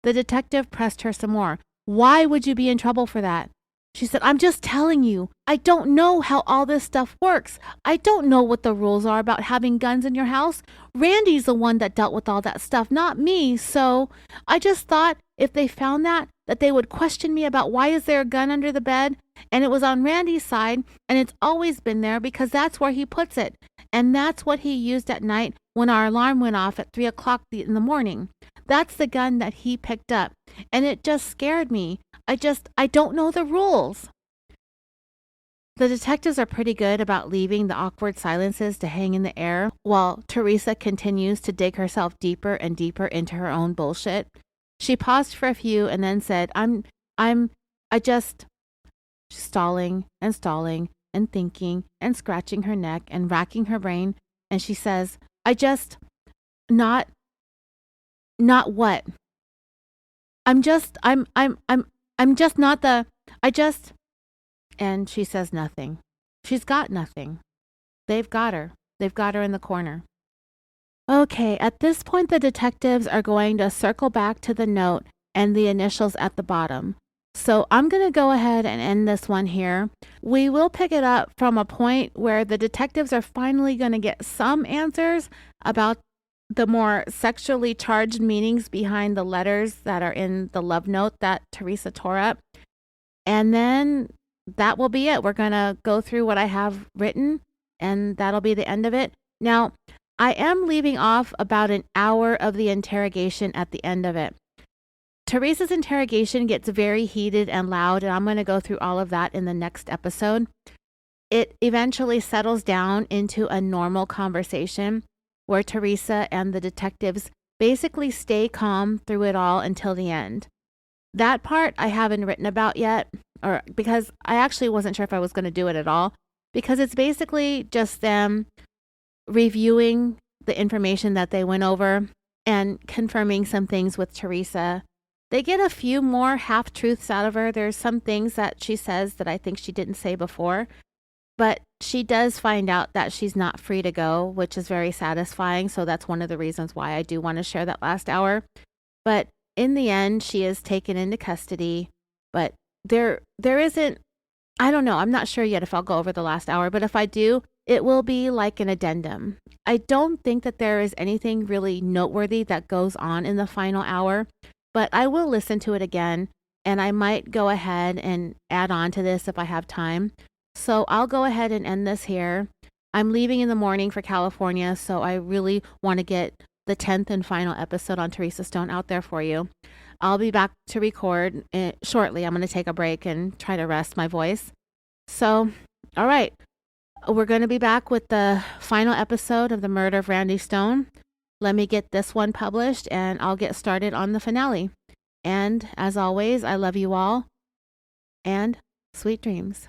The detective pressed her some more. Why would you be in trouble for that? She said, I'm just telling you, I don't know how all this stuff works. I don't know what the rules are about having guns in your house. Randy's the one that dealt with all that stuff, not me. So I just thought if they found that they would question me about why is there a gun under the bed? And it was on Randy's side, and it's always been there because that's where he puts it. And that's what he used at night when our alarm went off at 3 o'clock in the morning. That's the gun that he picked up. And it just scared me. I don't know the rules. The detectives are pretty good about leaving the awkward silences to hang in the air while Teresa continues to dig herself deeper and deeper into her own bullshit. She paused for a few and then said, stalling and thinking and scratching her neck and racking her brain. And she says, not what? And she says nothing. She's got nothing. They've got her. They've got her in the corner. Okay, at this point, the detectives are going to circle back to the note and the initials at the bottom. So I'm going to go ahead and end this one here. We will pick it up from a point where the detectives are finally going to get some answers about the more sexually charged meanings behind the letters that are in the love note that Teresa tore up. And then that will be it. We're going to go through what I have written, and that'll be the end of it. Now, I am leaving off about an hour of the interrogation at the end of it. Teresa's interrogation gets very heated and loud, and I'm going to go through all of that in the next episode. It eventually settles down into a normal conversation where Teresa and the detectives basically stay calm through it all until the end. That part I haven't written about yet, or because I actually wasn't sure if I was going to do it at all, because it's basically just them reviewing the information that they went over and confirming some things with Teresa. They get a few more half-truths out of her. There's some things that she says that I think she didn't say before, but she does find out that she's not free to go, which is very satisfying. So that's one of the reasons why I do want to share that last hour. But in the end, she is taken into custody, but there isn't, I don't know, I'm not sure yet if I'll go over the last hour, but if I do, it will be like an addendum. I don't think that there is anything really noteworthy that goes on in the final hour, but I will listen to it again, and I might go ahead and add on to this if I have time. So I'll go ahead and end this here. I'm leaving in the morning for California, so I really want to get the 10th and final episode on Teresa Stone out there for you. I'll be back to record shortly. I'm going to take a break and try to rest my voice. So, all right. We're going to be back with the final episode of The Murder of Randy Stone. Let me get this one published and I'll get started on the finale. And as always, I love you all and sweet dreams.